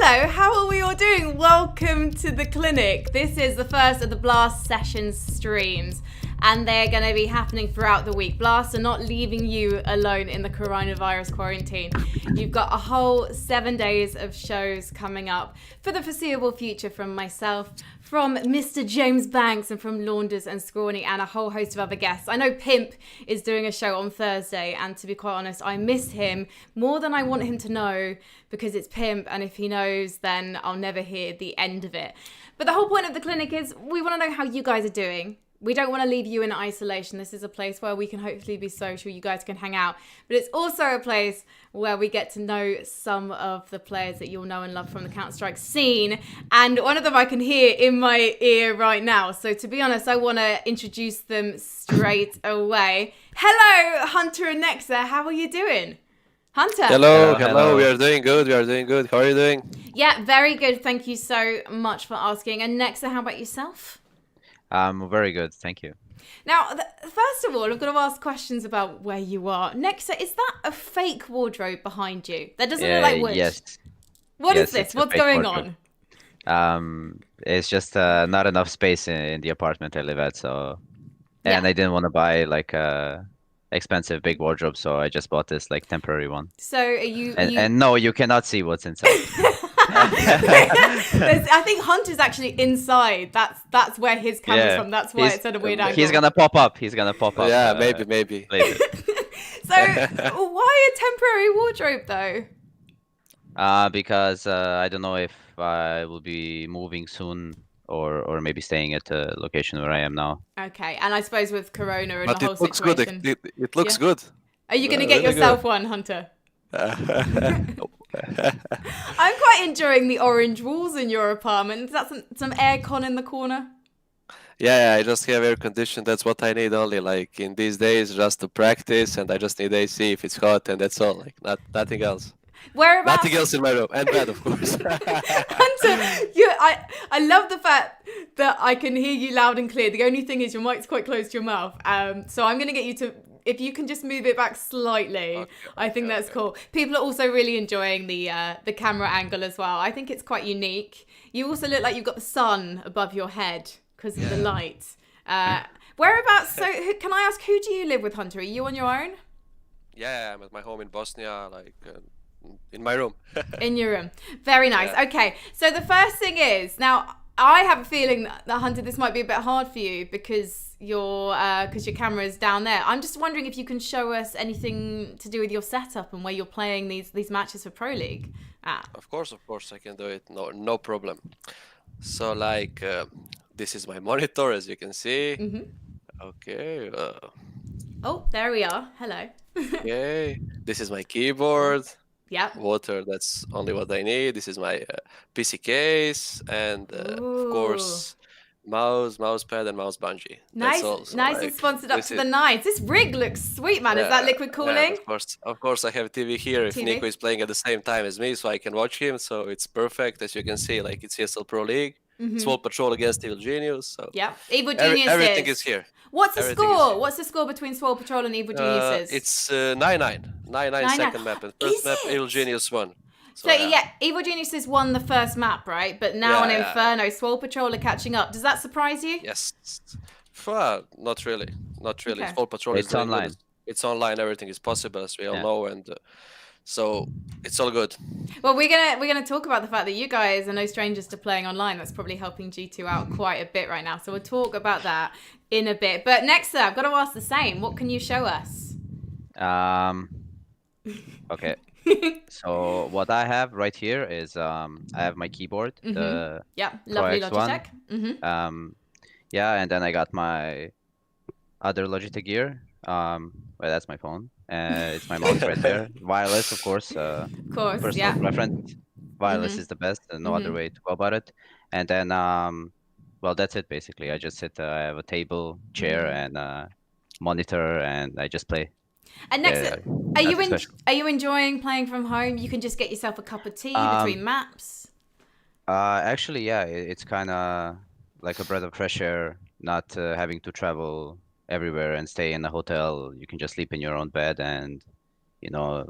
Hello, how are we all doing? Welcome to the clinic. This is the first of the Blast Sessions streams, and they're going to be happening throughout the week. Blast are not leaving you alone in the coronavirus quarantine. You've got a whole 7 days of shows coming up for the foreseeable future from myself, from Mr. James Banks, and from Launders and Scrawny, and a whole host of other guests. I know Pimp is doing a show on Thursday, and to be quite honest, I miss him more than I want him to know, because it's Pimp, and if he knows, then I'll never hear the end of it. But the whole point of the clinic is we want to know how you guys are doing. We don't want to leave you in isolation. This is a place where we can hopefully be social. You guys can hang out. But it's also a place where we get to know some of the players that you'll know and love from the Counter-Strike scene. And one of them I can hear in my ear right now. So to be honest, I want to introduce them straight away. Hello, huNter and Nexa. How are you doing? huNter. Hello. We are doing good. How are you doing? Yeah, very good. Thank you so much for asking. And Nexa, how about yourself? Very good, thank you. Now, first of all, I've got to ask questions about where you are. Nexa, is that a fake wardrobe behind you? That doesn't look like wood. Yes. What is this? What's going on? It's just not enough space in the apartment I live at, so I didn't want to buy like a expensive big wardrobe, so I just bought this like temporary one. So are you? And no, you cannot see what's inside. I think huNter's actually inside. That's where his camera's from. That's why it's at a weird angle. He's gonna pop up. Yeah, maybe. Later. So why a temporary wardrobe though? Because I don't know if I will be moving soon or maybe staying at the location where I am now. Okay, and I suppose with Corona and but the whole situation. It looks good. Are you gonna get yourself one, huNter? I'm quite enjoying the orange walls in your apartment. Is that some aircon in the corner? Yeah, I just have air conditioning. That's what I need only. Like in these days, just to practice, and I just need AC if it's hot, and that's all. Like nothing else. Whereabouts? Nothing else in my room, and bed, of course. huNter, I love the fact that I can hear you loud and clear. The only thing is your mic's quite close to your mouth. So I'm gonna get you to. If you can just move it back slightly, okay, I think that's cool. People are also really enjoying the camera angle as well. I think it's quite unique. You also look like you've got the sun above your head because of the light. Whereabouts? So can I ask, who do you live with, huNter? Are you on your own? Yeah, I'm at my home in Bosnia, like in my room. In your room. Very nice. Yeah. Okay, so the first thing is, now I have a feeling that huNter, this might be a bit hard for you because your camera is down there. I'm just wondering if you can show us anything to do with your setup and where you're playing these matches for Pro League. Of course, I can do it. No problem. So like this is my monitor, as you can see. Mm-hmm. Okay. Oh, there we are. Hello. Okay. This is my keyboard. Yeah. Water, that's only what I need. This is my PC case, and of course mouse pad and mouse bungee. Nice. Nice and sponsored up to the nines. This rig looks sweet, man. Is that liquid cooling? Yeah, of course I have TV here if Nico is playing at the same time as me, so I can watch him. So it's perfect, as you can see. Like it's CSL Pro League. Mm-hmm. Swole Patrol against Evil Genius. So yeah, Evil Genius. Everything is here. What's the score? What's the score between Swole Patrol and Evil Geniuses? It's 9-9. 9-9 second map. And first map, Evil Genius won. So yeah, Evil Geniuses won the first map, right? But now on Inferno, Swole Patrol are catching up. Does that surprise you? Yes. Not really. Okay. Swole Patrol is online. It's online. Everything is possible, as we all know, and so it's all good. Well, we're gonna talk about the fact that you guys are no strangers to playing online. That's probably helping G2 out quite a bit right now. So we'll talk about that in a bit. But Nexa, I've got to ask the same. What can you show us? Okay. So what I have right here is I have my keyboard. Mm-hmm. Lovely Logitech. Mm-hmm. And then I got my other Logitech gear. Well, that's my phone. It's my mouse right there. Wireless, of course. Personal preference. Wireless is the best. No other way to go about it. And then, well, that's it basically. I just sit. I have a table, chair, and monitor, and I just play. And Nexa, are you enjoying playing from home? You can just get yourself a cup of tea between maps. Actually, yeah, it's kind of like a breath of fresh air. Not having to travel everywhere and stay in a hotel. You can just sleep in your own bed and,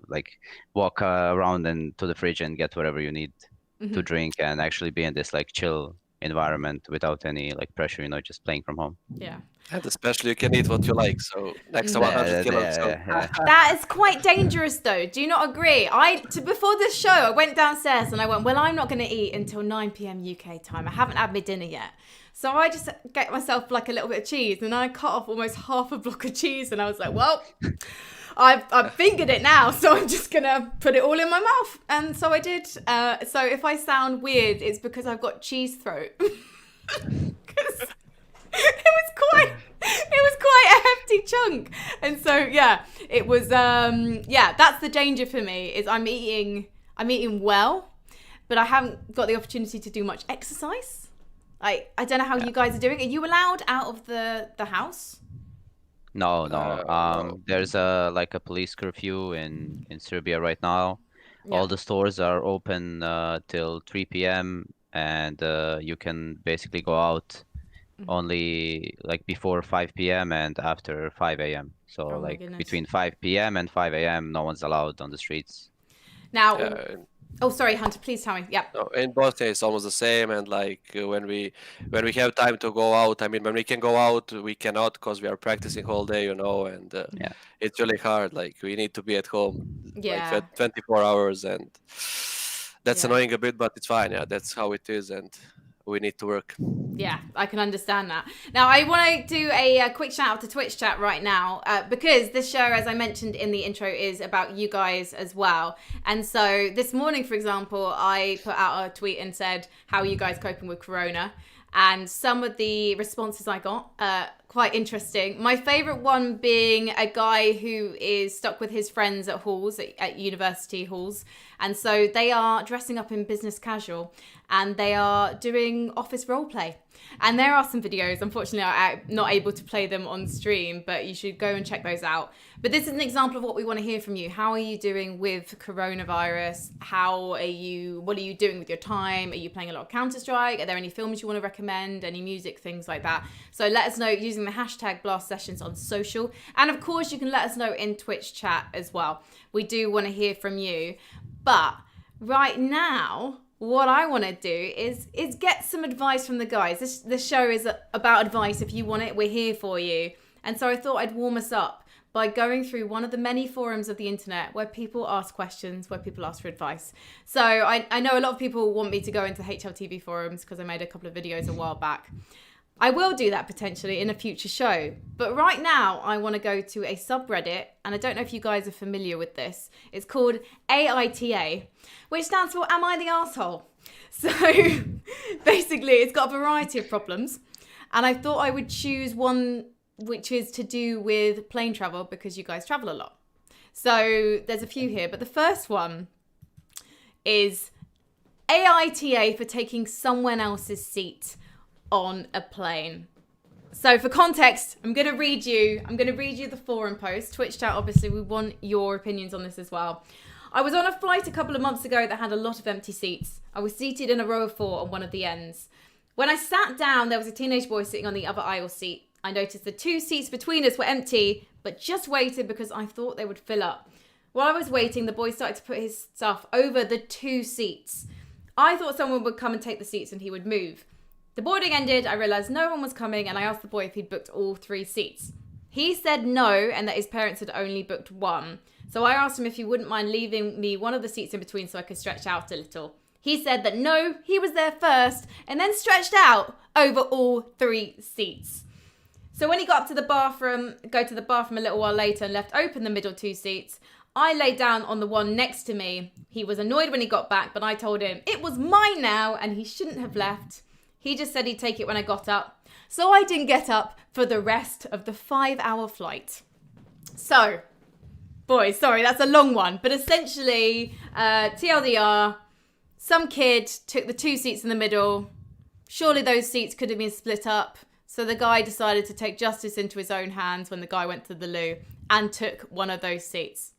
like walk around and to the fridge and get whatever you need. to drink and actually be in this like chill environment without any like pressure, you know, just playing from home. Yeah. And especially you can eat what you like, so next 100 kilos. That is quite dangerous though. Do you not agree? Before this show, I went downstairs and I went, well, I'm not going to eat until 9 p.m. UK time. I haven't had my dinner yet. So I just get myself like a little bit of cheese and I cut off almost half a block of cheese and I was like, well, I've fingered it now, so I'm just going to put it all in my mouth. And so I did. So if I sound weird, it's because I've got cheese throat. Because it was quite a hefty chunk. And so, yeah, it was, that's the danger for me is I'm eating well, but I haven't got the opportunity to do much exercise. I don't know how you guys are doing. Are you allowed out of the house? No. There's a police curfew in Serbia right now. Yeah. All the stores are open till 3 p.m. and you can basically go out only like before 5 p.m. and after 5 a.m. So between 5 p.m. and 5 a.m. no one's allowed on the streets. Now, oh, sorry, Hunter, please tell me. Yeah. No, in Bosnia it's almost the same, and like when we have time to go out, I mean, when we can go out, we cannot because we are practicing all day, you know, and it's really hard. Like we need to be at home, like 24 hours, and that's annoying a bit, but it's fine. Yeah, that's how it is, and we need to work. Yeah, I can understand that. Now, I want to do a quick shout out to Twitch chat right now because this show, as I mentioned in the intro, is about you guys as well. And so this morning, for example, I put out a tweet and said, how are you guys coping with Corona? And some of the responses I got, quite interesting. My favorite one being a guy who is stuck with his friends at halls, at university halls. And so they are dressing up in business casual and they are doing office roleplay. And there are some videos. Unfortunately, I'm not able to play them on stream, but you should go and check those out. But this is an example of what we want to hear from you. How are you doing with coronavirus? What are you doing with your time? Are you playing a lot of Counter-Strike? Are there any films you want to recommend? Any music, things like that? So let us know using the hashtag Blast Sessions on social. And of course, you can let us know in Twitch chat as well. We do want to hear from you. But right now, what I want to do is get some advice from the guys. This show is about advice. If you want it, we're here for you. And so I thought I'd warm us up by going through one of the many forums of the internet where people ask questions, where people ask for advice. So I know a lot of people want me to go into HLTV forums because I made a couple of videos a while back. I will do that potentially in a future show. But right now, I want to go to a subreddit, and I don't know if you guys are familiar with this. It's called AITA, which stands for Am I the Arsehole? So basically, it's got a variety of problems. And I thought I would choose one which is to do with plane travel because you guys travel a lot. So there's a few here, but the first one is AITA for taking someone else's seat on a plane. So for context, I'm going to read you the forum post. Twitch chat, obviously, we want your opinions on this as well. I was on a flight a couple of months ago that had a lot of empty seats. I was seated in a row of 4 on one of the ends. When I sat down, there was a teenage boy sitting on the other aisle seat. I noticed the 2 seats between us were empty, but just waited because I thought they would fill up. While I was waiting, the boy started to put his stuff over the 2 seats. I thought someone would come and take the seats and he would move. The boarding ended, I realised no one was coming, and I asked the boy if he'd booked all 3 seats. He said no, and that his parents had only booked 1. So I asked him if he wouldn't mind leaving me one of the seats in between so I could stretch out a little. He said that no, he was there first, and then stretched out over all 3 seats. So when he got up to the bathroom, a little while later and left open the middle 2 seats, I laid down on the one next to me. He was annoyed when he got back, but I told him it was mine now, and he shouldn't have left. He just said he'd take it when I got up. So I didn't get up for the rest of the 5-hour flight. So, boys, sorry, that's a long one. But essentially, TLDR, some kid took the 2 seats in the middle. Surely those seats could have been split up. So the guy decided to take justice into his own hands when the guy went to the loo and took one of those seats.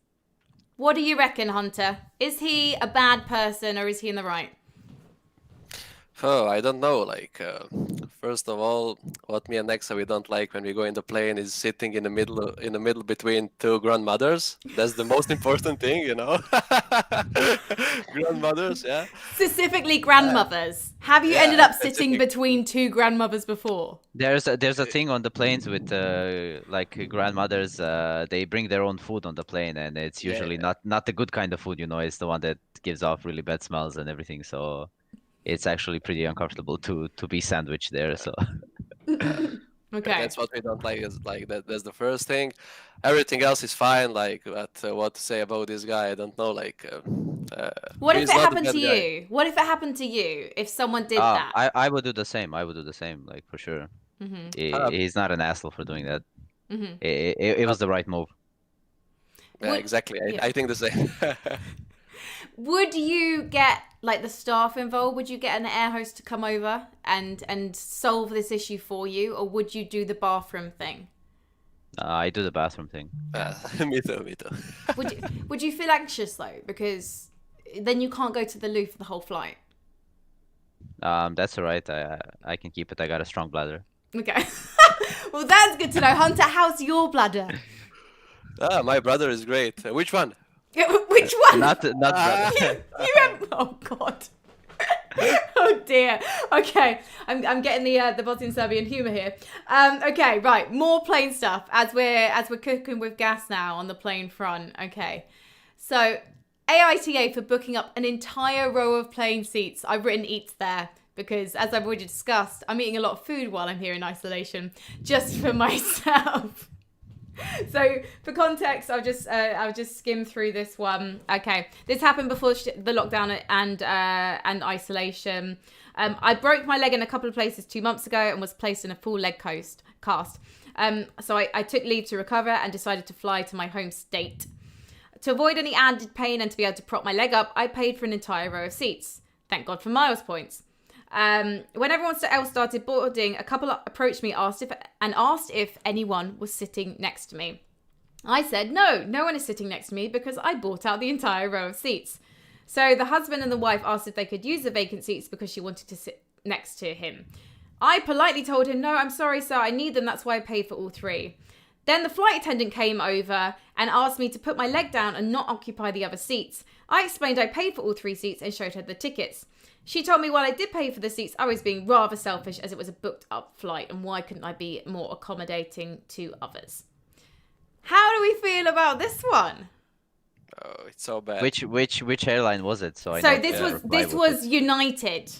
What do you reckon, huNter? Is he a bad person or is he in the right? Oh, I don't know. Like, first of all, what me and Nexa we don't like when we go in the plane is sitting in the middle between two grandmothers. That's the most important thing, you know. Grandmothers, yeah. Specifically grandmothers. Have you ended up sitting between two grandmothers before? There's a thing on the planes with like grandmothers. They bring their own food on the plane, and it's usually not the good kind of food. You know, it's the one that gives off really bad smells and everything. So it's actually pretty uncomfortable to be sandwiched there. So okay, that's what we don't like. Is like that. That's the first thing. Everything else is fine. Like, but what to say about this guy? I don't know. Like, what if it happened to you? What if it happened to you? If someone did that, I would do the same. I would do the same. Like for sure. He's not an asshole for doing that. It was the right move. Yeah, exactly. I think the same. Would you get like the staff involved? Would you get an air host to come over and solve this issue for you, or would you do the bathroom thing? I do the bathroom thing. Me too. Would you feel anxious though, because then you can't go to the loo for the whole flight? That's all right. I can keep it. I got a strong bladder. Okay. Well, that's good to know. HuNter, how's your bladder? My brother is great. Which one? Which one? Not brother. You have. Oh God. Oh dear. Okay, I'm getting the Bosnian Serbian humour here. Okay, right. More plane stuff as we're cooking with gas now on the plane front. Okay, so AITA for booking up an entire row of plane seats. I've written eats there because, as I've already discussed, I'm eating a lot of food while I'm here in isolation, just for myself. So for context, I'll just skim through this one. Okay, this happened before the lockdown and isolation. I broke my leg in a couple of places 2 months ago and was placed in a full leg cast. So I took leave to recover and decided to fly to my home state. To avoid any added pain and to be able to prop my leg up, I paid for an entire row of seats. Thank God for miles points. When everyone else started boarding, a couple approached me asked if anyone was sitting next to me. I said, no one is sitting next to me because I bought out the entire row of seats. So the husband and the wife asked if they could use the vacant seats because she wanted to sit next to him. I politely told him, no, I'm sorry, sir, I need them. That's why I paid for all three. Then the flight attendant came over and asked me to put my leg down and not occupy the other seats. I explained I paid for all three seats and showed her the tickets. She told me while I did pay for the seats, I was being rather selfish as it was a booked up flight and why couldn't I be more accommodating to others? How do we feel about this one? Oh, it's so bad. Which airline was it? So this was United.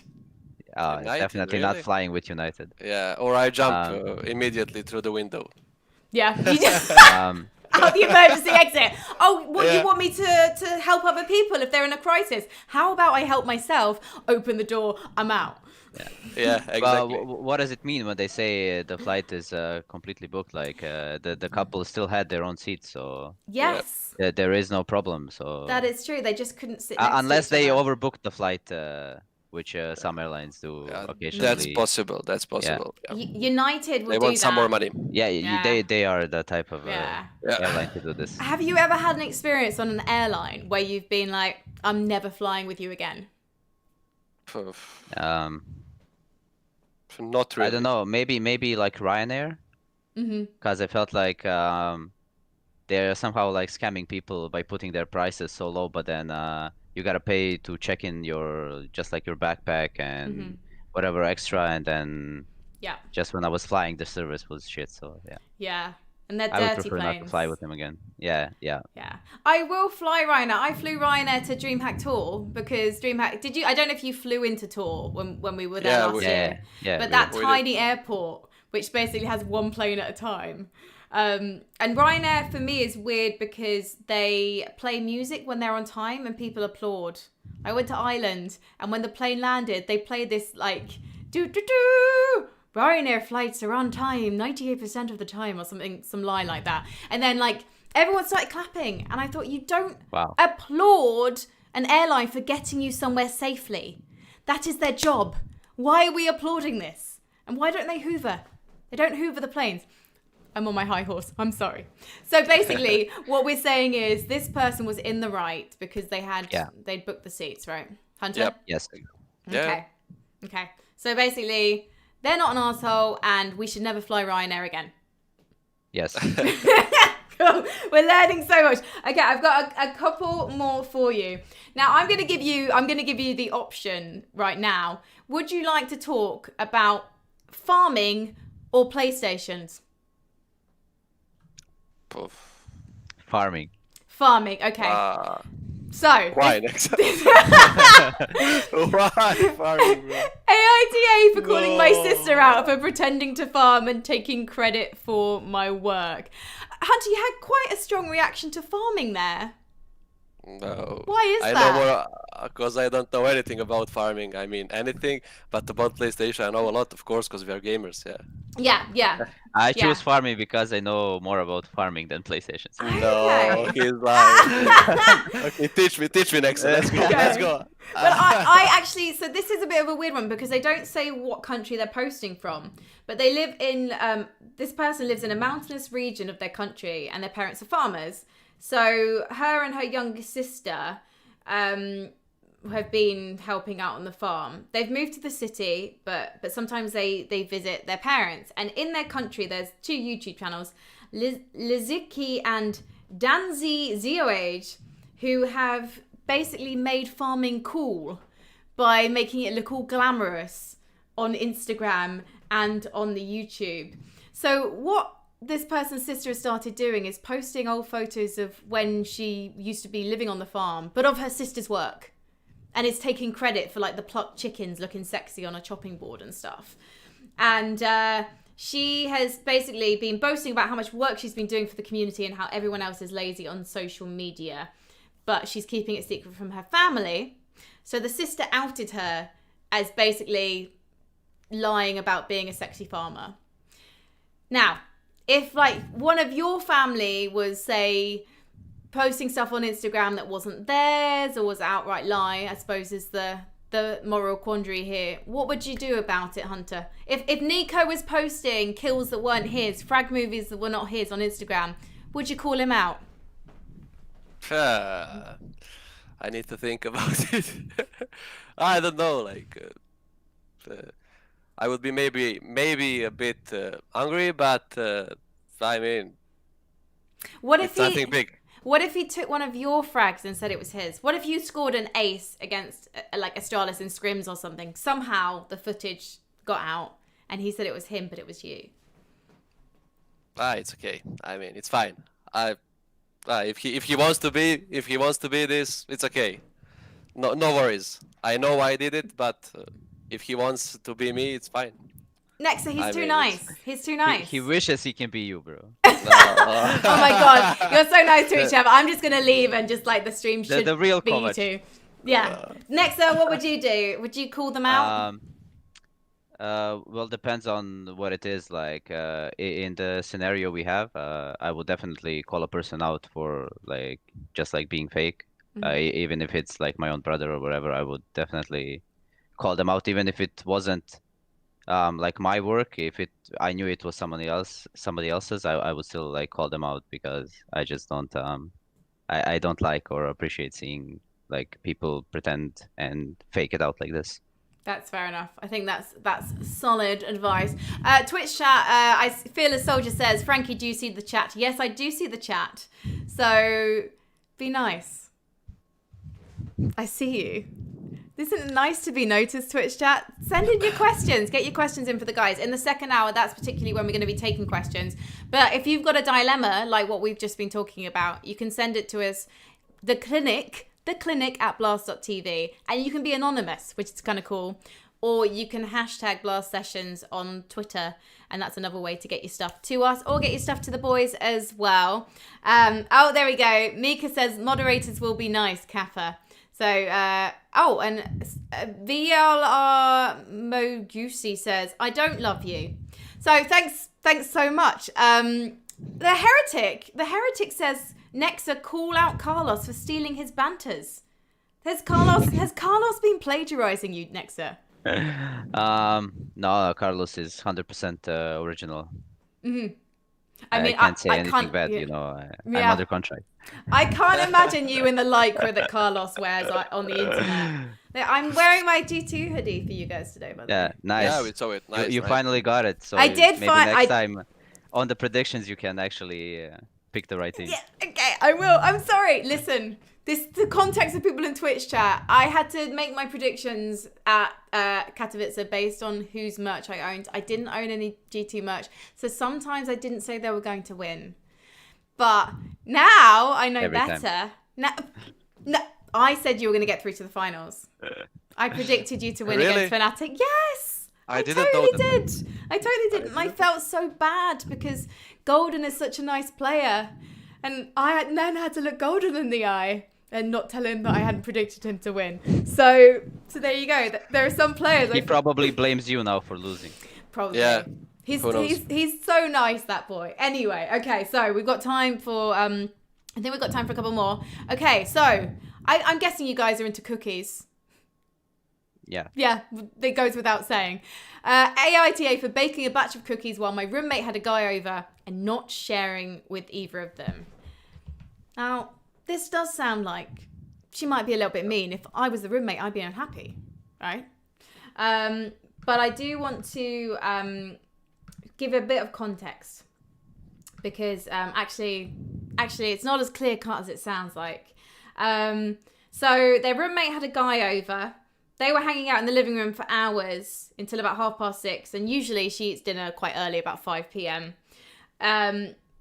Oh, United, definitely really? Not flying with United. Yeah, or I jump immediately through the window. Yeah, you just out the emergency exit. Oh, you want me to help other people if they're in a crisis? How about I help myself? Open the door. I'm out. Yeah, exactly. What does it mean when they say the flight is completely booked? Like the couple still had their own seats, so yes, there is no problem. So that is true. They just couldn't sit unless they overbooked the flight. Which some airlines do occasionally. That's possible. Yeah. United will they want some more money. Yeah, they are the type of airline to do this. Have you ever had an experience on an airline where you've been like, I'm never flying with you again? Not really. I don't know. Maybe like Ryanair. Because I felt like they're somehow like scamming people by putting their prices so low, but then you gotta pay to check in your your backpack and whatever extra, and then just when I was flying, the service was shit. So yeah, and they're dirty I would prefer planes. not to fly with them again. Yeah. I will fly Ryanair. I flew Ryanair to DreamHack Tour because DreamHack. Did you? I don't know if you flew into Tour when we were there last year. Yeah. But that tiny airport, which basically has one plane at a time. And Ryanair for me is weird because they play music when they're on time and people applaud. I went to Ireland and when the plane landed, they played this like do do do. Ryanair flights are on time 98% of the time or something, some line like that. And then like everyone started clapping and I thought, you don't applaud an airline for getting you somewhere safely. That is their job. Why are we applauding this? And why don't they hoover? They don't hoover the planes. I'm on my high horse. I'm sorry. So basically, what we're saying is this person was in the right because they'd booked the seats, right? huNter? Yep. Yes. Okay. Okay. So basically, they're not an asshole, and we should never fly Ryanair again. Yes. Cool. We're learning so much. Okay, I've got a couple more for you. Now, I'm going to give you the option right now. Would you like to talk about farming or PlayStations? Farming. Farming. Okay. So why next? Why farming, bro? AITA for calling my sister out for pretending to farm and taking credit for my work. Hunter, you had quite a strong reaction to farming there. No. Why is that? I know more because I don't know anything about farming. I mean anything, but about PlayStation I know a lot, of course, because we are gamers. Yeah. I choose farming because I know more about farming than PlayStation. No, he's lying. Okay, teach me next. Let's go. Okay. Let's go. But I actually, so this is a bit of a weird one because they don't say what country they're posting from, but they live in, this person lives in a mountainous region of their country and their parents are farmers. So her and her younger sister have been helping out on the farm. They've moved to the city, but sometimes they visit their parents. And in their country, there's 2 YouTube channels, Liziki and Danzi Zeoage, who have basically made farming cool by making it look all glamorous on Instagram and on the YouTube. So what this person's sister has started doing is posting old photos of when she used to be living on the farm, but of her sister's work. And it's taking credit for like the plucked chickens looking sexy on a chopping board and stuff. And she has basically been boasting about how much work she's been doing for the community and how everyone else is lazy on social media. But she's keeping it secret from her family. So the sister outed her as basically lying about being a sexy farmer. Now, if like one of your family was, say, posting stuff on Instagram that wasn't theirs or was outright lie, I suppose is the moral quandary here. What would you do about it, Hunter? If Nico was posting kills that weren't his, frag movies that were not his on Instagram, would you call him out? I need to think about it. I don't know, like I would be maybe a bit angry, but I mean, what if it's nothing big. What if he took one of your frags and said it was his? What if you scored an ace against like Astralis in scrims or something? Somehow the footage got out and he said it was him, but it was you. It's okay. I mean, it's fine. If he wants to be this, it's okay. No worries. I know I did it, but if he wants to be me, it's fine. Nexa, he's too nice. He's too nice. He wishes he can be you, bro. Oh my god, you're so nice to each other. I'm just gonna leave and just like the stream should the real be comment. you two. Yeah. Nexa, what would you do? Would you call them out? Well, depends on what it is. Like in the scenario we have, I would definitely call a person out for like just like being fake. Even if it's like my own brother or whatever, I would definitely call them out, even if it wasn't like my work. If I knew it was somebody else's, I would still like call them out, because I just don't I don't like or appreciate seeing like people pretend and fake it out like this. That's fair enough. I think that's solid advice. Twitch chat, I feel a soldier says, Frankie, do you see the chat? Yes, I do see the chat. So be nice. I see you. Isn't it nice to be noticed, Twitch chat? Send in your questions. Get your questions in for the guys. In the second hour, that's particularly when we're going to be taking questions. But if you've got a dilemma, like what we've just been talking about, you can send it to us, the clinic at blast.tv, and you can be anonymous, which is kind of cool. Or you can hashtag Blast Sessions on Twitter, and that's another way to get your stuff to us, or get your stuff to the boys as well. Oh, there we go. Mika says, moderators will be nice, Kappa. So, and VLR Mogusi says, I don't love you. So thanks so much. The heretic says, Nexa, call out Carlos for stealing his banters. Has Carlos been plagiarizing you, Nexa? No, Carlos is 100% original. Mm-hmm. I mean, can't say anything bad, you know. I'm under contract. I can't imagine you in the lycra that Carlos wears on the internet. I'm wearing my G2 hoodie for you guys today, by the way. Yeah, nice. Yeah, we saw it. Nice. You finally got it. So I did maybe next time on the predictions you can actually pick the right thing. Yeah, okay, I will. I'm sorry. Listen, the context of people in Twitch chat. I had to make my predictions at Katowice based on whose merch I owned. I didn't own any G2 merch, so sometimes I didn't say they were going to win. But now I know better. Now, I said you were going to get through to the finals. I predicted you to win against Fnatic. Yes, I totally did. I totally did. And I felt so bad because Golden is such a nice player, and I then had to look Golden in the eye and not tell him that I hadn't predicted him to win. So there you go. There are some players. He probably blames you now for losing. Probably. Yeah. He's so nice, that boy. Anyway, okay, so we've got time for I think we've got time for a couple more. Okay, so I'm guessing you guys are into cookies. Yeah. Yeah, it goes without saying. AITA for baking a batch of cookies while my roommate had a guy over and not sharing with either of them. Now, this does sound like she might be a little bit mean. If I was the roommate, I'd be unhappy, right? But I do want to give a bit of context because actually it's not as clear cut as it sounds like. So their roommate had a guy over. They were hanging out in the living room for hours until about 6:30, and usually she eats dinner quite early, about 5 p.m.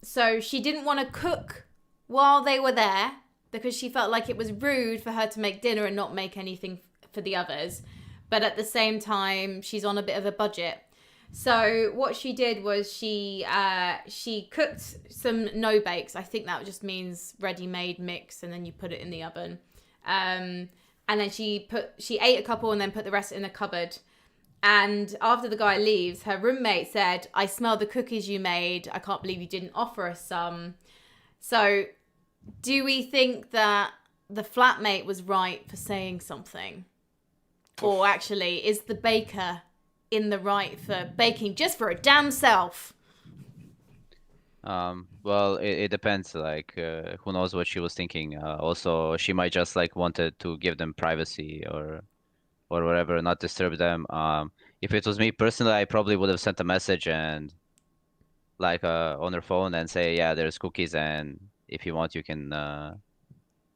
So she didn't want to cook while they were there because she felt like it was rude for her to make dinner and not make anything for the others. But at the same time, she's on a bit of a budget. So what she did was she cooked some no bakes. I think that just means ready-made mix, and then you put it in the oven. And then she ate a couple and then put the rest in a cupboard. And after the guy leaves, her roommate said, "I smell the cookies you made. I can't believe you didn't offer us some." So do we think that the flatmate was right for saying something? Or actually, is the baker in the right for baking just for a damn self? Well, it depends, like, who knows what she was thinking. Also, she might just like wanted to give them privacy or whatever, not disturb them. If it was me personally, I probably would have sent a message and like on her phone and say, yeah, there's cookies, and if you want, you can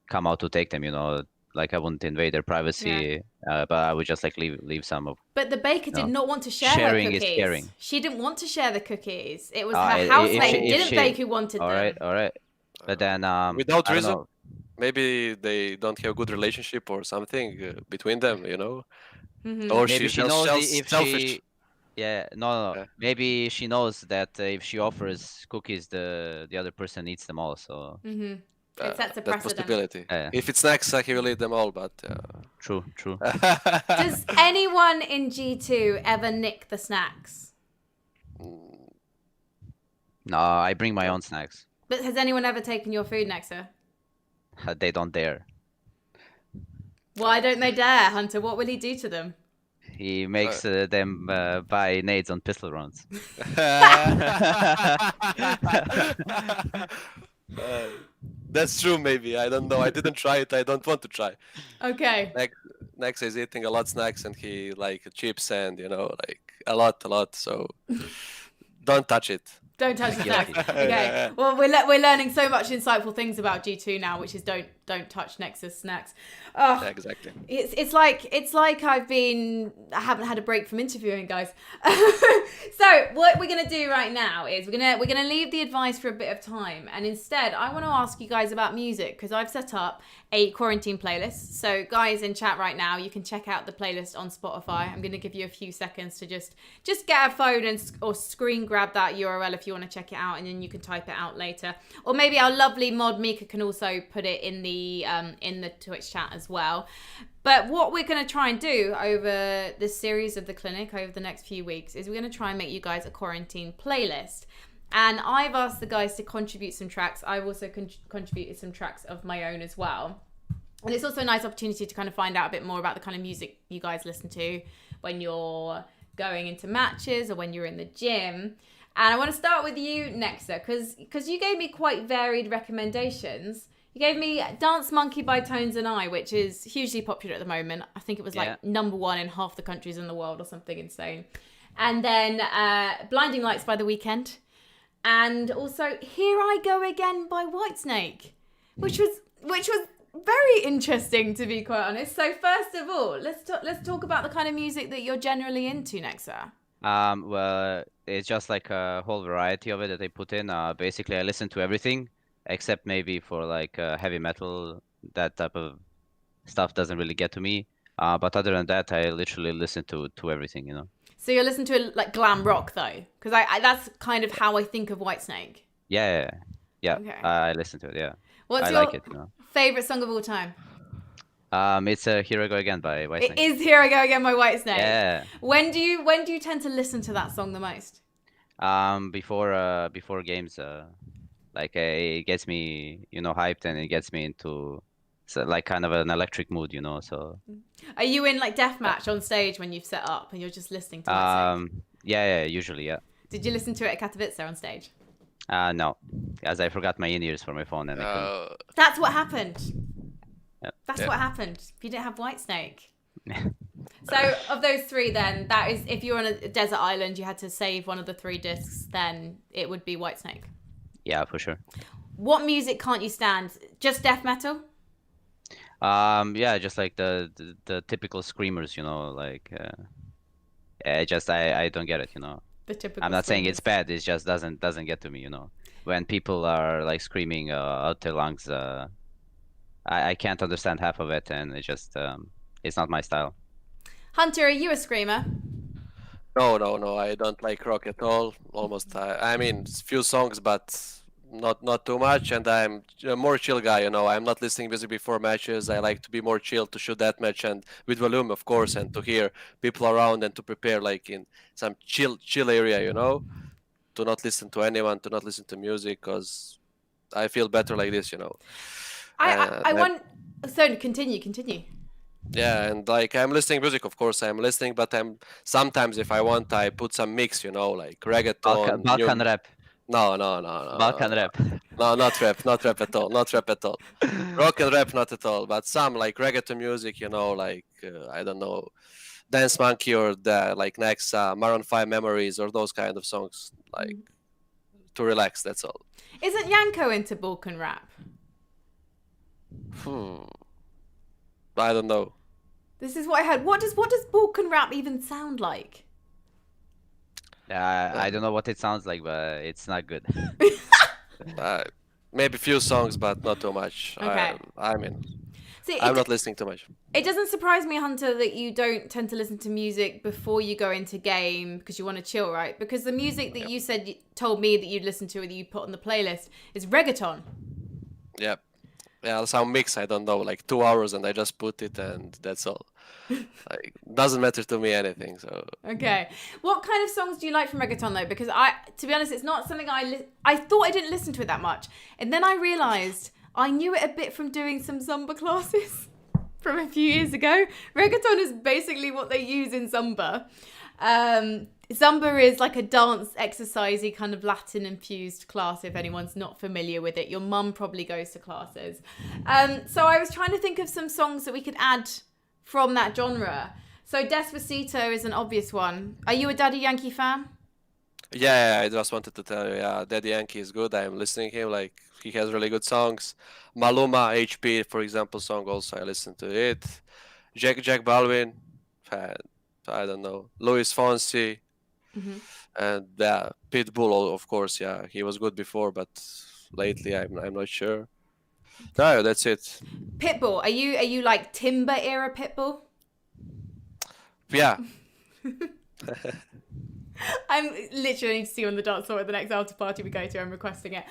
come out to take them, you know. Like, I wouldn't invade their privacy, but I would just like leave some of. But the baker did not want to share her cookies. Sharing is caring. She didn't want to share the cookies. It was her housemate didn't bake who wanted them. All right. But then without reason, maybe they don't have a good relationship or something between them, you know. Mm-hmm. Or maybe she's she knows if selfish. No. Yeah. Maybe she knows that if she offers cookies, the other person eats them all. So. Mm-hmm. It sets a precedent. Possibility. If it's nexa, he will eat them all, but... True. Does anyone in G2 ever nick the snacks? No, I bring my own snacks. But has anyone ever taken your food, Nexa? They don't dare. Why don't they dare, huNter? What will he do to them? He makes them buy nades on pistol rounds. That's true, maybe. I don't know. I didn't try it. I don't want to try. Okay. Nexa is eating a lot of snacks, and he like chips and, you know, like a lot. So don't touch it. Don't touch the snacks. Okay. Well, we're learning so much insightful things about G2 now, which is don't touch Nexa's snacks. Oh, yeah, exactly. It's like I haven't had a break from interviewing, guys. So what we're gonna do right now is we're gonna leave the advice for a bit of time, and instead I want to ask you guys about music, because I've set up a quarantine playlist. So guys in chat right now, you can check out the playlist on Spotify. I'm gonna give you a few seconds to just get a phone or screen grab that URL if you want to check it out, and then you can type it out later. Or maybe our lovely mod Mika can also put it in the Twitch chat as well. But what we're going to try and do over this series of the clinic over the next few weeks is we're going to try and make you guys a quarantine playlist. And I've asked the guys to contribute some tracks. I've also contributed some tracks of my own as well. And it's also a nice opportunity to kind of find out a bit more about the kind of music you guys listen to when you're going into matches or when you're in the gym. And I want to start with you, Nexa, because you gave me quite varied recommendations. You gave me Dance Monkey by Tones and I, which is hugely popular at the moment. I think it was like #1 in half the countries in the world or something insane. And then Blinding Lights by The Weeknd. And also Here I Go Again by Whitesnake, which was very interesting, to be quite honest. So first of all, let's talk about the kind of music that you're generally into, Nexa. Well, it's just like a whole variety of it that they put in. Basically, I listen to everything except maybe for like heavy metal. That type of stuff doesn't really get to me. But other than that, I literally listen to everything, you know. So you're listening to like glam rock though, because I that's kind of how I think of Whitesnake. Yeah. Okay. I listen to it. Yeah. What's your favorite song of all time? It's Here I Go Again by Whitesnake. It is Here I Go Again by Whitesnake. Yeah. When do you tend to listen to that song the most? Before games, like it gets me, you know, hyped, and it gets me into like kind of an electric mood, you know. So. Are you in like deathmatch on stage when you've set up and you're just listening to Whitesnake? Yeah, usually, yeah. Did you listen to it at Katowice on stage? No, as I forgot my in-ears for my phone, and I couldn't. That's what happened. Yep. That's what happened. If you didn't have Whitesnake. So of those three, then that is, if you're on a desert island, you had to save one of the 3 discs, then it would be Whitesnake. Yeah, for sure. What music can't you stand? Just death metal? Yeah, just like the typical screamers, you know, like I don't get it, you know. The typical I'm not saying screamers. it's bad, it just doesn't get to me, you know. When people are like screaming out their lungs, I can't understand half of it, and it just it's not my style. huNter, are you a screamer? No, I don't like rock at all. Almost, I mean, few songs, but not too much. And I'm a more chill guy, you know. I'm not listening music before matches. I like to be more chill, to shoot that match and with volume, of course, and to hear people around and to prepare like in some chill area, you know. To not listen to anyone, to not listen to music, because I feel better like this, you know. I want. So continue. Yeah, and like I'm listening music, of course I'm listening, but I'm sometimes if I want, I put some mix, you know, like reggaeton, Balkan rap. No. Balkan rap. No, not rap at all. Rock and rap, not at all. But some like reggaeton music, you know, like I don't know, Dance Monkey or the like nexa, Maroon 5 Memories, or those kind of songs, like to relax. That's all. Isn't Yanko into Balkan rap? I don't know. This is what I heard. What does Balkan rap even sound like? I don't know what it sounds like, but it's not good. Maybe few songs, but not too much. Okay. I mean, See, I'm not listening too much. It doesn't surprise me, huNter, that you don't tend to listen to music before you go into game because you want to chill, right? Because the music that you told me that you'd listen to, that you put on the playlist, is reggaeton. Yep. Yeah, some mix, I don't know, like 2 hours, and I just put it, and that's all. Like, doesn't matter to me anything. So. Okay. What kind of songs do you like from reggaeton though? Because to be honest, it's not something I thought I didn't listen to it that much, and then I realised I knew it a bit from doing some Zumba classes from a few years ago. Reggaeton is basically what they use in Zumba. Zumba is like a dance exercisey kind of Latin infused class, if anyone's not familiar with it. Your mum probably goes to classes. So I was trying to think of some songs that we could add from that genre. So Despacito is an obvious one. Are you a Daddy Yankee fan? Yeah, I just wanted to tell you, yeah, Daddy Yankee is good. I'm listening to him, like, he has really good songs. Maluma, HP, for example, song also, I listen to it. Jack Balvin, I don't know. Luis Fonsi. Mm-hmm. And yeah, Pitbull, of course, yeah, he was good before, but lately I'm not sure. No, that's it. Pitbull, are you like Timber era Pitbull? Yeah. I'm literally need to see you on the dance floor at the next after party we go to. I'm requesting it.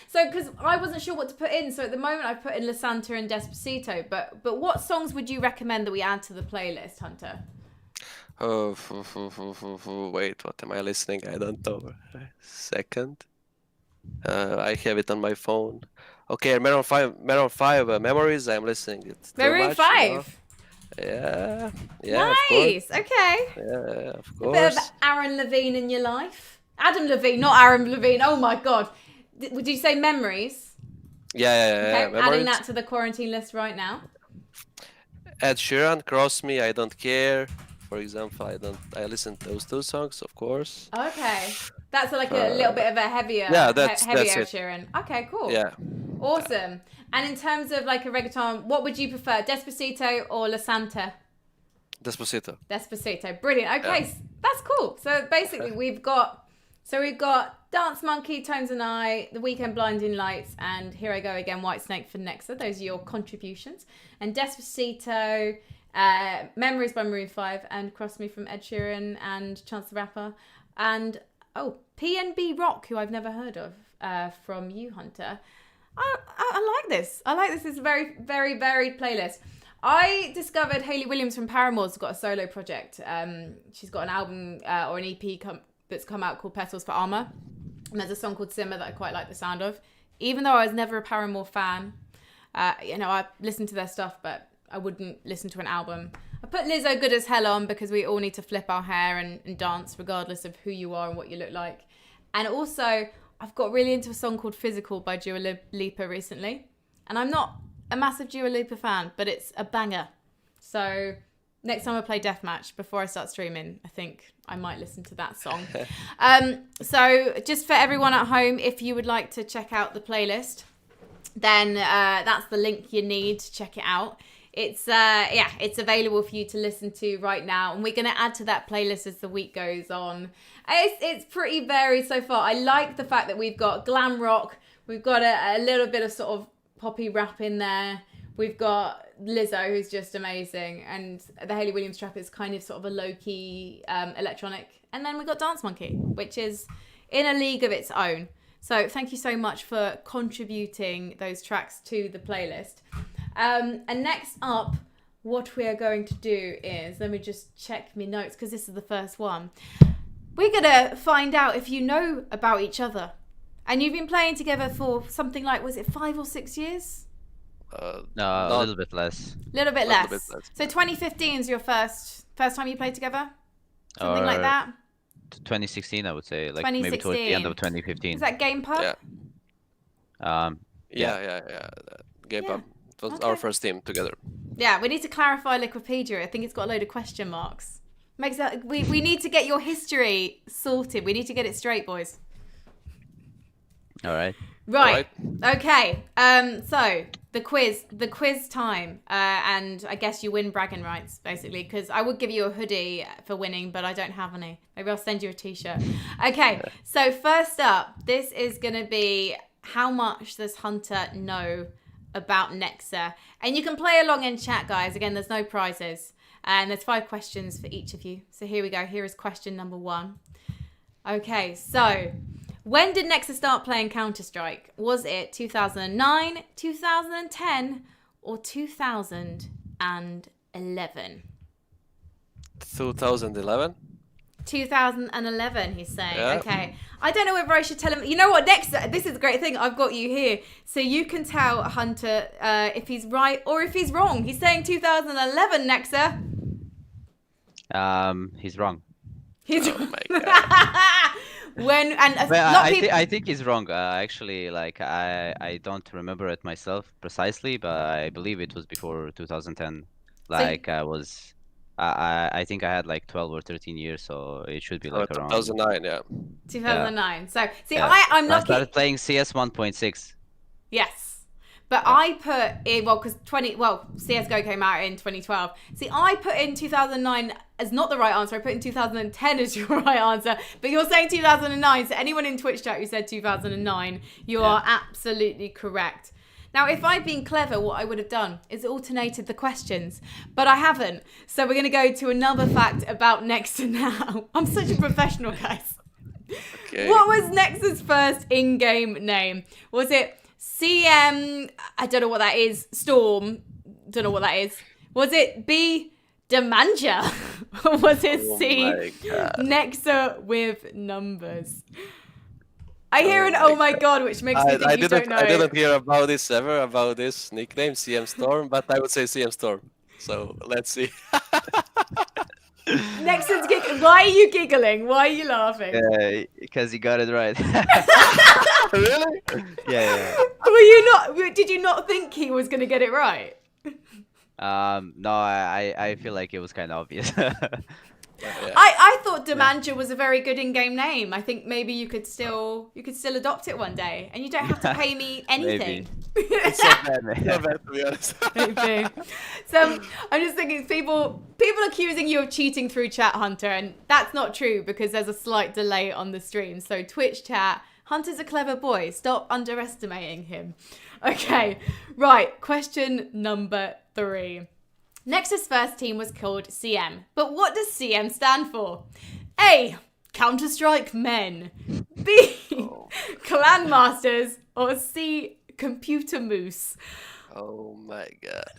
So because I wasn't sure what to put in, so at the moment I've put in La Santa and Despacito. But what songs would you recommend that we add to the playlist, huNter? Oh, wait, what am I listening? I don't know. Second. I have it on my phone. Okay, Maroon 5 Memories. I'm listening it. Maroon 5. You know? Yeah. Nice. Okay. Yeah, of A bit of course. Aaron Levine in your life. Adam Levine, not Aaron Levine. Oh my God. Would you say Memories? Yeah. Okay, adding that to the quarantine list right now. Ed Sheeran, Cross Me, I Don't Care. For example, I listen to those two songs, of course. Okay. That's like a little bit of a heavier, that's heavier it. Sheeran. Okay, cool. Yeah. Awesome. And in terms of like a reggaeton, what would you prefer, Despacito or La Santa? Despacito. Despacito. Brilliant. Okay, that's cool. So basically we've got Dance Monkey, Tones and I, The Weekend Blinding Lights, and Here I Go Again, White Snake for Nexa. Those are your contributions. And Despacito, Memories by Maroon 5, and Cross Me from Ed Sheeran and Chance the Rapper. And, PNB Rock, who I've never heard of, from huNter. I like this. It's a very, very varied playlist. I discovered Hayley Williams from Paramore's got a solo project. She's got an album or an EP that's come out called Petals for Armor. And there's a song called Simmer that I quite like the sound of. Even though I was never a Paramore fan, I listened to their stuff, but I wouldn't listen to an album. I put Lizzo Good as Hell on because we all need to flip our hair and dance regardless of who you are and what you look like. And also, I've got really into a song called Physical by Dua Lipa recently. And I'm not a massive Dua Lipa fan, but it's a banger. So next time I play Deathmatch, before I start streaming, I think I might listen to that song. So just for everyone at home, if you would like to check out the playlist, then that's the link you need to check it out. It's available for you to listen to right now, and we're going to add to that playlist as the week goes on. It's pretty varied so far. I like the fact that we've got glam rock, we've got a little bit of sort of poppy rap in there, we've got Lizzo, who's just amazing, and the Hayley Williams track is kind of sort of a low-key electronic, and then we've got Dance Monkey, which is in a league of its own. So thank you so much for contributing those tracks to the playlist. And next up, what we are going to do is, let me just check my notes because this is the first one. We're going to find out if you know about each other. And you've been playing together for something like, was it 5 or 6 years? No, a little bit less. Little bit less. So 2015 is your first time you played together? Something like that? 2016, I would say. Like maybe towards the end of 2015. Is that Game Pub? Yeah. Game Pub. It was our first team together. Yeah, we need to clarify Wikipedia. I think it's got a load of question marks. We need to get your history sorted. We need to get it straight, boys. All right. Right. Okay. So the quiz time, and I guess you win bragging rights basically, because I would give you a hoodie for winning, but I don't have any. Maybe I'll send you a t-shirt. Okay. So first up, this is gonna be how much does huNter know about Nexa, and you can play along in chat, guys. Again, there's no prizes, and there's 5 questions for each of you. So here we go. Here is question number 1. Okay, so when did Nexa start playing Counter-Strike? Was it 2009, 2010, or 2011? 2011. 2011, he's saying. Yeah. Okay. I don't know whether I should tell him. You know what? Nexa, this is a great thing. I've got you here. So you can tell huNter if he's right or if he's wrong. He's saying 2011, Nexa. He's wrong. He's Oh my God. I think he's wrong. Actually, like I don't remember it myself precisely, but I believe it was before 2010. Like I think I had like 12 or 13 years, so it should be like around 2009, yeah. 2009. So see, yeah. I'm lucky. I started playing CS 1.6. Yes, but I put in because CSGO came out in 2012. See, I put in 2009 as not the right answer. I put in 2010 as your right answer, but you're saying 2009. So anyone in Twitch chat who said 2009, you are absolutely correct. Now, if I'd been clever, what I would have done is alternated the questions, but I haven't. So we're going to go to another fact about Nexa now. I'm such a professional, guys. Okay. What was Nexa's first in-game name? Was it CM, I don't know what that is, Storm, don't know what that is. Was it B, Demanja? Or was it C, Nexa with numbers? I hear an oh my God, which makes me think you don't know. I didn't hear about this ever, about this nickname, CM Storm, but I would say CM Storm. So let's see. Nexa's giggling. Why are you giggling? Why are you laughing? Because you got it right. Really? Yeah. Did you not think he was going to get it right? No, I feel like it was kind of obvious. Yeah. I thought Demanja was a very good in-game name. I think maybe you could still adopt it one day, and you don't have to pay me anything. It's not bad, not bad, to be honest. Maybe. So I'm just thinking, people accusing you of cheating through chat, huNter, and that's not true because there's a slight delay on the stream. So Twitch chat, huNter's a clever boy. Stop underestimating him. Okay, right. Question number 3. Nexa's first team was called CM, but what does CM stand for? A. Counter-Strike Men. B. Clan Masters. Or C. Computer Moose. Oh my god.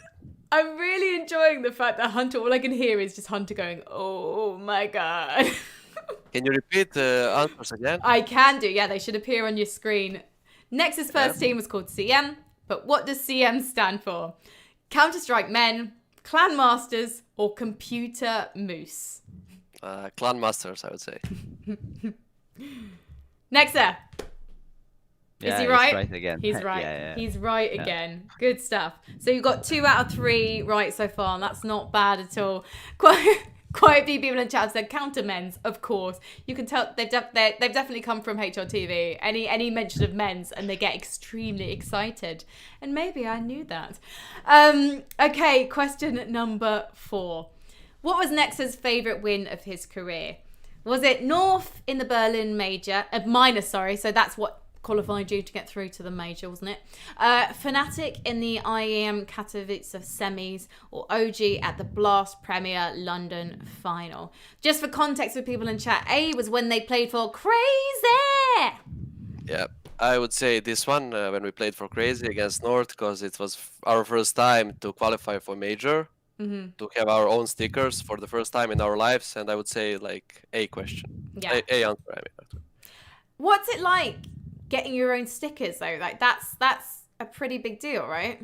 I'm really enjoying the fact that huNter, all I can hear is just huNter going, oh my god. Can you repeat the answers again? I can do, yeah, they should appear on your screen. Nexa's first team was called CM, but what does CM stand for? Counter-Strike Men, Clan Masters, or Computer Moose? Clan Masters, I would say. Nexa. Is he right? He's right again. He's right. Yeah. He's right again. Good stuff. So you got 2 out of 3 right so far, and that's not bad at all. Quite a few people in chat said counter-men's, of course. You can tell they've definitely come from HRTV. Any mention of men's, and they get extremely excited. And maybe I knew that. Okay, question number 4. What was Nexa's favourite win of his career? Was it North in the Berlin minor, so that's what qualified you to get through to the major, wasn't it? Fnatic in the IEM Katowice semis, or OG at the Blast Premier London final. Just for context with people in chat, A was when they played for Crazy! Yeah, I would say this one when we played for Crazy against North, because it was our first time to qualify for major, to have our own stickers for the first time in our lives, and I would say like A question. Yeah. A answer, I mean. What's it like getting your own stickers though? Like that's a pretty big deal, right?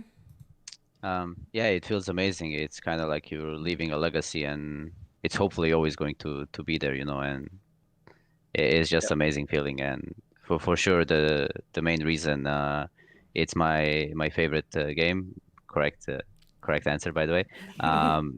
Yeah, it feels amazing. It's kind of like you're leaving a legacy, and it's hopefully always going to be there, and it's just amazing feeling. And for sure the main reason it's my favorite game, correct answer, by the way,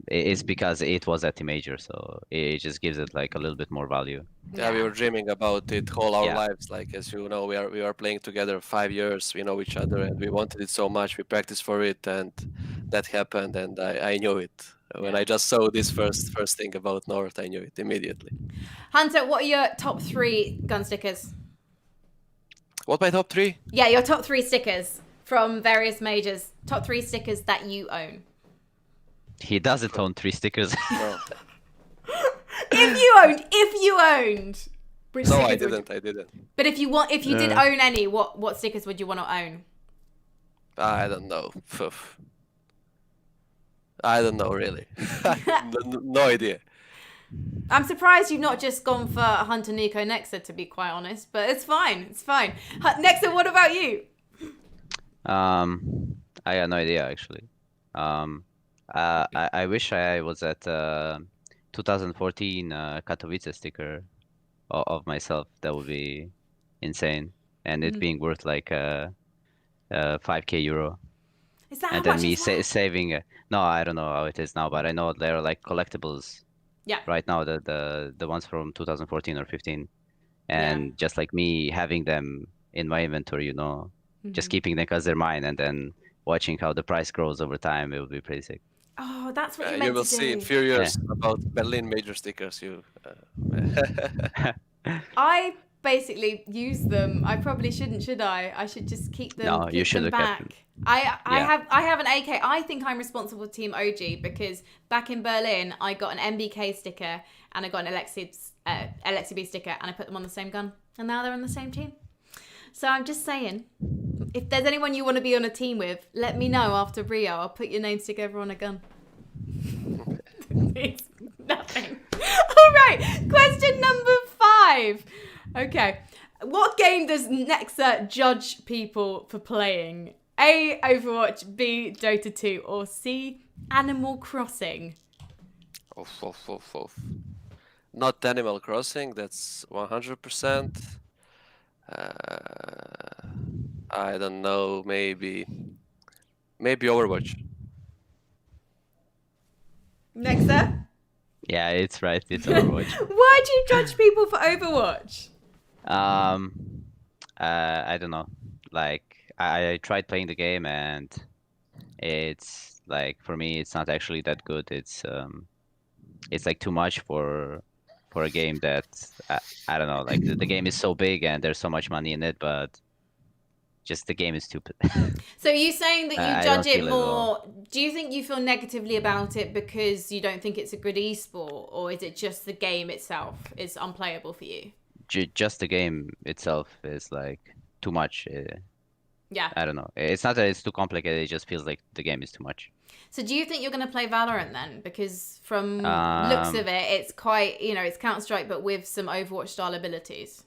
is because it was at the major, so it just gives it like a little bit more value. Yeah, we were dreaming about it all our lives. Like, as you know, we are playing together 5 years. We know each other, and we wanted it so much. We practiced for it, and that happened. And I knew it when I just saw this first thing about North. I knew it immediately. huNter, what are your top 3 gun stickers? What, my top 3? Yeah, your top 3 stickers from various majors. Top 3 stickers that you own. He doesn't own 3 stickers. No. If you owned. No, I didn't. But if you did own any, what stickers would you want to own? I don't know. I don't know really. No idea. I'm surprised you've not just gone for huNter, Nico, Nexa, to be quite honest. But it's fine. It's fine. Nexa, what about you? I got no idea actually. I wish I was at 2014 Katowice sticker of myself. That would be insane, and it being worth like 5k euro. Is that and how then much me is saving. No, I don't know how it is now, but I know they're like collectibles. Yeah. Right now, the ones from 2014 or 15, and just like me having them in my inventory, just keeping them because they're mine, and then watching how the price grows over time, it would be pretty sick. Oh, that's what you meant to do. You will see in few years about Berlin major stickers. I basically use them. I probably shouldn't, should I? I should just keep them. No, you should them have back. kept them. I have an AK. I think I'm responsible for Team OG because back in Berlin, I got an MBK sticker and I got an LXB sticker, and I put them on the same gun, and now they're on the same team. So I'm just saying, if there's anyone you want to be on a team with, let me know after Rio. I'll put your names together on a gun. It's nothing. All right, question number 5. Okay, what game does Nexa judge people for playing? A, Overwatch, B, Dota 2, or C, Animal Crossing? Not Animal Crossing, that's 100%. I don't know, maybe Overwatch. Nexa? Yeah, it's right. It's Overwatch. Why do you judge people for Overwatch? I don't know. Like I tried playing the game and it's like for me it's not actually that good. It's like too much for a game that I don't know. Like the game is so big and there's so much money in it, but just the game is stupid. So are you saying that you I judge don't it feel it at more? Do you think you feel negatively about it because you don't think it's a good esport, or is it just the game itself is unplayable for you? Just the game itself is like too much. Yeah. I don't know. It's not that it's too complicated. It just feels like the game is too much. So do you think you're going to play Valorant then? Because from looks of it, it's quite, it's Counter-Strike, but with some Overwatch style abilities.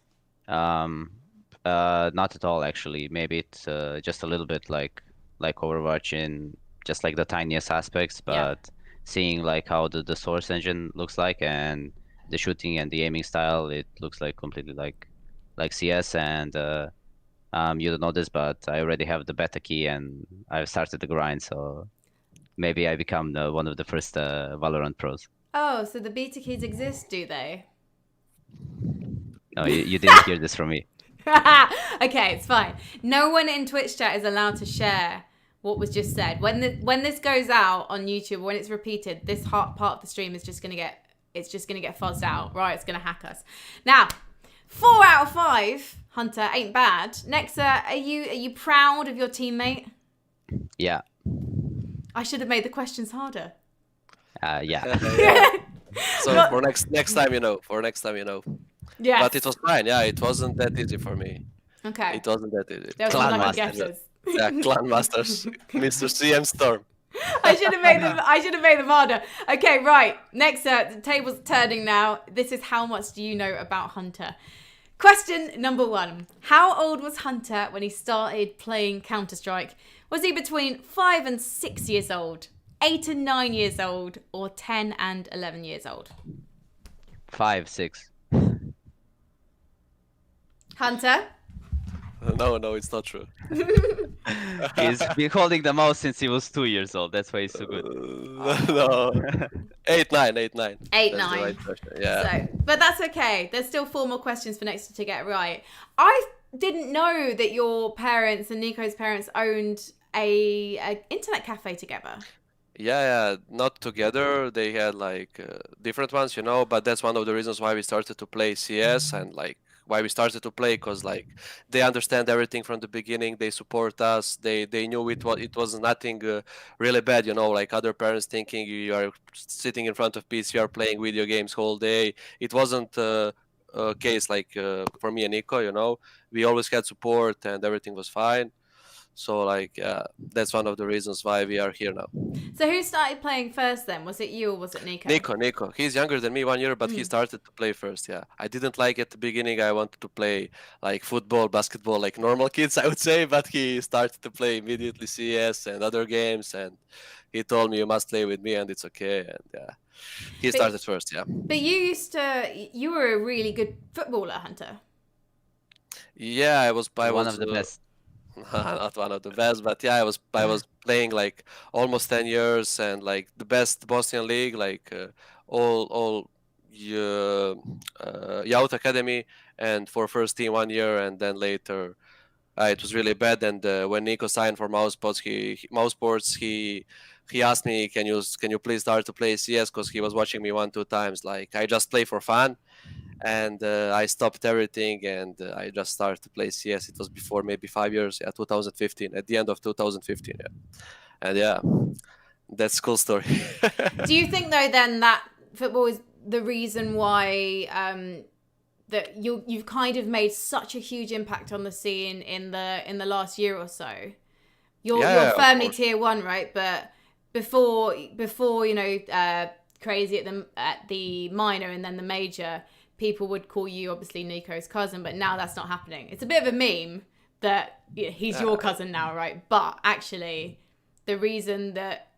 Not at all actually. Maybe it's just a little bit like Overwatch in just like the tiniest aspects, but seeing like how the source engine looks like and the shooting and the aiming style, it looks like completely like CS. And you don't know this, but I already have the beta key and I've started the grind, so maybe I become one of the first Valorant pros. Oh, so the beta keys exist, do they? No, you didn't hear this from me. Okay, it's fine. No one in Twitch chat is allowed to share what was just said. When this goes out on YouTube, when it's repeated, this part of the stream is just gonna get fuzzed out. Right, it's gonna hack us. Now, 4 out of 5, huNter, ain't bad. Nexa, are you proud of your teammate? Yeah. I should have made the questions harder. Yeah. So for next time, you know. Yeah. But it was fine. Yeah, it wasn't that easy for me. Okay. It wasn't that easy. There was some lucky guesses. Yeah, Clan Masters, Mr. CM Storm. I should have made them harder. Okay, right. Next, the table's turning now. This is how much do you know about huNter? Question number 1. How old was huNter when he started playing Counter-Strike? Was he between 5 and 6 years old, 8 and 9 years old, or 10 and 11 years old? 5, 6. huNter? No, it's not true. He's been holding the mouse since he was 2 years old. That's why he's so good. No. 8, 9. 8, 9. 8, 9. Right, yeah. But that's okay. There's still 4 more questions for Nexa to get right. I didn't know that your parents and Nico's parents owned a internet cafe together. Yeah, not together. They had like different ones, but that's one of the reasons why we started to play CS and like why we started to play, because like they understand everything from the beginning. They support us. They knew it was nothing really bad, like other parents thinking you are sitting in front of PC, you are playing video games whole day. It wasn't a case like for me and Nico. We always had support and everything was fine. So like that's one of the reasons why we are here now. So who started playing first then? Was it you or was it Nico? Nico. He's younger than me 1 year, but he started to play first. Yeah, I didn't like at the beginning. I wanted to play like football, basketball, like normal kids, I would say. But he started to play immediately CS and other games, and he told me you must play with me, and it's okay. And yeah, he started first. Yeah. But you were a really good footballer, huNter. Yeah, I was one of the best. Not one of the best, but yeah, I was playing like almost 10 years and like the best Bosnian league, like all youth academy, and for first team 1 year, and then later it was really bad. And when Nico signed for Mousesports, he asked me, can you please start to play CS, because he was watching me 1-2 times. Like I just play for fun. And I stopped everything and I just started to play CS. It was before maybe 5 years, 2015, at the end of 2015. Yeah. And yeah, that's a cool story. Do you think though then that football is the reason why that you've kind of made such a huge impact on the scene in the last year or so? You're firmly tier 1, right? But before crazy at the minor and then the major, people would call you obviously Nico's cousin, but now that's not happening. It's a bit of a meme that he's your cousin now, right? But actually, the reason that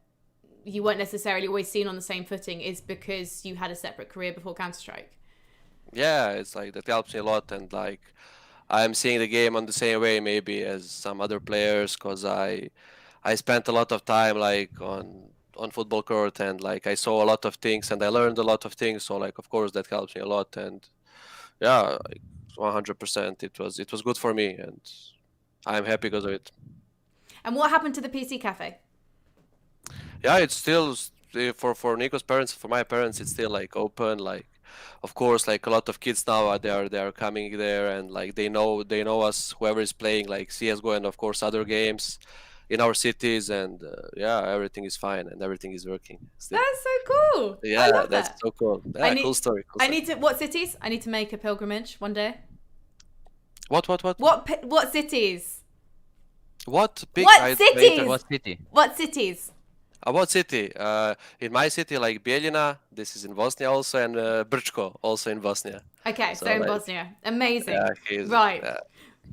you weren't necessarily always seen on the same footing is because you had a separate career before Counter-Strike? Yeah, it's like that helps me a lot, and like I'm seeing the game on the same way maybe as some other players, because I spent a lot of time like on football court, and like I saw a lot of things and I learned a lot of things, so like of course that helps me a lot. And yeah, like 100% it was good for me, and I'm happy because of it. And what happened to the PC cafe? Yeah, it's still for Nico's parents, for my parents, it's still like open. Like, of course, like a lot of kids now they are coming there, and like they know us, whoever is playing like CSGO and of course other games in our cities, and yeah, everything is fine and everything is working still. That's so cool. Yeah, I love that's that. so cool. Yeah, cool story. I need to. What cities? I need to make a pilgrimage one day. What? What cities? What big? What cities? What city? What cities? What city? In my city, like Bijeljina, this is in Bosnia also, and Brčko, also in Bosnia. Okay, so in like, Bosnia. Amazing. Yeah, right. Yeah.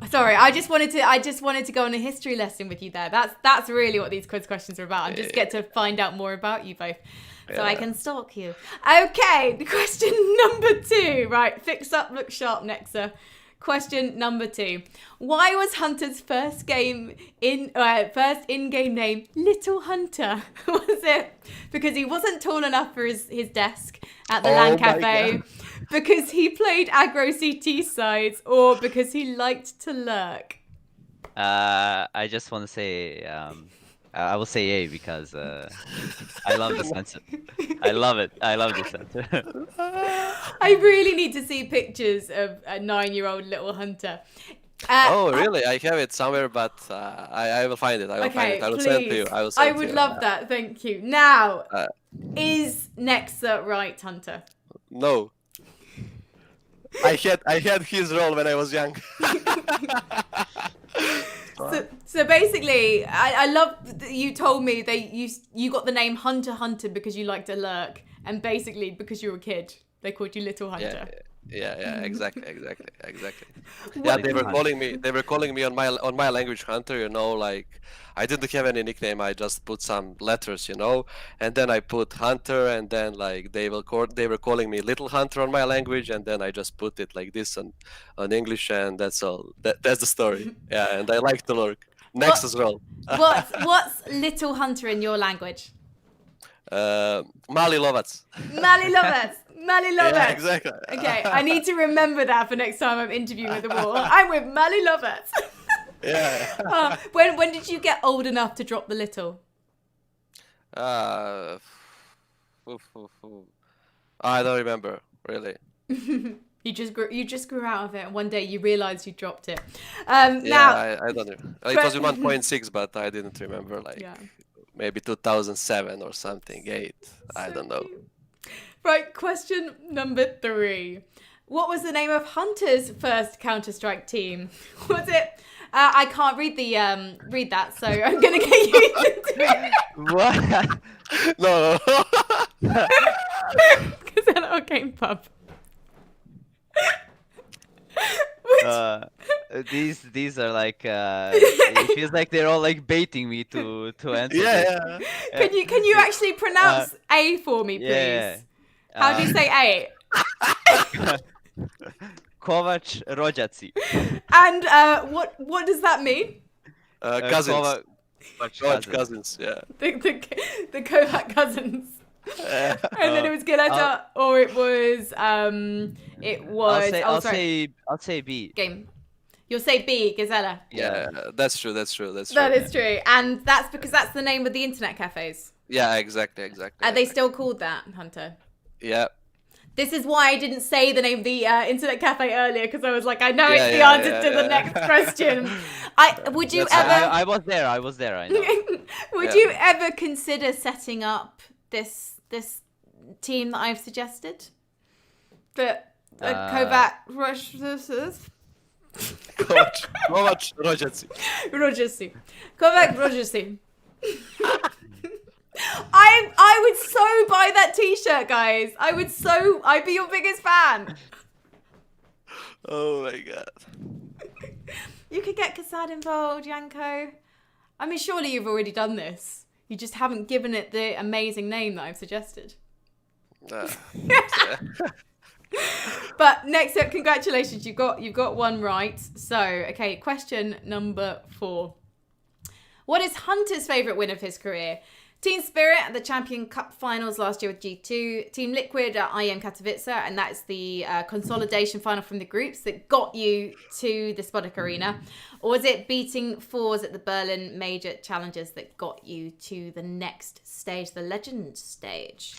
Sorry, I just wanted to go on a history lesson with you there. That's really what these quiz questions are about. I just get to find out more about you both, so I can stalk you. Okay, question number 2. Right, fix up, look sharp, Nexa. Question number 2. Why was huNter's first in-game name Little huNter? Was it because he wasn't tall enough for his desk at the LAN cafe? Because he played aggro CT sides, or because he liked to lurk? I just want to say, I will say A because I love this answer. I love it. I love this answer. I really need to see pictures of a 9-year-old little huNter. Oh, really? I have it somewhere, but I will find it. I will find it. I will send it to you. I would love that. Thank you. Now, is Nexa right, huNter? No. I had his role when I was young. So basically, I love that you told me you got the name huNter because you liked to lurk, and basically because you were a kid, they called you Little huNter. Yeah, exactly. Yeah, they were calling me on my language huNter, you know, like I didn't have any nickname, I just put some letters, you know, and then I put huNter, and then like they were calling me Little huNter on my language, and then I just put it like this on English, and that's all. That's the story. Yeah, and I like to lurk. Next as well. What's Little huNter in your language? Mali Lovac. Mali Lovac. Mali Lovac. Yeah, exactly. Okay, I need to remember that for next time I'm interviewing with the wall. I'm with Mali Lovac. Yeah. When did you get old enough to drop the little? I don't remember really. You just grew out of it, and one day you realized you dropped it. I don't know. It was 1.6, but I didn't remember. Like maybe 2007 or something. 8. I don't know. Right, question number 3. What was the name of huNter's first Counter-Strike team? Was it? I can't read that, so I'm gonna get you to do it. What? No. Because they're not a game pub. These are like it feels like they're all like baiting me to answer. Yeah. Can you actually pronounce A for me, please? Yeah. How do you say A? Kovac Rođaci. And what does that mean? Cousins. Kovac Cousins. Yeah. The Kovac cousins. And then it was Galeta, or it was I'll say B. Game. You'll say B, Gazella. Yeah, that's true. That is true, and that's because that's the name of the internet cafes. Yeah, exactly. Are they still called that, huNter? Yeah. This is why I didn't say the name of the internet cafe earlier, because I was like, I know it's the answer to the next question. Would you ever? I was there. I know. Would you ever consider setting up this team that I've suggested? That Kovac Rođaci. Kovac Rođaci. I would so buy that t-shirt, guys. I'd be your biggest fan. Oh my god. You could get Kassad involved, Yanko. I mean, surely you've already done this. You just haven't given it the amazing name that I've suggested. But next up, congratulations, you've got one right. So, okay, question number 4. What is huNter's favourite win of his career? Team Spirit at the Champion Cup finals last year with G2, Team Liquid at IEM Katowice, and that's the consolidation final from the groups that got you to the Spodek Arena. Or was it beating Fours at the Berlin Major Challenges that got you to the next stage, the Legend stage?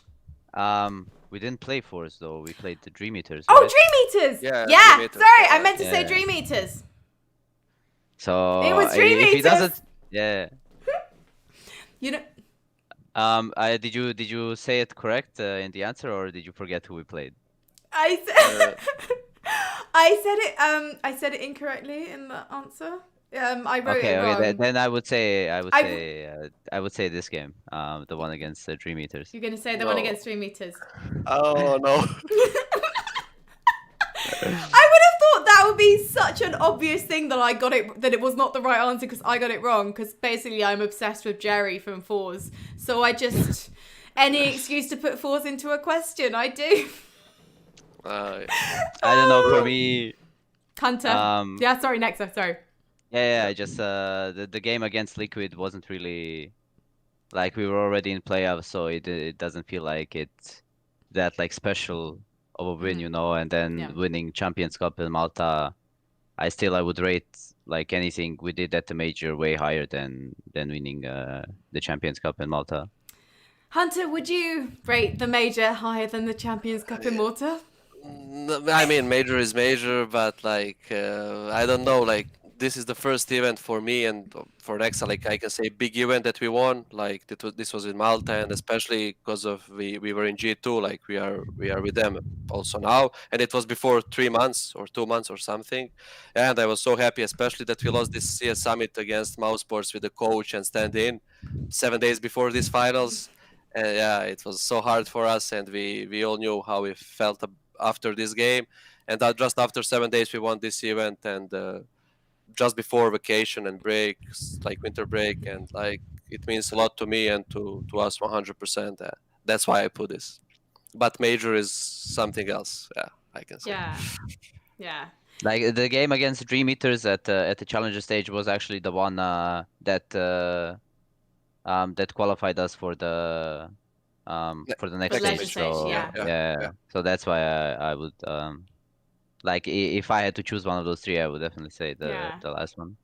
We didn't play Fours though. We played the Dream Eaters. Oh, right? Dream Eaters! Yeah, Dream Eaters. Sorry, I meant to say Dream Eaters. So it was Dream Eaters. If he doesn't, yeah. You know. Did you say it correct in the answer, or did you forget who we played? I said it incorrectly in the answer. I wrote it wrong. Okay. Then I would say this game, the one against Dream Eaters. You're gonna say the one against Dream Eaters. Oh no. I would have thought that would be such an obvious thing that it was not the right answer because I got it wrong. Because basically, I'm obsessed with Jerry from Fours, so I just any excuse to put Fours into a question, I do. I don't know. For me, huNter. Yeah, sorry, nexa. Sorry. Yeah. I just the game against Liquid wasn't really like we were already in playoffs, so it doesn't feel like it's that like special of a win, you know. And then winning Champions Cup in Malta, I would rate like anything we did at the major way higher than winning the Champions Cup in Malta. huNter, would you rate the major higher than the Champions Cup in Malta? I mean, major is major, but like I don't know, like this is the first event for me and for nexa, like I can say big event that we won. Like this was in Malta, and especially because of we were in G2, like we are with them also now, and it was before 3 months or 2 months or something. And I was so happy, especially that we lost this CS Summit against mousesports with the coach and stand-in 7 days before these finals. And yeah, it was so hard for us, and we all knew how we felt after this game. And just after 7 days we won this event, and just before vacation and breaks, like winter break, and like it means a lot to me and to us 100%. That's why I put this. But major is something else. Yeah, I can say. Yeah. Like the game against Dream Eaters at the challenger stage was actually the one that qualified us for the next stage. So yeah. So that's why I would like if I had to choose one of those 3, I would definitely say the last one.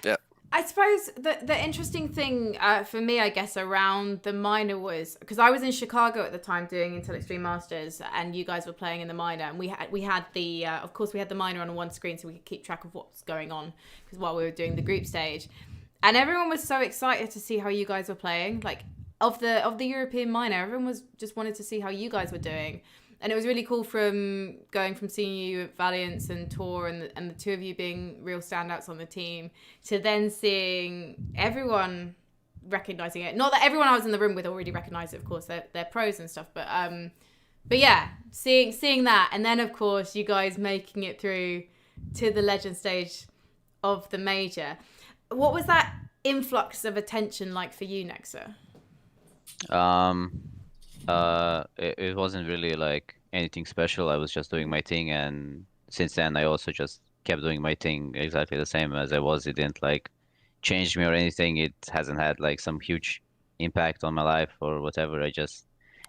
Yeah. I suppose the interesting thing for me, I guess, around the minor was because I was in Chicago at the time doing Intel Extreme Masters, and you guys were playing in the minor, and we had the of course we had the minor on one screen so we could keep track of what's going on because while we were doing the group stage, and everyone was so excited to see how you guys were playing. Like of the European minor, everyone was just wanted to see how you guys were doing. And it was really cool from going from seeing you at Valiance and Tour and the 2 of you being real standouts on the team to then seeing everyone recognizing it. Not that everyone I was in the room with already recognized it, of course, they're pros and stuff. But yeah, seeing that. And then, of course, you guys making it through to the legend stage of the major. What was that influx of attention like for you, nexa? It wasn't really like anything special. I was just doing my thing, and since then I also just kept doing my thing exactly the same as I was. It didn't like change me or anything. It hasn't had like some huge impact on my life or whatever. I just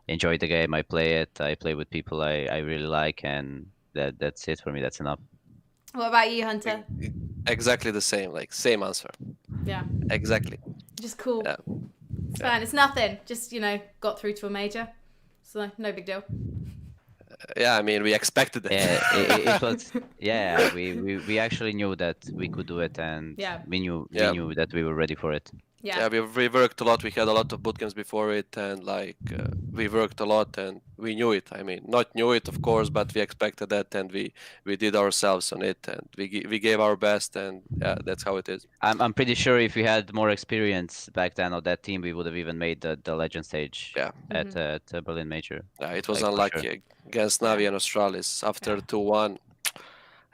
enjoy the game. I play it. I play with people I really like, and that's it for me. That's enough. What about you, huNter? Exactly the same, like same answer. Yeah. Exactly. Just cool. Yeah. It's fine. It's nothing. Just, got through to a major. So no big deal. Yeah, I mean, we expected it. Yeah, it was. Yeah, we actually knew that we could do it, and we knew that we were ready for it. Yeah, we worked a lot. We had a lot of bootcamps before it, and like we worked a lot, and we knew it. I mean, not knew it, of course, but we expected that, and we did ourselves on it, and we gave our best, and yeah, that's how it is. I'm pretty sure if we had more experience back then on that team, we would have even made the legend stage. Yeah. At Berlin Major. Yeah, it was unlucky against Navi and Australis after 2-1.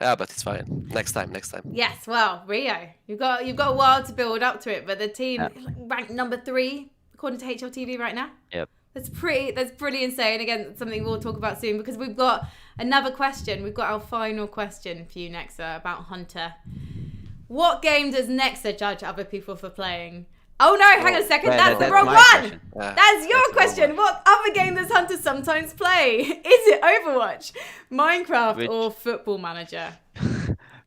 Yeah, but it's fine. Next time. Yes, well, Rio, you've got a while to build up to it, but the team ranked number 3 according to HLTV right now. Yep. That's pretty insane. Again, something we'll talk about soon because we've got another question. We've got our final question for you, Nexa, about huNter. What game does Nexa judge other people for playing? Oh no, hang on a second, that's the wrong one! That's your question! What other game does huNter sometimes play? Is it Overwatch, Minecraft, or Football Manager?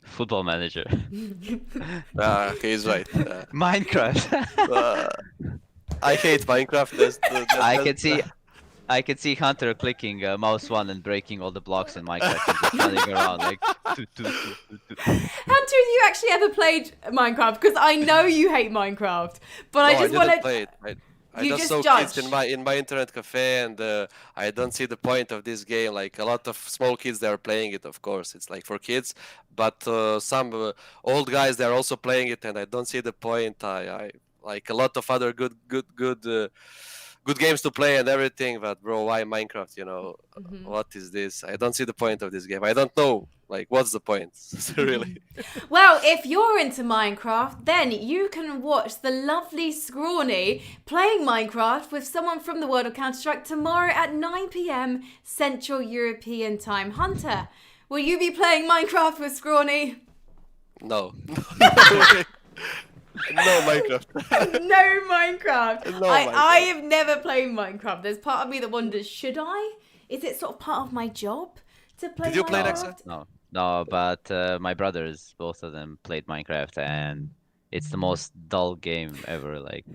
Football Manager. He's right. Minecraft. I hate Minecraft. I can see huNter clicking mouse 1 and breaking all the blocks in Minecraft and just running around like. huNter, have you actually ever played Minecraft? Because I know you hate Minecraft, but I just want to. Play it. I just saw judge. kids in my internet cafe, and I don't see the point of this game. Like a lot of small kids, they are playing it. Of course, it's like for kids, but some old guys, they are also playing it, and I don't see the point. I like a lot of other good games to play and everything, but bro, why Minecraft? You know, what is this? I don't see the point of this game. I don't know. Like, what's the point? Really? Well, if you're into Minecraft, then you can watch the lovely Scrawny playing Minecraft with someone from the world of Counter-Strike tomorrow at 9 p.m. Central European Time. huNter, will you be playing Minecraft with Scrawny? No. No Minecraft. No Minecraft. No Minecraft. I have never played Minecraft. There's part of me that wonders, should I? Is it sort of part of my job to play Minecraft? Did you play Nexa? No, but my brothers, both of them played Minecraft, and it's the most dull game ever. Like,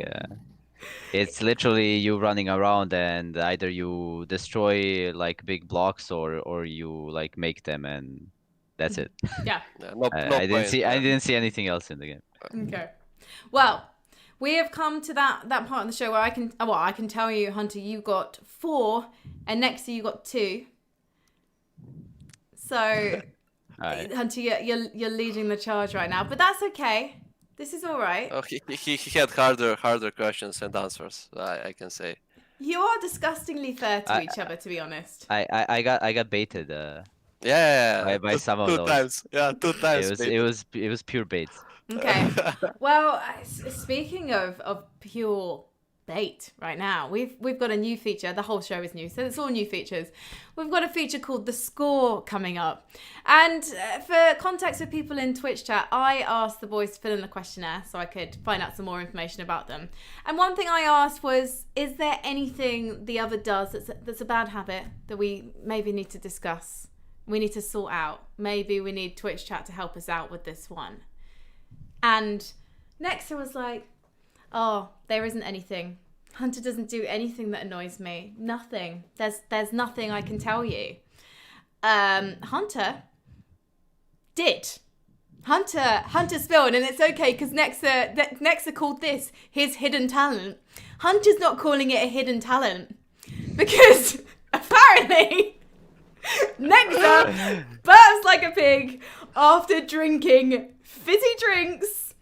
it's literally you running around, and either you destroy like big blocks or you like make them, and that's it. Yeah. I didn't see anything else in the game. Okay. Well, we have come to that part of the show where I can tell you, huNter, you got 4, and Nexa you got 2. So, right. huNter, you're leading the charge right now, but that's okay. This is all right. Oh, he had harder questions and answers. I can say. You are disgustingly fair to each other, to be honest. I got baited. Yeah. By some of two those. Times. Yeah, 2 times. It was pure bait. Okay. Well, speaking of pure bait right now, we've got a new feature. The whole show is new, so it's all new features. We've got a feature called The Score coming up. And for context with people in Twitch chat, I asked the boys to fill in the questionnaire so I could find out some more information about them. And one thing I asked was, is there anything the other does that's a bad habit that we maybe need to discuss? We need to sort out. Maybe we need Twitch chat to help us out with this one. And Nexa was like, oh, there isn't anything. huNter doesn't do anything that annoys me. Nothing. There's nothing I can tell you. huNter did. huNter spilled, and it's okay because Nexa called this his hidden talent. huNter's not calling it a hidden talent because apparently Nexa burps like a pig after drinking fizzy drinks.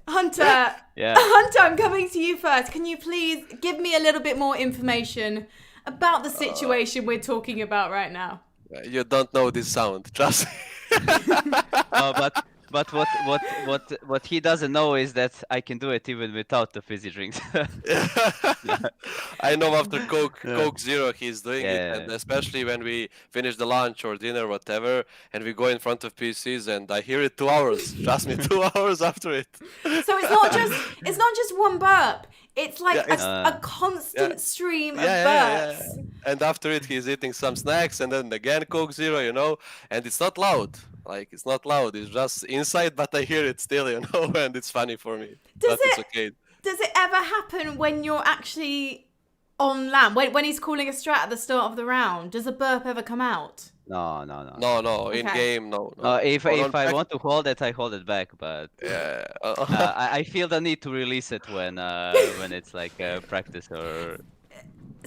huNter, huNter, I'm coming to you first. Can you please give me a little bit more information about the situation we're talking about right now? You don't know this sound, trust me. But what he doesn't know is that I can do it even without the fizzy drinks. I know after Coke Zero he's doing it, and especially when we finish the lunch or dinner, whatever, and we go in front of PCs, and I hear it 2 hours. Trust me, 2 hours after it. So it's not just one burp. It's like a constant stream of burps. Yeah. And after it, he's eating some snacks, and then again Coke Zero, you know, and it's not loud. Like, it's not loud, it's just inside, but I hear it still, you know, and it's funny for me. It's okay. Does it ever happen when you're actually on land? When he's calling a strat at the start of the round, does a burp ever come out? No. Okay. In game, no. If I want to hold it, I hold it back, but yeah. I feel the need to release it when it's like practice or...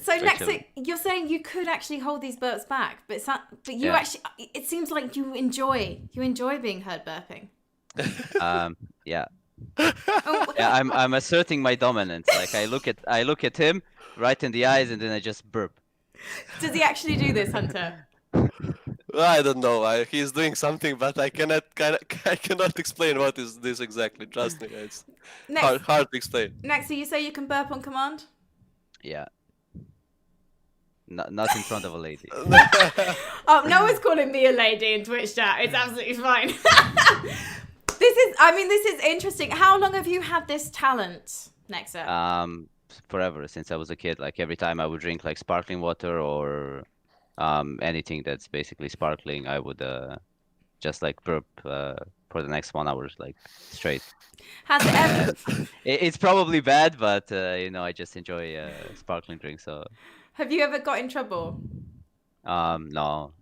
So Nexa, you're saying you could actually hold these burps back, but you actually, it seems like you enjoy being heard burping. Yeah. Yeah, I'm asserting my dominance. Like I look at him right in the eyes and then I just burp. Does he actually do this, huNter? I don't know. He's doing something, but I cannot explain what is this exactly. Trust me, it's hard to explain. Nexa, you say you can burp on command? Yeah. Not in front of a lady. Oh, no one's calling me a lady in Twitch chat. It's absolutely fine. This is interesting. How long have you had this talent, Nexa? Forever, since I was a kid. Like every time I would drink like sparkling water or anything that's basically sparkling, I would just like burp for the next 1 hour, like straight. Has it ever? It's probably bad, but I just enjoy sparkling drinks. So. Have you ever got in trouble? No.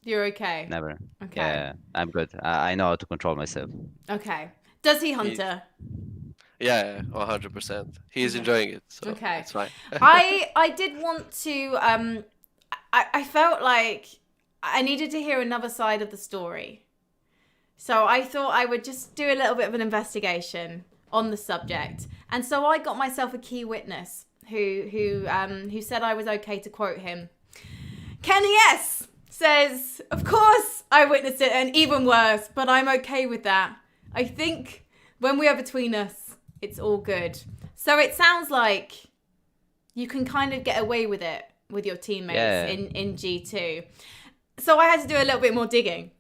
You're okay. Never. Okay. Yeah, I'm good. I know how to control myself. Okay. Does he huNter? Yeah, 100%. He's enjoying it, so okay. It's fine. I did want to. I felt like I needed to hear another side of the story, so I thought I would just do a little bit of an investigation on the subject, and so I got myself a key witness who said I was okay to quote him. Kenny S says, "Of course I witnessed it, and even worse, but I'm okay with that. I think when we are between us, it's all good." So it sounds like you can kind of get away with it with your teammates in G2. So I had to do a little bit more digging.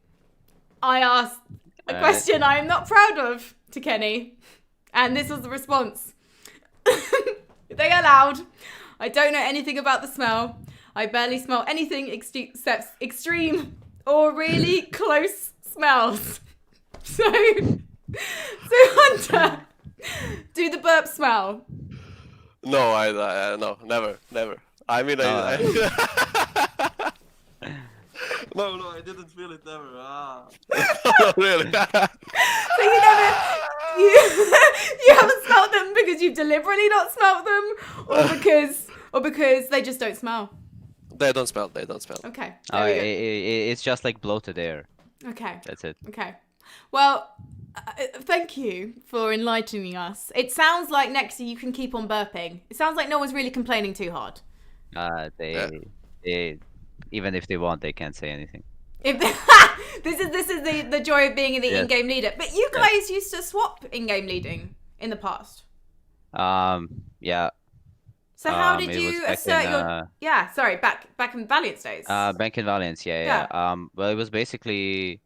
I asked a question I am not proud of to Kenny, and this was the response. They are loud. I don't know anything about the smell. I barely smell anything except extreme or really close smells. So huNter, do the burp smell? No, I no, never. I mean, No, I didn't feel it never. Really? So you haven't smelled them because you've deliberately not smelled them, or because they just don't smell? They don't smell. Okay. It's just like bloated air. Okay. That's it. Okay. Well, thank you for enlightening us. It sounds like next you can keep on burping. It sounds like no one's really complaining too hard. They even if they want, they can't say anything. This is the joy of being the in-game leader. But you guys used to swap in-game leading in the past. Yeah. So how did you assert your? Yeah, sorry, back in Valiant's days. Back in Valiant's, yeah. Well, it was basically,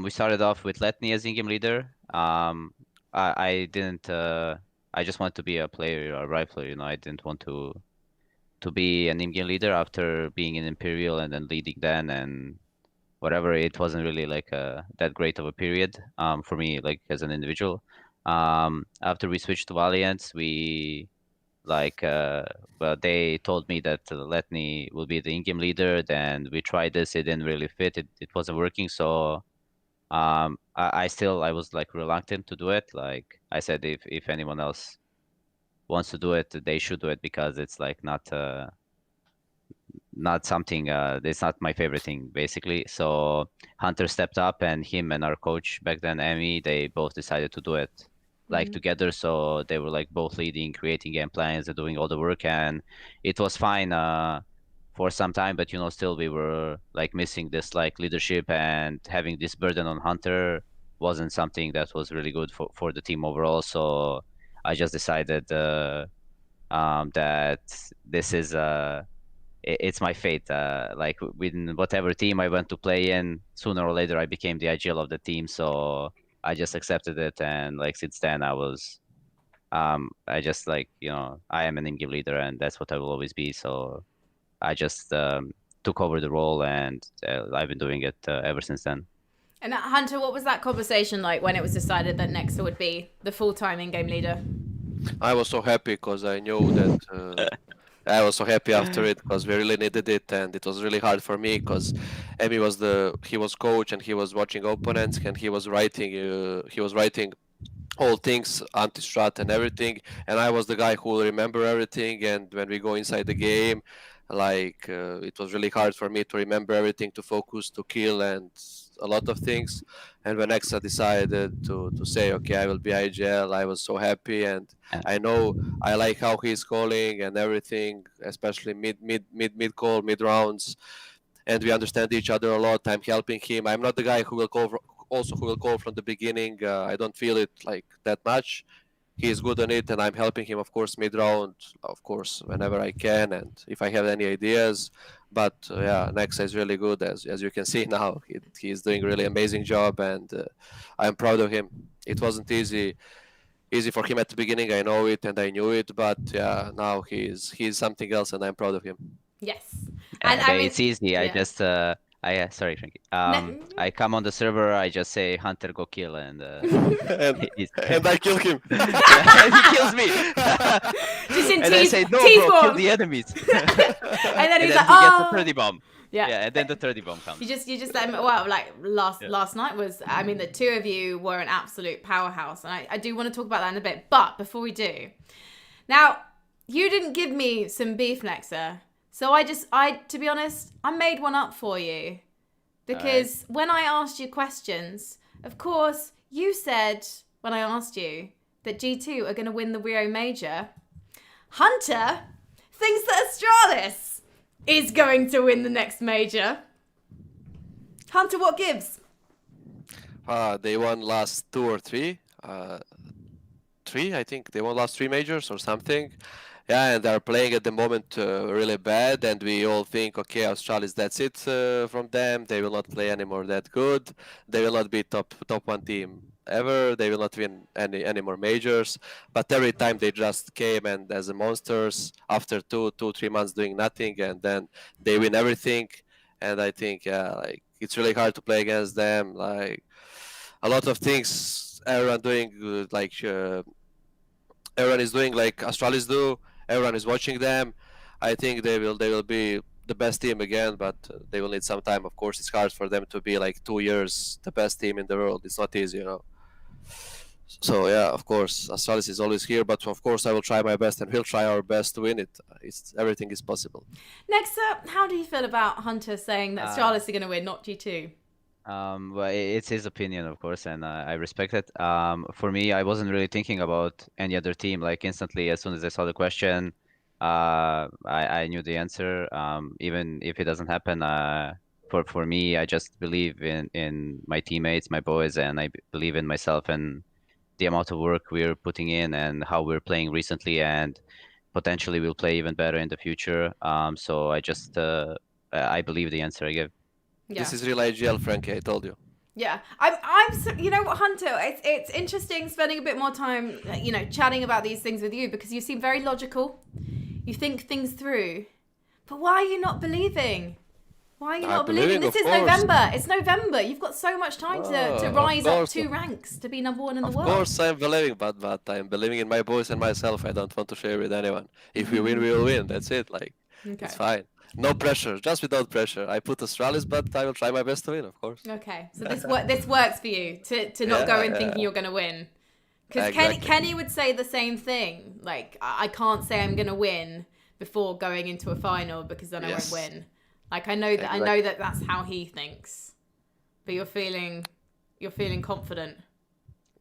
we started off with Letni as in-game leader. I didn't. I just wanted to be a player, a right player. I didn't want to be an in-game leader after being in Imperial and then leading then and whatever. It wasn't really like that great of a period for me, like as an individual. After we switched to Valiant, we they told me that Letni will be the in-game leader. Then we tried this, it didn't really fit. It wasn't working. So I was like reluctant to do it. Like I said, if anyone else wants to do it, they should do it because it's like not something. It's not my favorite thing, basically. So huNter stepped up, and him and our coach back then, Amy, they both decided to do it like together. So they were like both leading, creating game plans, and doing all the work, and it was fine for some time. But still we were like missing this like leadership, and having this burden on huNter wasn't something that was really good for the team overall. So I just decided that this is it's my fate. Like within whatever team I went to play in, sooner or later I became the IGL of the team. So I just accepted it, and like since then I was, I just like I am an in-game leader, and that's what I will always be. So I just took over the role, and I've been doing it ever since then. And huNter, what was that conversation like when it was decided that Nexa would be the full-time in-game leader? I was so happy because I knew that I was so happy after it because we really needed it, and it was really hard for me because Emi he was coach, and he was watching opponents, and he was writing all things, anti-strat and everything, and I was the guy who will remember everything. And when we go inside the game, like it was really hard for me to remember everything, to focus, to kill, and a lot of things. And when Nexa decided to say, okay, I will be IGL, I was so happy, and I know I like how he's calling and everything, especially mid call, mid rounds, and we understand each other a lot. I'm helping him. I'm not the guy who will call from the beginning. I don't feel it like that much. he's good on it, and I'm helping him, of course, mid-round, of course, whenever I can, and if I have any ideas. But yeah, nexa is really good, as you can see now. He's doing really amazing job, and I'm proud of him. It wasn't easy for him at the beginning. I know it, and I knew it, but yeah, now he's something else, and I'm proud of him. Yes, and I mean, it's easy. Yeah. I just sorry, Frankie. I come on the server. I just say huNter, go kill, and and I kill him. And he kills me. Just in and I say, no, bro, kill the enemies. And then he's like, he gets a 30 bomb. Yeah, and then the 30 bomb comes. You just let him. Well, like last night was. I mean, the two of you were an absolute powerhouse, and I do want to talk about that in a bit. But before we do, now you didn't give me some beef, nexa. So to be honest, I made one up for you. Because when I asked you questions, of course, you said, when I asked you, that G2 are going to win the Rio Major. huNter thinks that Astralis is going to win the next major. huNter, what gives? They won last 2 or 3. 3, I think. They won last 3 majors or something. Yeah, and they're playing at the moment really bad, and we all think, okay, Astralis, that's it from them. They will not play anymore that good. They will not be top 1 team ever. They will not win any more majors. But every time they just came and as a monsters after 2-3 months doing nothing, and then they win everything. And I think, yeah, like it's really hard to play against them. Like a lot of things everyone doing, everyone is doing like Astralis do. Everyone is watching them. I think they will be the best team again, but they will need some time. Of course, it's hard for them to be like 2 years the best team in the world. It's not easy, you know. So yeah, of course, Astralis is always here, but of course I will try my best, and we'll try our best to win it. Everything is possible. Next up, how do you feel about huNter saying that Astralis are going to win, not G2? Well, it's his opinion, of course, and I respect it. For me, I wasn't really thinking about any other team. Like instantly, as soon as I saw the question, I knew the answer. Even if it doesn't happen, for me, I just believe in my teammates, my boys, and I believe in myself and the amount of work we're putting in and how we're playing recently, and potentially we'll play even better in the future. So I believe the answer I give. Yeah. This is real IGL, Frankie. I told you. Yeah, you know what, huNter, it's interesting spending a bit more time, chatting about these things with you, because you seem very logical. You think things through. But why are you not believing? Why are you not believing? This is November. It's November. You've got so much time to rise up 2 ranks to be number 1 in the world. Of course, I'm believing, but I'm believing in my boys and myself. I don't want to share with anyone. If we win, we will win. That's it. It's fine. No pressure, just without pressure. I put Astralis, but I will try my best to win, of course. Okay, so this works for you to not go in thinking you're going to win. Because Kenny would say the same thing. Like, I can't say I'm going to win before going into a final because then I won't win. Like, I know that that's how he thinks. But you're feeling confident.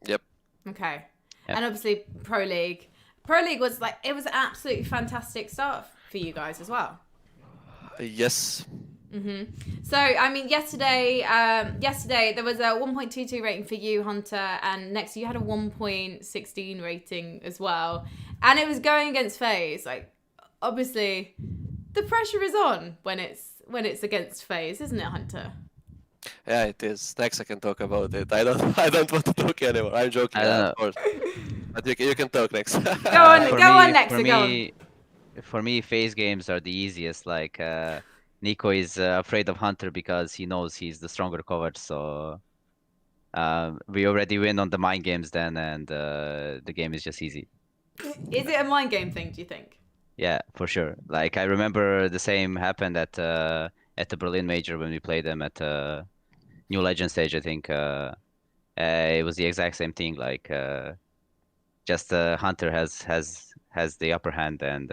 Yep. Okay. Yep. And obviously Pro League was it was an absolutely fantastic start for you guys as well. Yes. So, I mean, yesterday there was a 1.22 rating for you, huNter, and next you had a 1.16 rating as well. And it was going against FaZe. Like, obviously, the pressure is on when it's against FaZe, isn't it, huNter? Yeah, it is. Next I can talk about it. I don't want to talk anymore. I'm joking, of course. But you can talk next. Go on, next. For me, FaZe games are the easiest. Like Nico is afraid of huNter because he knows he's the stronger cover. So we already win on the mind games then, and the game is just easy. Is it a mind game thing, do you think? Yeah, for sure. Like I remember the same happened at the Berlin Major when we played them at New Legend stage. I think it was the exact same thing. Like just huNter has the upper hand, and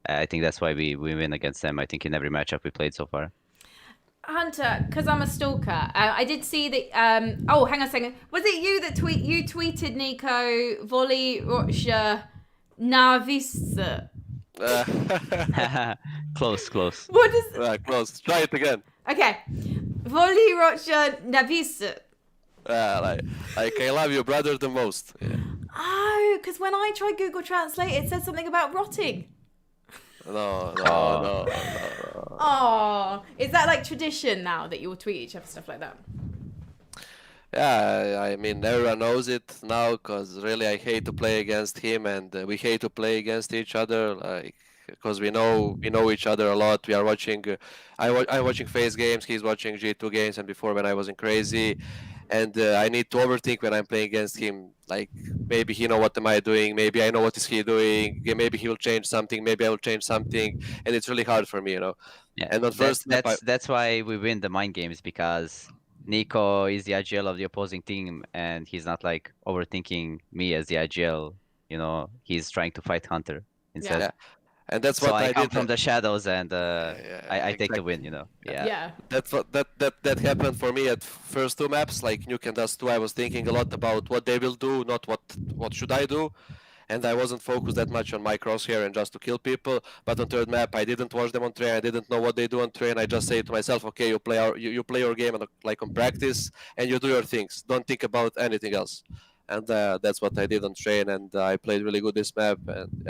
I think that's why we win against them. I think in every matchup we played so far. huNter, because I'm a stalker, I did see that. Oh, hang on a second. Was it you that tweeted Nico volley rocha Navi? Close. What is? Close. Try it again. Okay, volley rocha Navi. Like I love your brother the most. Yeah. Oh, because when I tried Google Translate, it said something about rotting. No. Oh, is that like tradition now that you'll tweet each other stuff like that? Yeah, I mean, everyone knows it now because really I hate to play against him, and we hate to play against each other, like, because we know each other a lot. We are watching, I'm watching FaZe games, he's watching G2 games, and before when I wasn't crazy, and I need to overthink when I'm playing against him. Like, maybe he know what am I doing, maybe I know what is he doing, maybe he will change something, maybe I will change something, and it's really hard for me, you know. Yeah, And on first map, that's why we win the mind games, because Nico is the IGL of the opposing team, and he's not like overthinking me as the IGL. You know, he's trying to fight huNter instead. Yeah. And that's So what I come did. from the shadows, and I take the exactly. win. You know. Yeah. That's what that happened for me at first two maps, like Nuke and Dust 2. I was thinking a lot about what they will do, not what should I do, and I wasn't focused that much on my crosshair and just to kill people. But on third map, I didn't watch them on train. I didn't know what they do on train. I just say to myself, okay, you play your game like on practice, and you do your things. Don't think about anything else. And that's what I did on train, and I played really good this map. And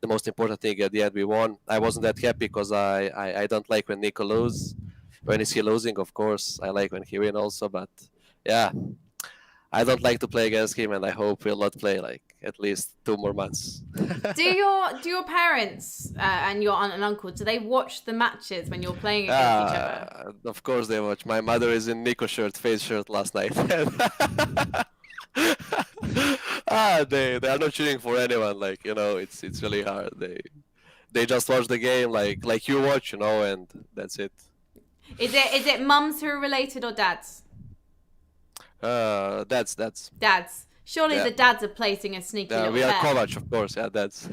the most important thing at the end, we won. I wasn't that happy because I don't like when Nico lose. When is he losing? Of course, I like when he win also. But yeah, I don't like to play against him, and I hope we'll not play like at least 2 more months. Do your parents and your aunt and uncle, do they watch the matches when you're playing against each other? Of course they watch. My mother is in Nico shirt, FaZe shirt last night. They are not cheering for anyone. Like, you know, it's really hard. They just watch the game like you watch, you know, and that's it. Is it mums who are related or dads? Dads. Dads. Surely the dads are placing a sneaky little we are bet. Kovac, of course. Yeah, dads.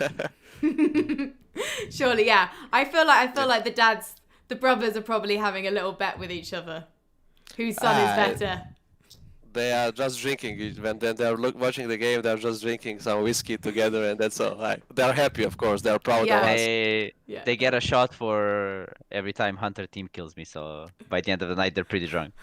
Surely, yeah. I feel like the dads, the brothers are probably having a little bet with each other. Whose son is better? They are just drinking. When they are watching the game, they are just drinking some whiskey together, and that's all. They are happy, of course. They are proud of us. They get a shot for every time huNter team kills me. So by the end of the night, they're pretty drunk.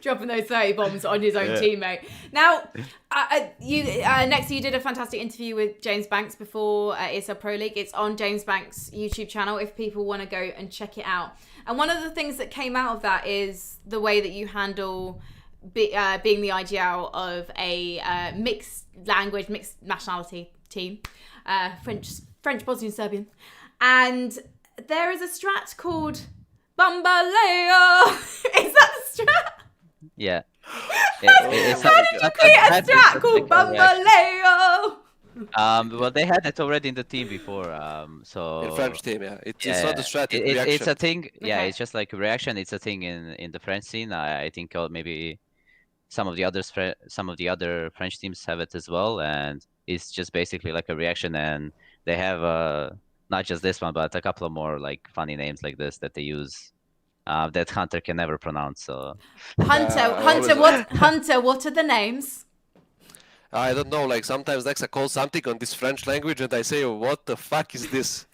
Dropping those 30 bombs on his own teammate. Now, nexa, you did a fantastic interview with James Banks before ESL Pro League. It's on James Banks' YouTube channel if people want to go and check it out. And one of the things that came out of that is the way that you handle being the IGL of a mixed language, mixed nationality team, French, Bosnian, Serbian. And there is a strat called Bambaleo. Is that the strat? Yeah. How did you create a strat called Bambaleo? Well, they had it already in the team before. So in French team, yeah. It's not a strat. It's a thing. Yeah, it's just like a reaction. It's a thing in the French scene. I think maybe some of the other French teams have it as well, and it's just basically like a reaction. And they have not just this one, but a couple of more like funny names like this that they use that huNter can never pronounce. So huNter, what are the names? I don't know, like sometimes nexa calls something on this French language and I say, what the fuck is this?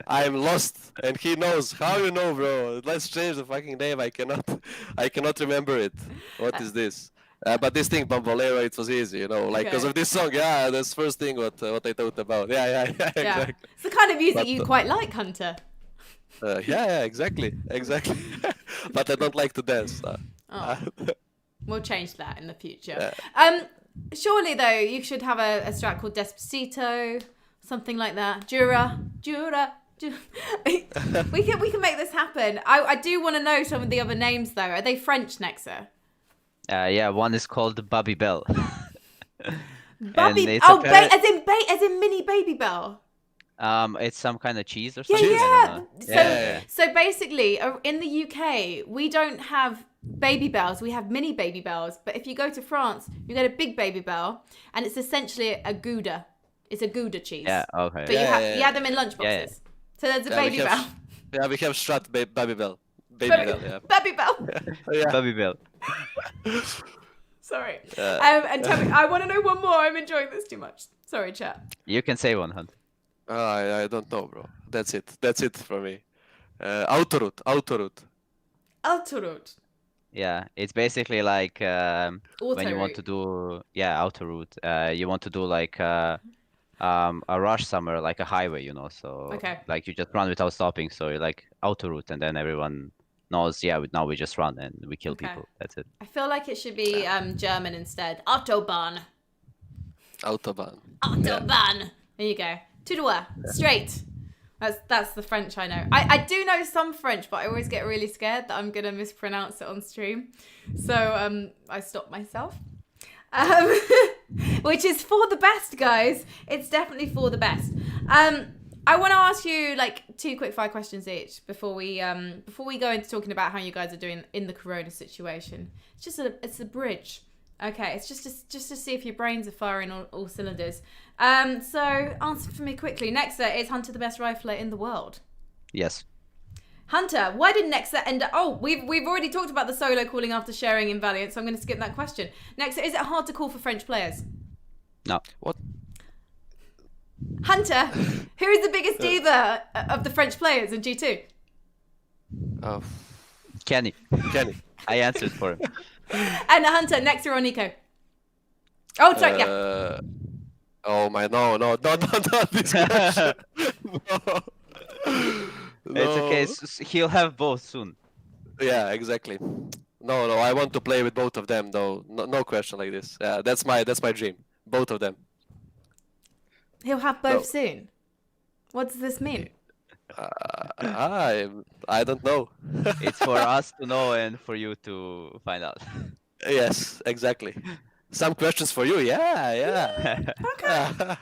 I'm lost. And he knows. How you know, bro? Let's change the fucking name. I cannot remember it. What is this? But this thing, Bambolero, it was easy, you know, like because of this song. Yeah, that's first thing what I thought about. Yeah, exactly. It's the kind of music you quite like, huNter. Yeah, exactly. But I don't like to dance. We'll change that in the future. Yeah. Surely, though, you should have a strat called Despacito, something like that. Jura. We can make this happen. I do want to know some of the other names, though. Are they French, nexa? Yeah, one is called Bobby Bell. Bobby, as in mini Baby Bell. It's some kind of cheese or something. Yeah. So basically, in the UK, we don't have baby bells. We have mini baby bells. But if you go to France, you get a big baby bell, and it's essentially a Gouda. It's a Gouda cheese. Yeah. Okay. But you have them in lunchboxes. Yeah. So there's a baby bell. Yeah, we have strat baby bell. Baby bell. Baby bell. Sorry. And tell me, I want to know one more. I'm enjoying this too much. Sorry, chat. You can say one, huNter. I don't know, bro. That's it for me. Autoroute. Autoroute. Yeah, it's basically like when you want to Auto-route. do auto route. You want to do like a rush somewhere, like a highway, you know. So Okay. like you just run without stopping. So you're like auto route, and then everyone knows. Yeah, now we just run and we kill Okay. people. That's it. I feel like it should be German instead. Autobahn. Autobahn. Autobahn. There you go. Tout droit. Straight. That's the French I know. I do know some French, but I always get really scared that I'm gonna mispronounce it on stream. So I stop myself. Which is for the best, guys. It's definitely for the best. I want to ask you like 2 quick fire questions each before we go into talking about how you guys are doing in the Corona situation. It's a bridge. Okay, it's just to see if your brains are firing on all cylinders. So answer for me quickly. Nexa, is huNter the best rifler in the world? Yes. huNter, why did Nexa end up... Oh, we've already talked about the solo calling after sharing in Valiant, so I'm going to skip that question. Nexa, is it hard to call for French players? No. What? huNter, who is the biggest diva of the French players in G2? Kenny. I answered for him. And huNter, Nexa or Nico? Oh, sorry, yeah. Oh my, no, this question. No. It's okay. He'll have both soon. Yeah, exactly. No, I want to play with both of them, though. No question like this. Yeah, that's my dream. Both of them. He'll have both soon. What does this mean? I don't know. It's for us to know and for you to find out. Yes, exactly. Some questions for you. Yeah. Okay.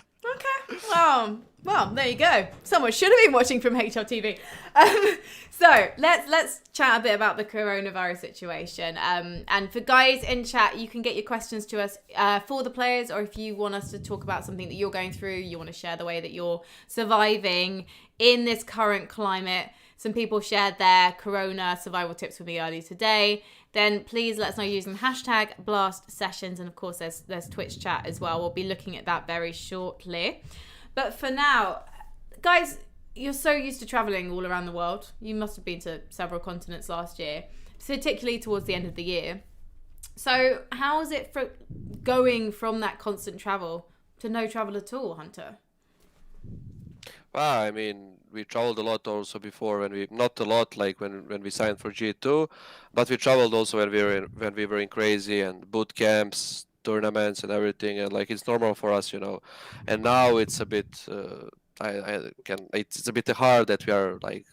Well, there you go. Someone should have been watching from HLTV. So let's chat a bit about the coronavirus situation. And for guys in chat, you can get your questions to us for the players, or if you want us to talk about something that you're going through, you want to share the way that you're surviving in this current climate. Some people shared their corona survival tips with me earlier today. Then please let us know using hashtag Blast Sessions. And of course, there's Twitch chat as well. We'll be looking at that very shortly. But for now, guys, you're so used to traveling all around the world. You must have been to several continents last year, particularly towards the end of the year. So how is it going from that constant travel to no travel at all, huNter? Well, I mean, we traveled a lot also before not a lot like when we signed for G2, but we traveled also when we were in crazy and boot camps, tournaments and everything, and like it's normal for us, you know. And now it's a bit it's a bit hard that we are like,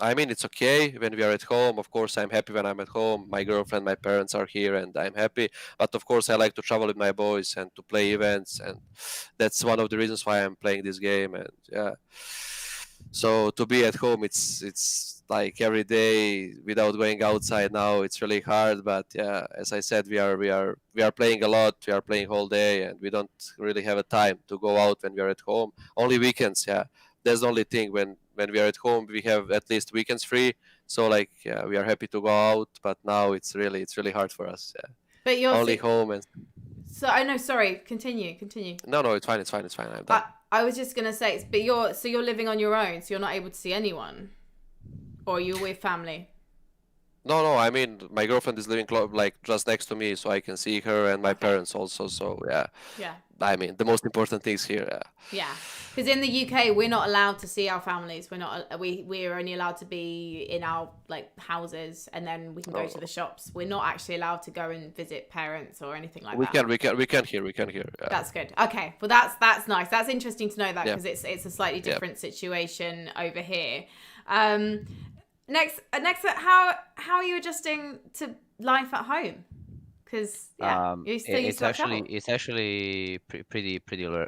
I mean, it's okay when we are at home. Of course, I'm happy when I'm at home. My girlfriend, my parents are here and I'm happy. But of course, I like to travel with my boys and to play events. And that's one of the reasons why I'm playing this game. And yeah, so to be at home, it's like every day without going outside now, it's really hard. But yeah, as I said, we are playing a lot. We are playing whole day and we don't really have a time to go out when we are at home. Only weekends, yeah. That's the only thing. When we are at home, we have at least weekends free. So like, yeah, we are happy to go out, but now it's really hard for us. Yeah. But you're only home and. So I know. Sorry. Continue. No, it's fine. I'm done. I was just gonna say, but you're living on your own, so you're not able to see anyone, or you're with family. No. I mean, my girlfriend is living like just next to me, so I can see her and my parents also. So yeah. Yeah. I mean, the most important things here. Yeah, because in the UK we're not allowed to see our families. We're only allowed to be in our like houses, and then we can go to the shops. We're not actually allowed to go and visit parents or anything like that. We can hear. Yeah. That's good. Okay, well that's nice. That's interesting to know that, because it's a slightly different situation over here. Next, how are you adjusting to life at home? Because it's actually pretty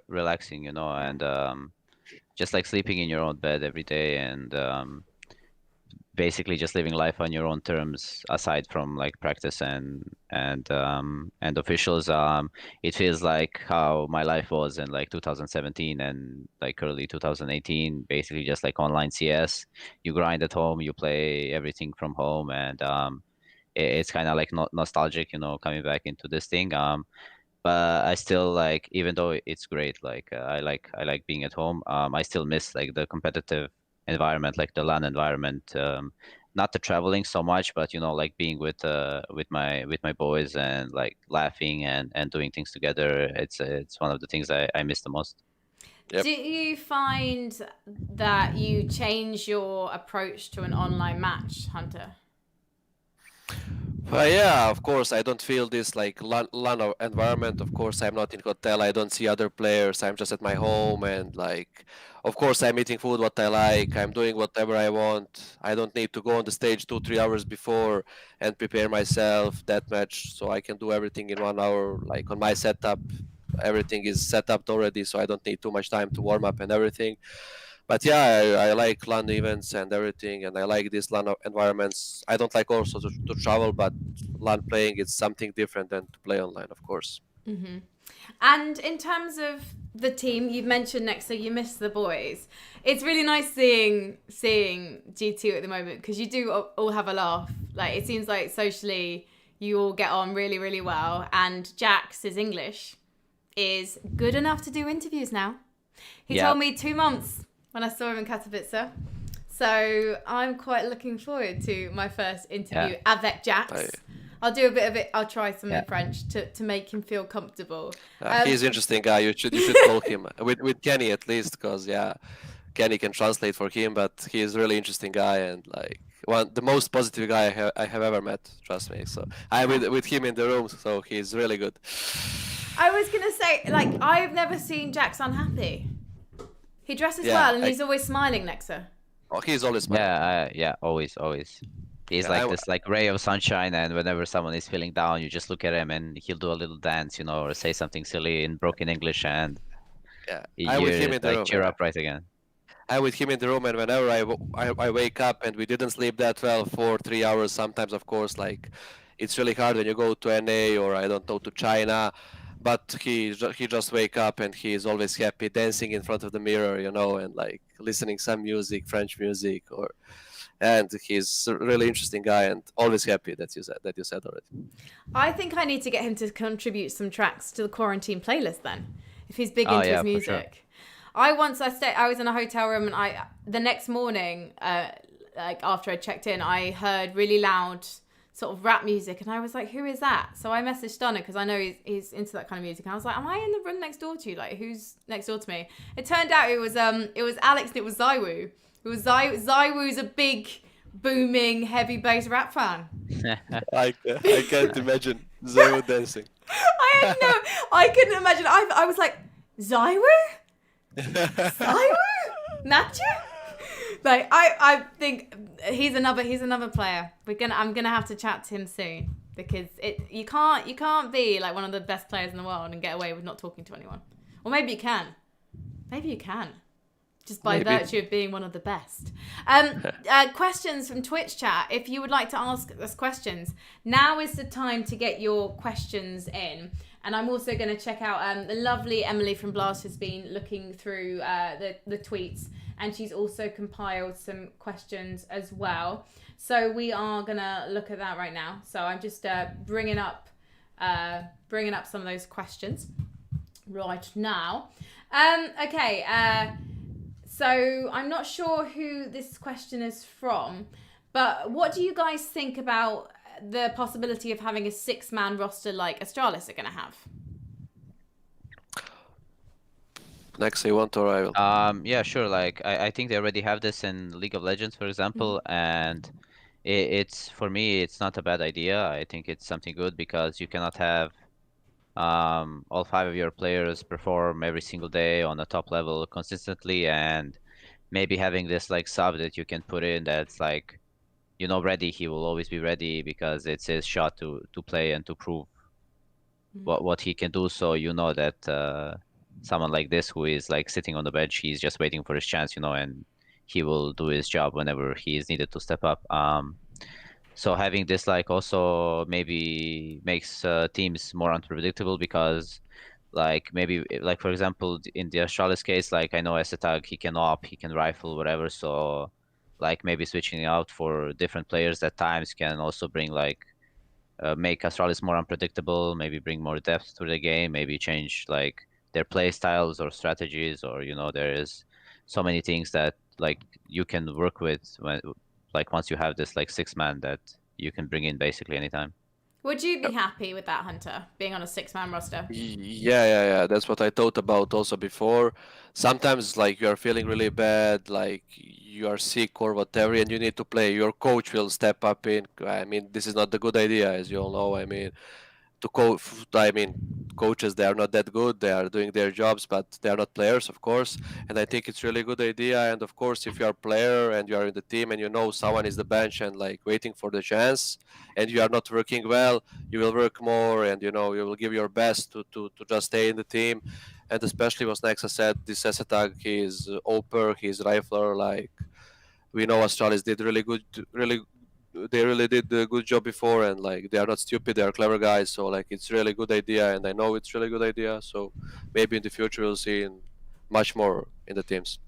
relaxing, you know, and just like sleeping in your own bed every day, and basically just living life on your own terms aside from like practice and officials. It feels like how my life was in like 2017 and like early 2018, basically just like online CS. You grind at home, you play everything from home, and it's kind of like nostalgic, you know, coming back into this thing. But I still like, even though it's great, like I like being at home. I still miss like the competitive environment, like the LAN environment, not the traveling so much, but like being with my boys and like laughing and doing things together. It's one of the things I miss the most. Yep. Do you find that you change your approach to an online match, huNter? Yeah, of course, I don't feel this like LAN environment. Of course, I'm not in hotel. I don't see other players. I'm just at my home, and like, of course, I'm eating food what I like. I'm doing whatever I want. I don't need to go on the stage 2-3 hours before and prepare myself that match, so I can do everything in 1 hour. Like on my setup, everything is set up already, so I don't need too much time to warm up and everything. But yeah, I like LAN events and everything, and I like these LAN environments. I don't like also to travel, but LAN playing is something different than to play online, of course. Mm-hmm. And in terms of the team, you've mentioned nexa, you miss the boys. It's really nice seeing G2 at the moment, because you do all have a laugh. Like, it seems like socially you all get on really, really well. And Jax's English is good enough to do interviews now. He told me 2 months when I saw him in Katowice. So I'm quite looking forward to my first interview avec Jax. I'll do a bit of it. I'll try some in French to make him feel comfortable. He's an interesting guy. You should call him with Kenny at least, because Kenny can translate for him. But he's a really interesting guy, and like the most positive guy I have ever met. Trust me. So I'm with him in the room. So he's really good. I was gonna say, like, I've never seen Jax unhappy. He dresses well, and he's always smiling, nexa. Oh, he's always smiling. Yeah, always. He's like this like ray of sunshine, and whenever someone is feeling down, you just look at him and he'll do a little dance, or say something silly in broken English, and I'm with him in the room. Cheer up right again. I'm with him in the room, and whenever I wake up and we didn't sleep that well for 3 hours, sometimes, of course, like it's really hard when you go to NA or I don't know, to China. But he just wake up and he is always happy, dancing in front of the mirror, and like listening some music, French music, and he's a really interesting guy and always happy that you said already. I think I need to get him to contribute some tracks to the quarantine playlist then, if he's big into his music. Sure. I was in a hotel room, and the next morning, like after I checked in, I heard really loud sort of rap music, and I was like, who is that? So I messaged Donna, because I know he's into that kind of music, and I was like, am I in the room next door to you? Like, who's next door to me? It turned out it was Alex, and it was Zywoo. It was Zywoo's a big booming heavy bass rap fan. I can't imagine Zywoo dancing. I couldn't imagine. I was like, Zywoo? Zywoo? Matthew? Like, I think he's another player. I'm gonna have to chat to him soon, because you can't be like one of the best players in the world and get away with not talking to anyone. Or maybe you can. Just by virtue of being one of the best. Questions from Twitch chat. If you would like to ask us questions, now is the time to get your questions in. And I'm also going to check out the lovely Emily from Blast has been looking through the tweets, and she's also compiled some questions as well. So we are going to look at that right now. So I'm just bringing up some of those questions right now. Okay. So I'm not sure who this question is from, but what do you guys think about the possibility of having a 6-man roster like Astralis are going to have? Next, you want, or I will? Yeah, sure. Like I think they already have this in League of Legends, for example, and it's for me, it's not a bad idea. I think it's something good, because you cannot have all 5 of your players perform every single day on the top level consistently, and maybe having this like sub that you can put in that's like, ready. He will always be ready, because it's his shot to play and to prove what he can do. So that someone like this, who is like sitting on the bench, he's just waiting for his chance, and he will do his job whenever he is needed to step up. So having this like also maybe makes teams more unpredictable, because like maybe like, for example, in the Astralis case, like I know Esetag, he can op, he can rifle, whatever. So like maybe switching out for different players at times can also bring like make Astralis more unpredictable, maybe bring more depth to the game, maybe change like their play styles or strategies, or there is so many things that like you can work with like once you have this like 6-man that you can bring in basically anytime. Would you be happy with that, huNter, being on a 6-man roster? Yeah. That's what I thought about also before. Sometimes like you are feeling really bad, like you are sick or whatever, and you need to play. Your coach will step up in. I mean, this is not a good idea, as you all know. I mean, coaches, they are not that good. They are doing their jobs, but they are not players, of course. And I think it's really good idea. And of course, if you are a player and you are in the team and you know someone is the bench and like waiting for the chance, and you are not working well, you will work more, and you will give your best to just stay in the team. And especially what Nexa said, this Esetag, he's Oper, he's Rifler. Like we know Australis did they really did a good job before, and like they are not stupid, they are clever guys, so like it's really good idea, and I know it's really good idea, so maybe in the future we'll see much more in the teams.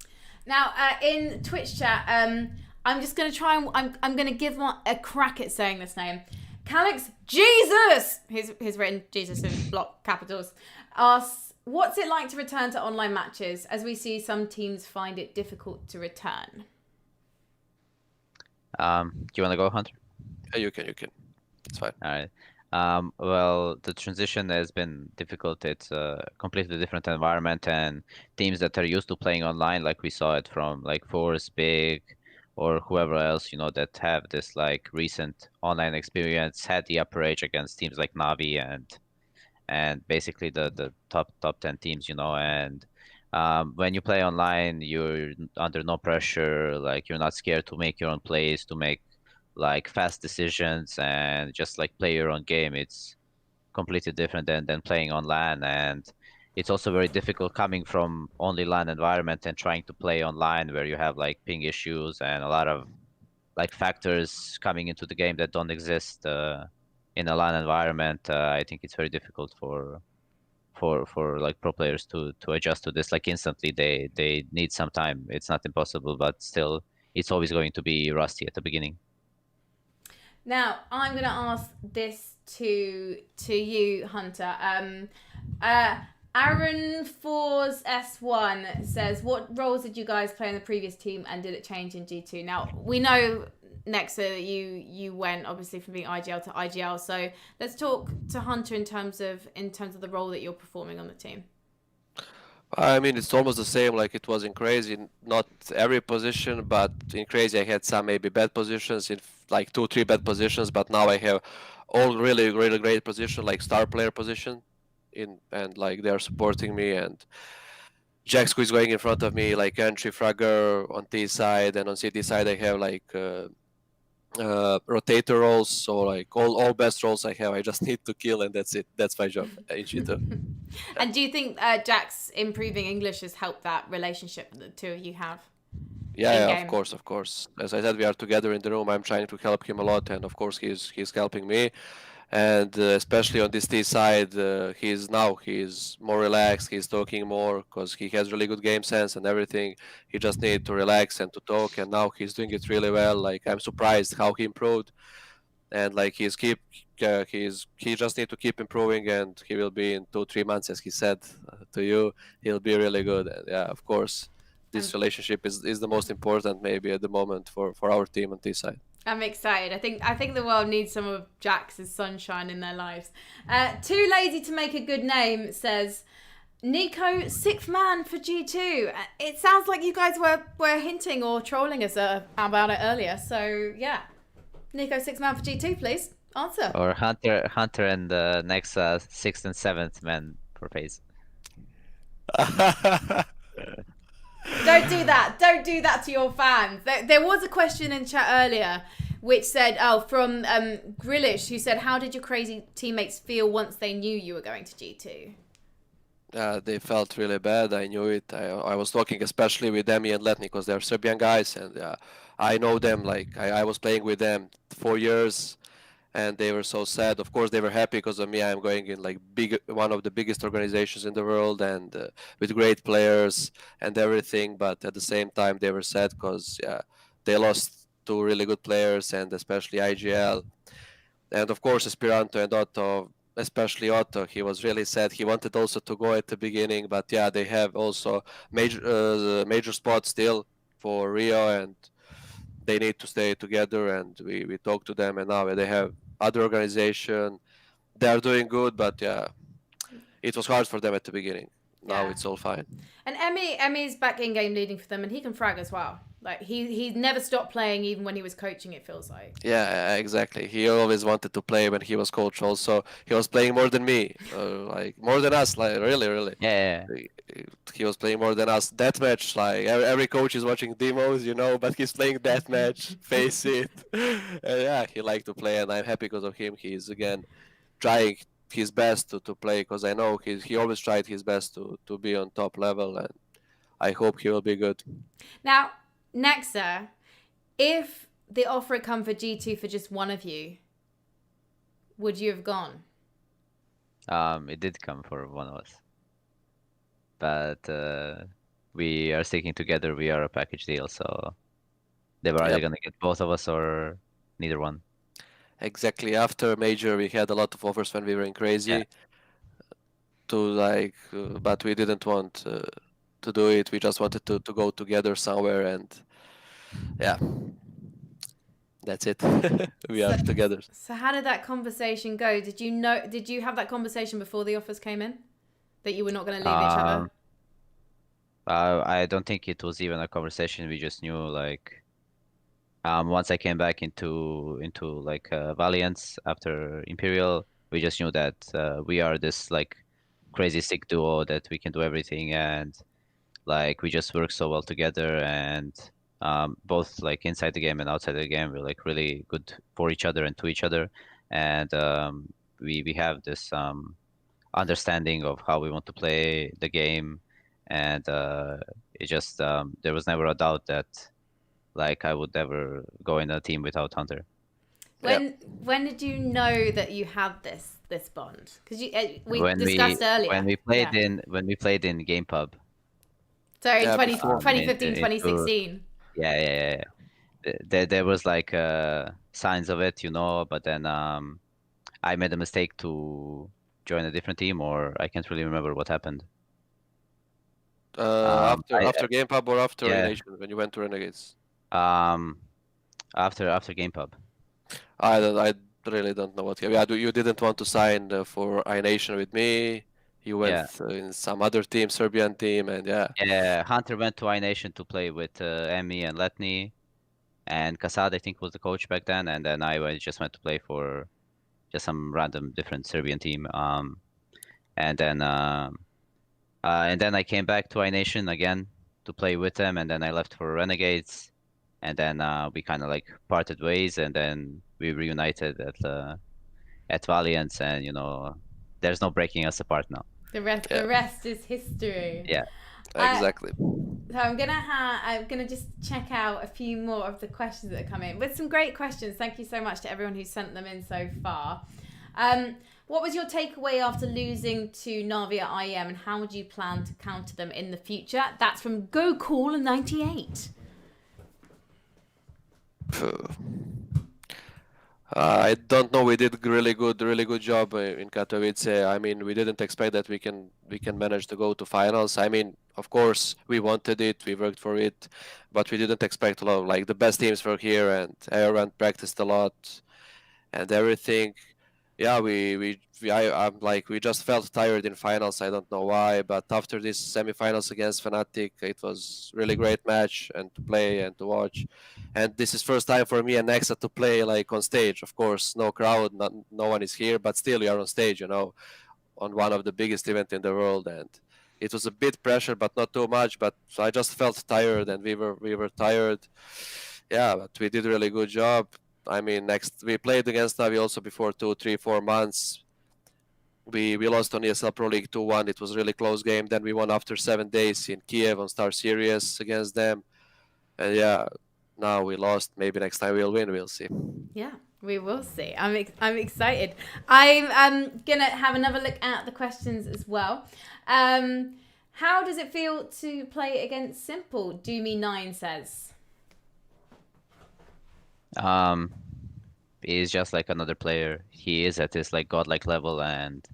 Now in Twitch chat, I'm just gonna try and I'm gonna give a crack at saying this name. callouts Jesus, he's written Jesus in block capitals, asks, what's it like to return to online matches, as we see some teams find it difficult to return? Do you want to go, huNter? Yeah, you can. It's fine. All right. Well, the transition has been difficult. It's a completely different environment, and teams that are used to playing online, like we saw it from like Force, Big, or whoever else, that have this like recent online experience, had the upper edge against teams like Navi and basically the top 10 teams, and when you play online, you're under no pressure. Like you're not scared to make your own plays, to make like fast decisions, and just like play your own game. It's completely different than playing on LAN, and it's also very difficult coming from only LAN environment and trying to play online where you have like ping issues and a lot of like factors coming into the game that don't exist in a LAN environment. I think it's very difficult for like pro players to adjust to this like instantly. They need some time. It's not impossible, but still it's always going to be rusty at the beginning. Now I'm going to ask this to you, huNter. Aaron Fours S1 says, what roles did you guys play in the previous team, and did it change in G2? Now we know, nexa, that you went obviously from being IGL to IGL, so let's talk to huNter in terms of the role that you're performing on the team. I mean, it's almost the same like it was in Crazy. Not every position, but in Crazy I had some maybe bad positions, in like 2-3 bad positions, but now I have all really great position, like star player position and like they are supporting me, and Jax, who is going in front of me, like entry fragger on T side, and on CT side I have like rotator roles, so like all best roles I have, I just need to kill, and that's it. That's my job in G2. And do you think Jax improving English has helped that relationship that the two of you have? Yeah, of course. As I said, we are together in the room. I'm trying to help him a lot, and of course he's helping me. And especially on this T side, he's more relaxed. He's talking more because he has really good game sense and everything. He just needs to relax and to talk, and now he's doing it really well. Like I'm surprised how he improved, and like he just need to keep improving, and he will be in 2-3 months, as he said to you. He'll be really good. And yeah, of course, this relationship is the most important maybe at the moment for our team on T side. I'm excited. I think the world needs some of Jax's sunshine in their lives. Too lazy to make a good name says, Nico, 6th man for G2. It sounds like you guys were hinting or trolling us about it earlier. So yeah, Nico, 6th man for G2, please answer. Or huNter and the next 6th and 7th man for FaZe. Don't do that. Don't do that to your fans. There was a question in chat earlier which said, from Grillish, who said, how did your crazy teammates feel once they knew you were going to G2? They felt really bad. I knew it. I was talking especially with Demi and Letni because they're Serbian guys, and I know them. Like I was playing with them 4 years, and they were so sad. Of course, they were happy because of me. I'm going in like one of the biggest organizations in the world, and with great players and everything. But at the same time, they were sad because they lost 2 really good players, and especially IGL, and of course Esperanto and Otto. Especially Otto, he was really sad. He wanted also to go at the beginning, but yeah, they have also major spot still for Rio, and they need to stay together, and we talk to them, and now they have other organization. They are doing good, but yeah, it was hard for them at the beginning. Now it's all fine. And Emmy's back in game leading for them, and he can frag as well. Like he never stopped playing, even when he was coaching. It feels like. Yeah, exactly. He always wanted to play when he was coach. Also, he was playing more than me, like more than us. Like really. Yeah. He was playing more than us. Deathmatch, like every coach is watching demos, you know, but he's playing deathmatch. Face it. Yeah, he liked to play, and I'm happy because of him. He's again trying his best to play, because I know he always tried his best to be on top level, and I hope he will be good. Now, Nexa, if the offer had come for G2 for just one of you, would you have gone? It did come for one of us, but we are sticking together. We are a package deal, so they were either gonna get both of us or neither one. Exactly. After Major, we had a lot of offers when we were in Crazy to like, but we didn't want to do it. We just wanted to go together somewhere, and yeah, that's it. We are together. So how did that conversation go? Did you have that conversation before the offers came in, that you were not going to leave each other? I don't think it was even a conversation. We just knew, like, once I came back into like Valiance after Imperial, we just knew that we are this like crazy sick duo that we can do everything, and like we just work so well together, and both like inside the game and outside the game, we're like really good for each other and to each other, and we have this understanding of how we want to play the game, and it just there was never a doubt that like I would never go in a team without huNter. When did you know that you had this bond? Because we discussed earlier when we played in Game Pub. Sorry, 2015, 2016. Yeah. There was like signs of it, you know, but then I made a mistake to join a different team, or I can't really remember what happened. After Game Pub or after Nation, when you went to Renegades? After Game Pub. I really don't know what. Yeah, you didn't want to sign for iNation with me. You went in some other team, Serbian team, and Yeah, huNter went to iNation to play with Emmy and Letny, and Kasad, I think, was the coach back then, and then I just went to play for just some random different Serbian team. And then I came back to iNation again to play with them, and then I left for Renegades, and then we kind of like parted ways, and then we reunited at Valiance, and you know, there's no breaking us apart now. The rest is history. Yeah, exactly. So I'm gonna just check out a few more of the questions that come in with some great questions. Thank you so much to everyone who sent them in so far. What was your takeaway after losing to Navi at IEM, and how would you plan to counter them in the future? That's from GoCool98. I don't know. We did really good job in Katowice. I mean, we didn't expect that we can manage to go to finals. I mean, of course, we wanted it, we worked for it, but we didn't expect a lot. Like the best teams were here, and Airline practiced a lot, and everything. Yeah, I'm like, we just felt tired in finals. I don't know why, but after this semifinals against Fnatic, it was really great match and to play and to watch. And this is first time for me and Nexa to play like on stage. Of course, no crowd, no one is here, but still we are on stage, you know, on one of the biggest events in the world. And it was a bit pressure, but not too much. But so I just felt tired, and we were tired. Yeah, but we did a really good job. I mean, we played against Navi also before 2, 3, 4 months. We lost on ESL Pro League 2-1. It was a really close game. Then we won after 7 days in Kiev on Star Series against them. And yeah, now we lost. Maybe next time we'll win. We'll see. Yeah, we will see. I'm excited. I'm gonna have another look at the questions as well. How does it feel to play against Simple? Doomy9 says. He's just like another player. He is at this like godlike level, and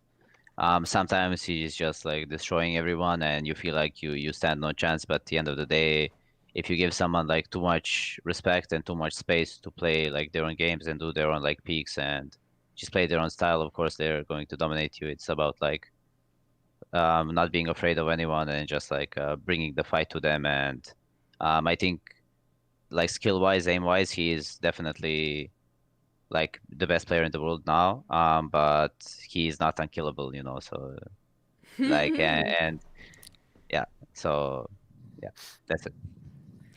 sometimes he's just like destroying everyone, and you feel like you stand no chance. But at the end of the day, if you give someone like too much respect and too much space to play like their own games and do their own like peaks and just play their own style, of course they're going to dominate you. It's about like not being afraid of anyone and just like bringing the fight to them. And I think like skill wise, aim wise, he is definitely like the best player in the world now. But he is not unkillable, you know. So like and yeah, so yeah, that's it.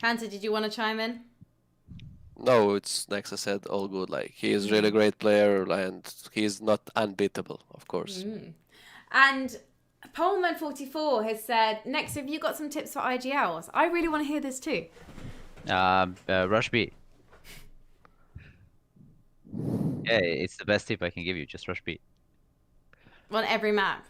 huNter, did you want to chime in? No, it's nexa said, all good. Like he is really great player and he's not unbeatable, of course. And Poleman44 has said, next, have you got some tips for IGLs? I really want to hear this too. Rush B. Yeah, it's the best tip I can give you. Just rush B. On every map.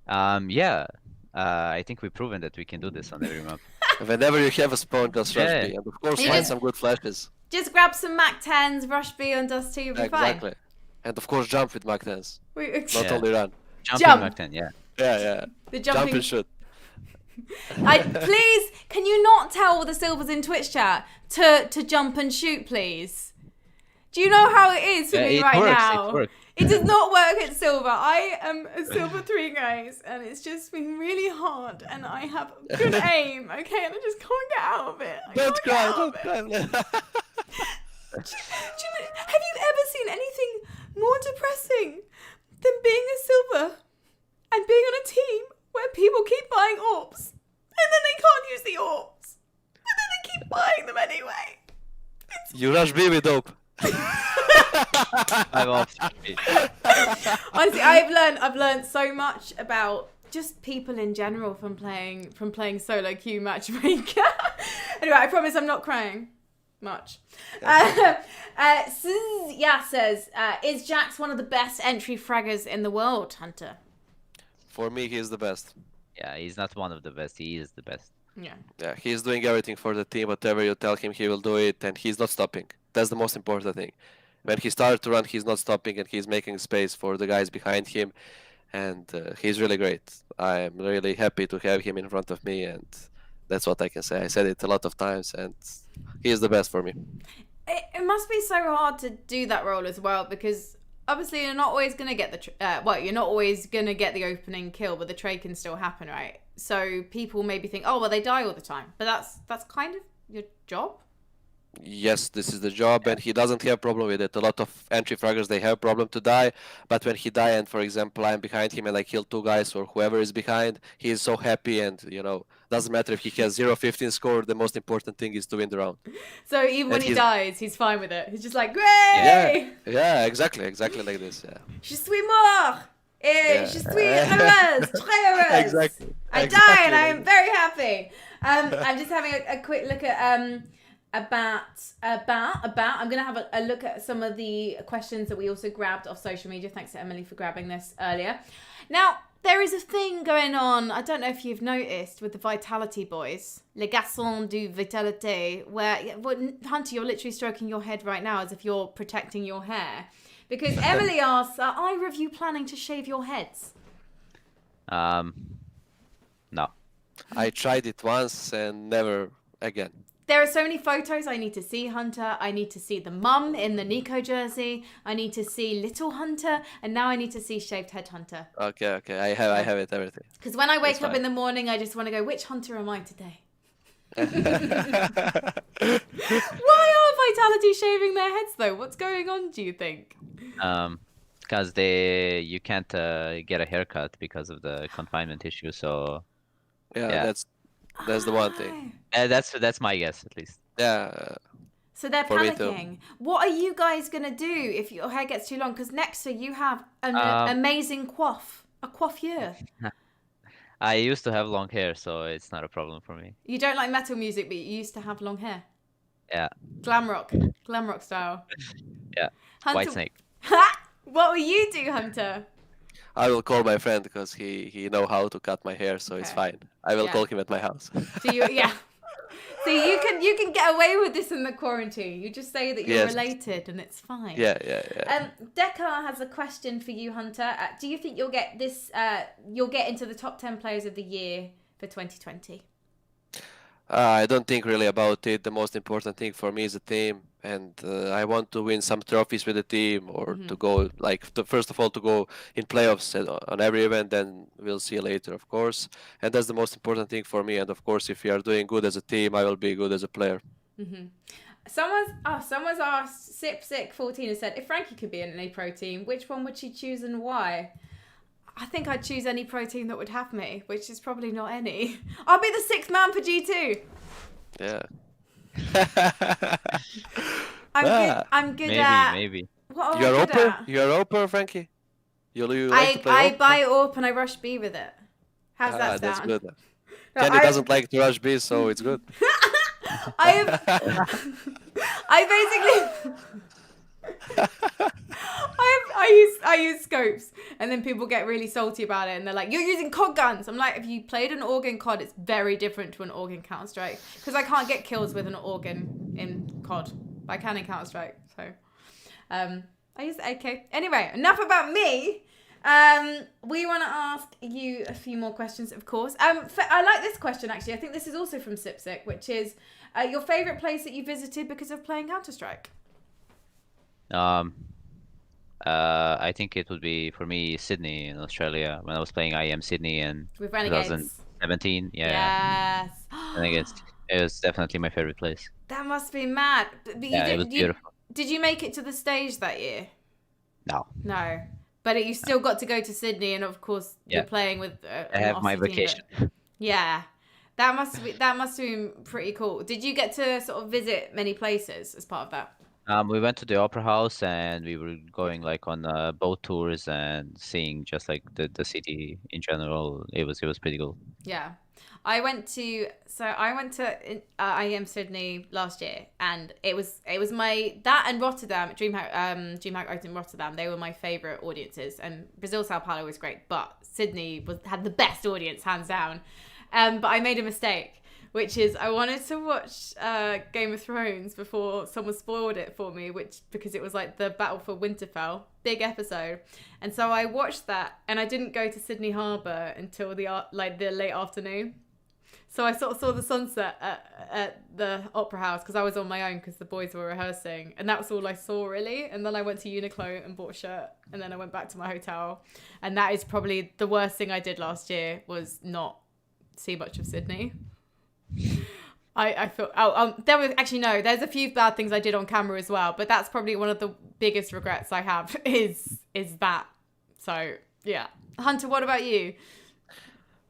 Yeah. I think we've proven that we can do this on every map. Whenever you have a spawn, just rush B, and of course find some good flashes. Just grab some Mac 10s, rush B on Dust 2, you'll be fine. Exactly. And of course jump with Mac 10s. Not only run. Jump. Mac 10, yeah. Yeah. The jumping... Jump and shoot. Please, can you not tell the Silvers in Twitch chat to jump and shoot, please? Do you know how it is for me right now? It does not work at Silver. I am a Silver 3, guys, and it's just been really hard, and I have good aim, okay, and I just can't get out of it. Don't cry. Have you ever seen anything more depressing than being a Silver and being on a team where people keep buying orbs, and then they can't use the orbs, but then they keep buying them anyway? You rush B with dope. Honestly, I've learned so much about just people in general from playing solo queue matchmaker. Anyway, I promise I'm not crying much. Says, is Jax one of the best entry fraggers in the world, huNter? For me, he is the best. Yeah, he's not one of the best. He is the best. Yeah, he's doing everything for the team. Whatever you tell him, he will do it, and he's not stopping. That's the most important thing. When he started to run, he's not stopping, and he's making space for the guys behind him, and he's really great. I am really happy to have him in front of me, and that's what I can say. I said it a lot of times, and he is the best for me. It must be so hard to do that role as well, because obviously you're not always going to get you're not always going to get the opening kill, but the trade can still happen, right? So people maybe think, oh, well, they die all the time, but that's kind of your job. Yes, this is the job, and he doesn't have problem with it. A lot of entry fraggers, they have problem to die, but when he die, and for example, I'm behind him and I kill 2 guys or whoever is behind, he is so happy, and you know, doesn't matter if he has 0-15 score. The most important thing is to win the round. So even when he dies, he's fine with it. He's just like, great. Yeah, exactly like this. Yeah. Je suis mort. Je suis heureuse, très heureuse. Exactly. I die and I am very happy. I'm just having a quick look at I'm going to have a look at some of the questions that we also grabbed off social media. Thanks to Emily for grabbing this earlier. Now, there is a thing going on, I don't know if you've noticed, with the Vitality boys, Les Garçons du Vitalité, where, huNter, you're literally stroking your head right now as if you're protecting your hair. Because Emily asks, are either of you planning to shave your heads? No. I tried it once and never again. There are so many photos I need to see, huNter. I need to see the mum in the Nico jersey. I need to see little huNter. And now I need to see shaved head huNter. Okay. I have it, everything. Because when I wake up in the morning, I just want to go, which huNter am I today? Why are Vitality shaving their heads, though? What's going on, do you think? Because you can't get a haircut because of the confinement issue, so... Yeah. That's the one thing. That's my guess, at least. Yeah. So they're panicking. What are you guys going to do if your hair gets too long? Because nexa, you have an amazing a coiffure. I used to have long hair, so it's not a problem for me. You don't like metal music, but you used to have long hair. Yeah. Glam rock style. Yeah. huNter... Whitesnake. What will you do, huNter? I will call my friend because he know how to cut my hair, so it's fine. I will call him at my house. So you can get away with this in the quarantine. You just say that you're related and it's fine. Yeah. Dekar has a question for you, huNter. Do you think you'll get this? You'll get into the top 10 players of the year for 2020? I don't think really about it. The most important thing for me is the team, and I want to win some trophies with the team, or to go first of all to go in playoffs on every event. Then we'll see later, of course. And that's the most important thing for me. And of course, if we are doing good as a team, I will be good as a player. Someone's asked Sipsic14 has said, if Frankie could be in any pro team, which one would she choose and why? I think I'd choose any pro team that would have me, which is probably not any. I'll be the sixth man for G2. Yeah. I'm good at... Maybe. What You're Oper? You're Oper, Frankie? You like to play I buy AWP and I rush B with it. How's that sound? That's good. Kenny doesn't like to rush B, so it's good. I use scopes, and then people get really salty about it, and they're like, "You're using COD guns." I'm like, if you played an AUG in COD, it's very different to an AUG in Counter Strike, because I can't get kills with an AUG in COD, but I can in Counter Strike. So, I use the AK. Anyway, enough about me. We want to ask you a few more questions, of course. I like this question actually. I think this is also from Sipsic, which is your favorite place that you visited because of playing Counter Strike. I think it would be for me Sydney in Australia when I was playing IEM Sydney in 2017. Yeah. Yes. I think it was definitely my favorite place. That must be mad. But it was beautiful. Did you make it to the stage that year? No. No. But you still got to go to Sydney, and of course you're playing with. I have my vacation. Yeah, that must have been pretty cool. Did you get to sort of visit many places as part of that? We went to the Opera House, and we were going like on boat tours and seeing just like the city in general. It was pretty cool. Yeah. I went to IEM Sydney last year, and it was that and Rotterdam, DreamHack Open Rotterdam. They were my favorite audiences, and Brazil Sao Paulo was great, but Sydney had the best audience hands down. But I made a mistake, which is I wanted to watch Game of Thrones before someone spoiled it for me, because it was like the Battle for Winterfell, big episode, and so I watched that, and I didn't go to Sydney Harbour until the late afternoon. So I sort of saw the sunset at the Opera House because I was on my own because the boys were rehearsing, and that was all I saw really. And then I went to Uniqlo and bought a shirt, and then I went back to my hotel. And that is probably the worst thing I did last year, was not see much of Sydney. I feel there was actually no. There's a few bad things I did on camera as well, but that's probably one of the biggest regrets I have is that. So yeah, huNter, what about you?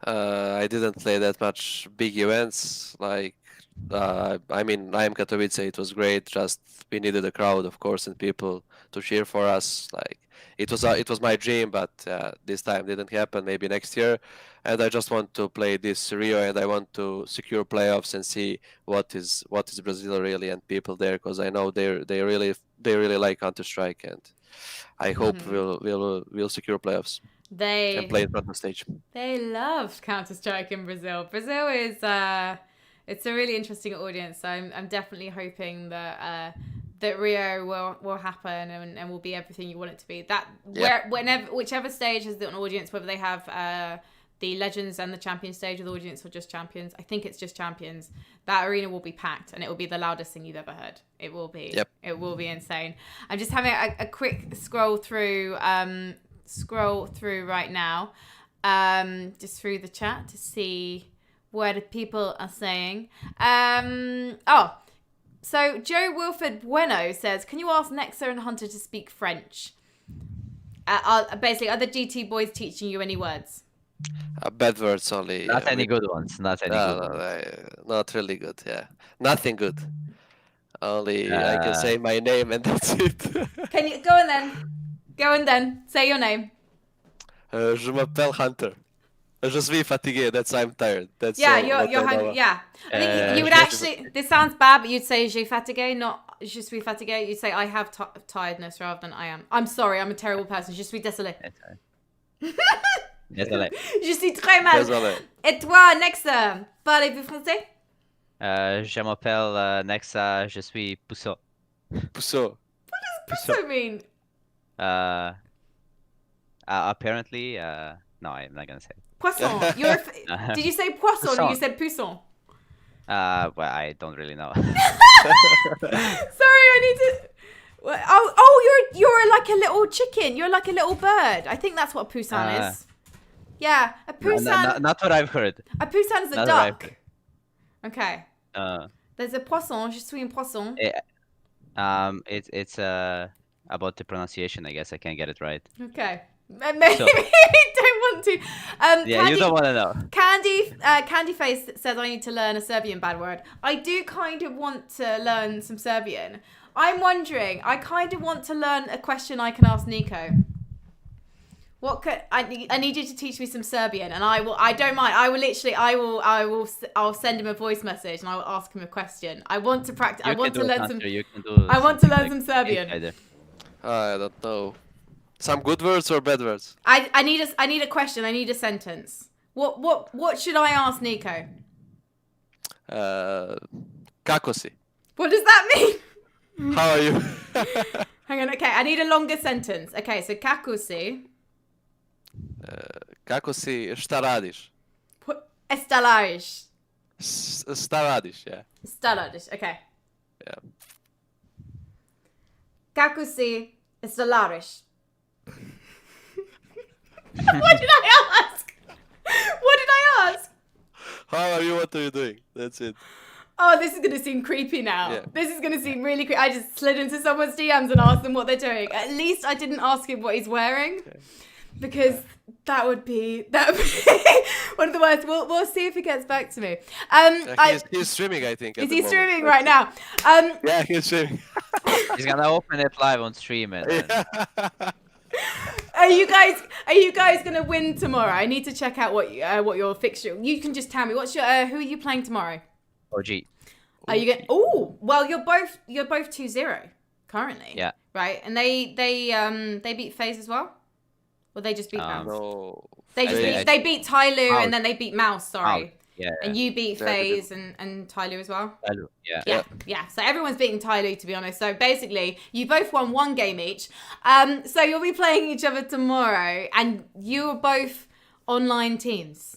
I didn't play that much big events. I mean, IEM Katowice, it was great. Just we needed a crowd, of course, and people to cheer for us. Like it was my dream, but this time didn't happen. Maybe next year. And I just want to play this Rio, and I want to secure playoffs and see what is Brazil really and people there, because I know they really like Counter Strike, and I hope we'll secure playoffs. And play in front of the stage. They loved Counter Strike in Brazil. Brazil is it's a really interesting audience. So I'm definitely hoping that Rio will happen and will be everything you want it to be. Whichever stage has an audience, whether they have the Legends and the Champion stage with audience or just Champions. I think it's just Champions. That arena will be packed, and it will be the loudest thing you've ever heard. It will be. Yep. It will be insane. I'm just having a quick scroll through right now, just through the chat to see what the people are saying. So Joe Wilford Bueno says, can you ask Nexa and huNter to speak French? Basically, are the GT boys teaching you any words? Bad words only. Not any good ones. Not any good ones. Not really good, yeah. Nothing good. Only I can say my name and that's it. Can you go on then? Go on then. Say your name. Je m'appelle huNter. Je suis fatigué. That's I'm tired. That's you're yeah. I think you would actually. This sounds bad, but you'd say je fatigué, not je suis fatigué. You'd say I have tiredness rather than I am. I'm sorry. I'm a terrible person. Je suis désolé. Désolé. Je suis très mal. Désolé. Et toi, Nexa, parlez-vous français? Je m'appelle Nexa. Je suis Puceau. Puceau. What does Puceau mean? Apparently, no, I'm not gonna say. Poisson. Did you say poisson or you said pousson? Well, I don't really know. Sorry, I need to. You're like a little chicken. You're like a little bird. I think that's what a poussin is. Yeah, a poussin. Not what I've heard. A poussin is a duck. Okay. There's a poisson. Je suis un poisson. It's about the pronunciation. I guess I can't get it right. Okay. Maybe so, don't want to. Yeah, Candy, you don't want to know. Candy Face says I need to learn a Serbian bad word. I do kind of want to learn some Serbian. I'm wondering. I kind of want to learn a question I can ask Nico. What could I need you to teach me some Serbian, and I will. I don't mind. I will literally. I'll send him a voice message, and I will ask him a question. I want to practice. I want to learn some. I want to learn some Serbian. I don't know. Some good words or bad words? I need a question. I need a sentence. What should I ask Nico? Kako si? What does that mean? How are you? Hang on. Okay, I need a longer sentence. Okay, so kako si? Kako si? Šta radiš? Estalariš. Šta radiš? Yeah. Šta radiš? Okay. Yeah. Kako si? Estalariš. What did I ask? What did I ask? How are you? What are you doing? That's it. Oh, this is going to seem creepy now. Yeah. This is going to seem really creepy. I just slid into someone's DMs and asked them what they're doing. At least I didn't ask him what he's wearing. Okay. Because that would be one of the worst. We'll see if he gets back to me. He's streaming, I think. Is he streaming right now? Yeah, he's streaming. He's gonna open it live on stream. Are you guys gonna win tomorrow? I need to check out what your fixture. You can just tell me what's your who are you playing tomorrow? OG. Are you going? Oh, well, you're both 2-0 currently. Yeah. Right, and they beat FaZe as well. Or they just beat Mouse? No. They beat Tyloo and then they beat Mouse, sorry. Yeah. And you beat FaZe and Tyloo as well? Tyloo, yeah. So everyone's beating Tyloo, to be honest. So basically, you both won one game each. So you'll be playing each other tomorrow. And you were both online teams.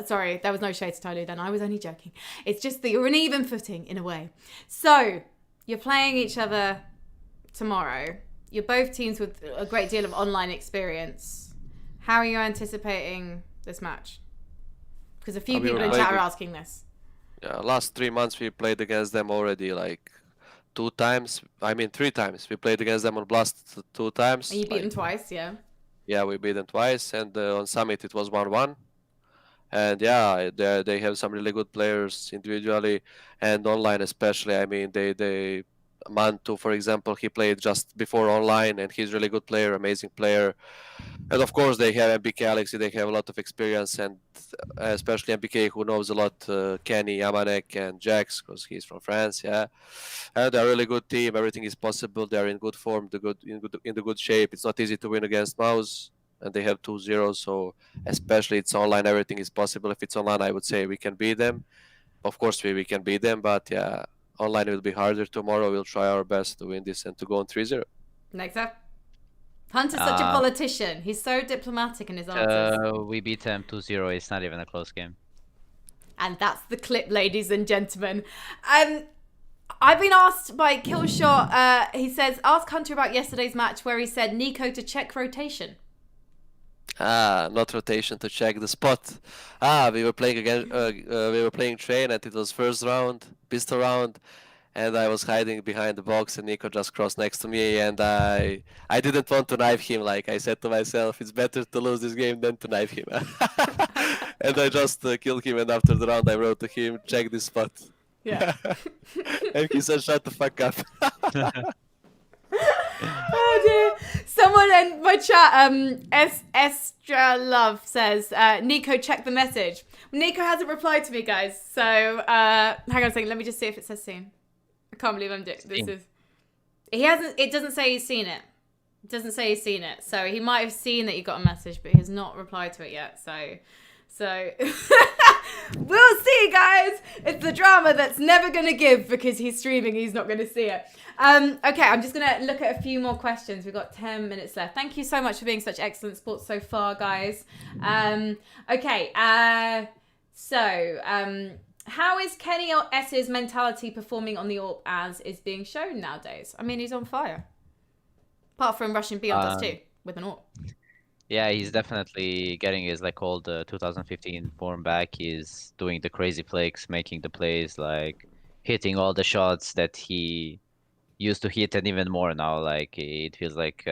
Sorry, there was no shade to Tyloo then. I was only joking. It's just that you're on even footing, in a way. So, you're playing each other tomorrow. You're both teams with a great deal of online experience. How are you anticipating this match? Because a few people in chat are asking this. Yeah, last 3 months we played against them already like 3 times. We played against them on Blast 2 times. And you beat them twice, yeah? Yeah, we beat them twice, and on Summit it was 1-1. And yeah, they have some really good players individually and online especially. I mean, they Mantu, for example, he played just before online, and he's a really good player, amazing player. And of course, they have MBK Alexi, they have a lot of experience, and especially MBK, who knows a lot, Kenny, Yamanek, and Jax, because he's from France, yeah. And they're a really good team, everything is possible, they're in good form, in the good shape. It's not easy to win against Mouse, and they have 2-0, so especially it's online, everything is possible. If it's online, I would say we can beat them. Of course, we can beat them, but yeah, online will be harder tomorrow. We'll try our best to win this and to go on 3-0. Nexa? huNter's such a politician. He's so diplomatic in his answers. We beat them 2-0. It's not even a close game. And that's the clip, ladies and gentlemen. I've been asked by Killshot, he says, ask huNter about yesterday's match where he said Nico to check rotation. Not rotation, to check the spot. We were playing again. We were playing train, and it was first round, pistol round, and I was hiding behind the box, and Nico just crossed next to me, and I didn't want to knife him. Like I said to myself, it's better to lose this game than to knife him. And I just killed him, and after the round, I wrote to him, check this spot. Yeah. And he said, shut the fuck up. Oh dear. Someone in my chat, Estra Love says, Nico, check the message. Nico hasn't replied to me, guys. So, hang on a second. Let me just see if it says seen. I can't believe I'm doing this. It doesn't say he's seen it. It doesn't say he's seen it. So, he might have seen that you got a message, but he has not replied to it yet. So we'll see, guys. It's the drama that's never going to give because he's streaming. He's not going to see it. Okay, I'm just going to look at a few more questions. We've got 10 minutes left. Thank you so much for being such excellent sports so far, guys. Okay, How is Kenny S's mentality performing on the AWP as is being shown nowadays? I mean, he's on fire. Apart from Russian Beyond does too, with an AWP. Yeah, he's definitely getting his like old 2015 form back. He's doing the crazy flicks, making the plays, like hitting all the shots that he used to hit, and even more now. Like it feels like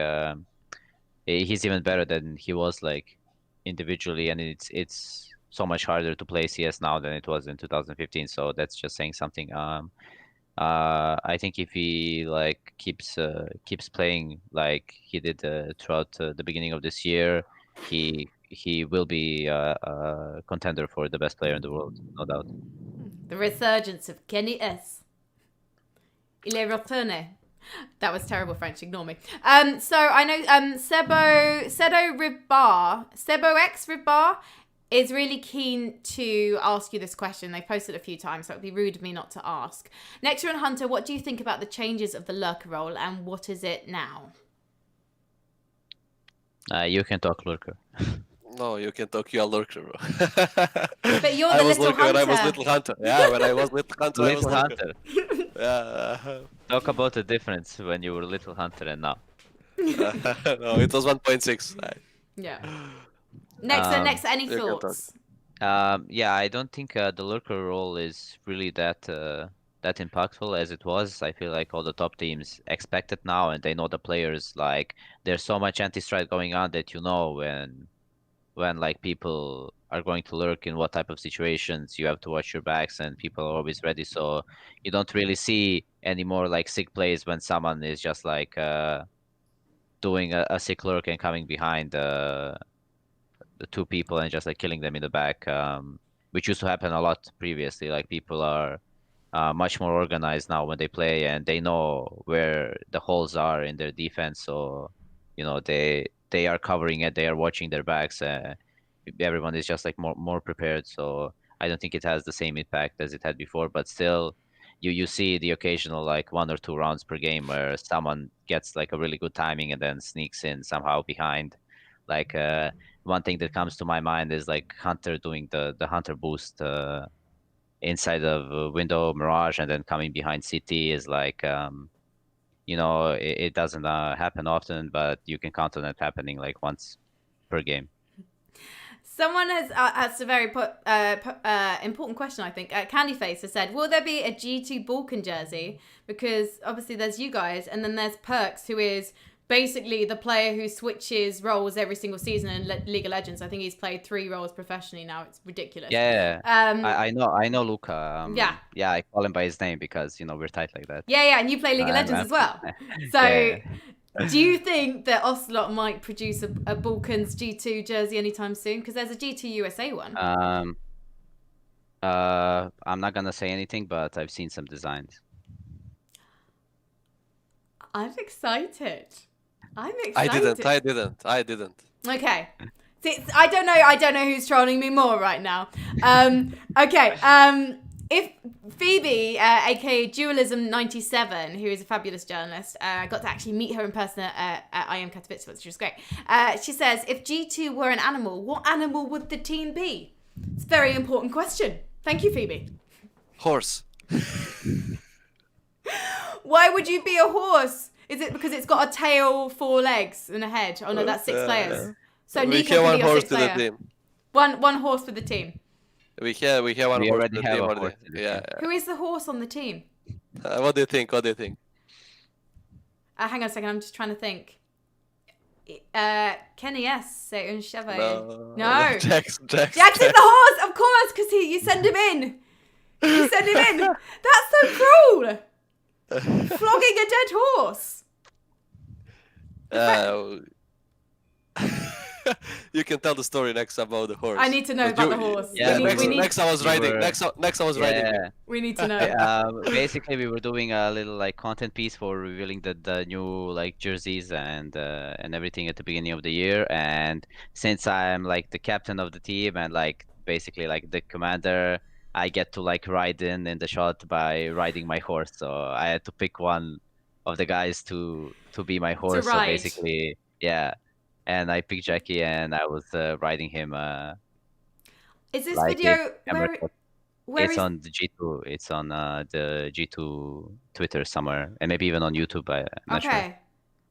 he's even better than he was like individually, and it's so much harder to play CS now than it was in 2015. So that's just saying something. I think if he like keeps playing like he did throughout the beginning of this year, he will be a contender for the best player in the world, no doubt. The resurgence of Kenny S. Il est retourné. That was terrible French, ignore me. So I know Sebo X Ribbar is really keen to ask you this question. They've posted a few times, so it would be rude of me not to ask. nexa and huNter, what do you think about the changes of the lurker role, and what is it now? You can talk, lurker. No, you can talk. You are lurker, bro. But you're the little huNter. When I was little huNter. Yeah, when I was little huNter, I was Little lurker. huNter. Yeah. Talk about the difference when you were little huNter and now. No, it was 1.6. Yeah. Nexa, any thoughts? Yeah, I don't think the lurker role is really that impactful as it was. I feel like all the top teams expect it now, and they know the players. Like there's so much anti-strike going on that you know when like people are going to lurk, in what type of situations you have to watch your backs, and people are always ready. So you don't really see any more like sick plays when someone is just like doing a sick lurk and coming behind the two people and just like killing them in the back, which used to happen a lot previously. Like people are much more organized now when they play, and they know where the holes are in their defense. So you know they are covering it, they are watching their backs. Everyone is just like more prepared. So I don't think it has the same impact as it had before, but still you see the occasional like 1 or 2 rounds per game where someone gets like a really good timing and then sneaks in somehow behind. Like one thing that comes to my mind is like huNter doing the huNter boost inside of window Mirage and then coming behind CT is like you know, it doesn't happen often, but you can count on it happening like once per game. Someone has asked a very important question, I think. Candyface has said, will there be a G2 Balkan jersey? Because obviously there's you guys, and then there's Perks, who is basically the player who switches roles every single season in League of Legends. I think he's played 3 roles professionally now. It's ridiculous. Yeah. I know Luca. Yeah, I call him by his name because, you know, we're tight like that. Yeah, and you play League of Legends as well. So... Yeah. Do you think that Ocelot might produce a Balkans G2 jersey anytime soon? Because there's a G2 USA one. I'm not gonna say anything, but I've seen some designs. I'm excited. I didn't. Okay. See, I don't know who's trolling me more right now. Okay. If Phoebe, aka Dualism97, who is a fabulous journalist, I got to actually meet her in person at IM Katowice, which was great. She says, if G2 were an animal, what animal would the team be? It's a very important question. Thank you, Phoebe. Horse. Why would you be a horse? Is it because it's got a tail, 4 legs, and a head? Oh no, that's 6 players. So Nico can be your 6th player. One horse for the team. We have one horse. We already have a horse. Yeah. Who is the horse on the team? What do you think? Hang on a second, I'm just trying to think. Kenny S. Say No. Jax is the horse, of course, because you send him in. You send him in. That's so cruel. Flogging a dead horse. You can tell the story next about the horse. I need to know about the horse. Yeah, next I was riding. Next I was riding. We need to know. Basically, we were doing a little like content piece for revealing the new like jerseys and everything at the beginning of the year. And since I'm like the captain of the team and like basically like the commander, I get to like ride in the shot by riding my horse. So I had to pick one of the guys to be my horse. So basically, yeah. And I picked Jackie, and I was riding him. Is this video It's on the G2. It's on the G2 Twitter somewhere, and maybe even on YouTube. I'm not sure.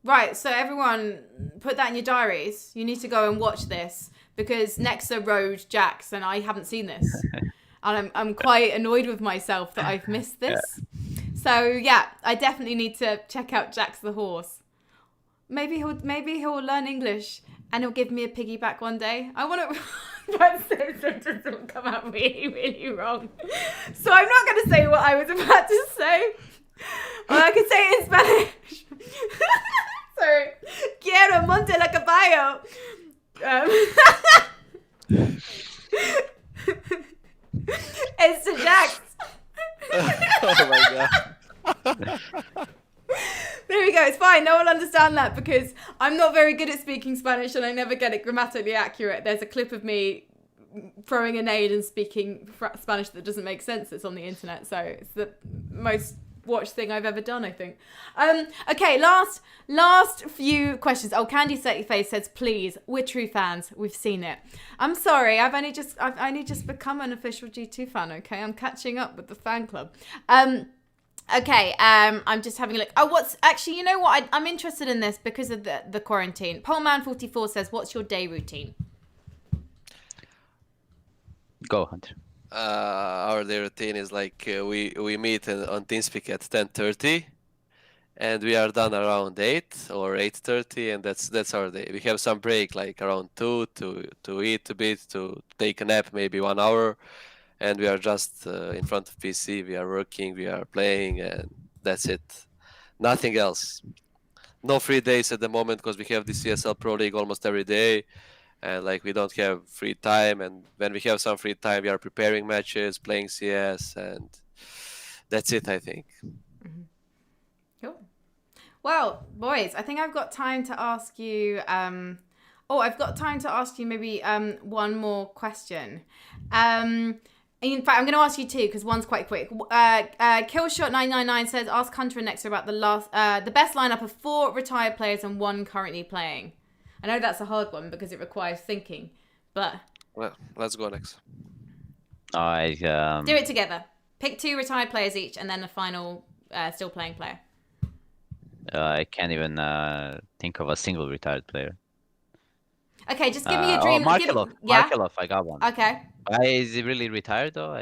Right, so everyone, put that in your diaries. You need to go and watch this because Nexa rode Jax, and I haven't seen this, and I'm quite annoyed with myself that I've missed this. So yeah, I definitely need to check out Jax the horse. Maybe he'll learn English and he'll give me a piggyback one day. I want to. That sentence will come out really, really wrong. So I'm not going to say what I was about to say. Or I could say it in Spanish. Sorry. Quiero monte la caballo. It's the Jax. Oh my god. There we go. It's fine. No one will understand that because I'm not very good at speaking Spanish and I never get it grammatically accurate. There's a clip of me throwing a nade and speaking Spanish that doesn't make sense that's on the internet. So it's the most watched thing I've ever done, I think. Okay, last few questions. Oh, Candy Face says, please, we're true fans. We've seen it. I'm sorry. I've only just become an official G2 fan, okay? I'm catching up with the fan club. Okay, I'm just having a look. Oh, actually, you know what? I'm interested in this because of the quarantine. Poleman44 says, what's your day routine? Go, huNter. Our day routine is like we meet on TeamSpeak at 10:30, and we are done around 8 or 8:30, and that's our day. We have some break like around 2 to eat a bit, to take a nap, maybe 1 hour. And we are just in front of PC, we are working, we are playing, and that's it. Nothing else. No free days at the moment because we have the CSL Pro League almost every day. And like we don't have free time. And when we have some free time, we are preparing matches, playing CS, and that's it, I think. Mm-hmm. Cool. Well, boys, I think I've got time to ask you... I've got time to ask you maybe one more question. In fact, I'm going to ask you two because one's quite quick. Killshot999 says, ask huNter and nexa about the best lineup of 4 retired players and 1 currently playing. I know that's a hard one because it requires thinking, but... Well, let's go next. Do it together. Pick 2 retired players each and then a final still playing player. I can't even think of a single retired player. Okay, just give me a dream. Markelov. Yeah? Markelov, I got one. Okay. Is he really retired though?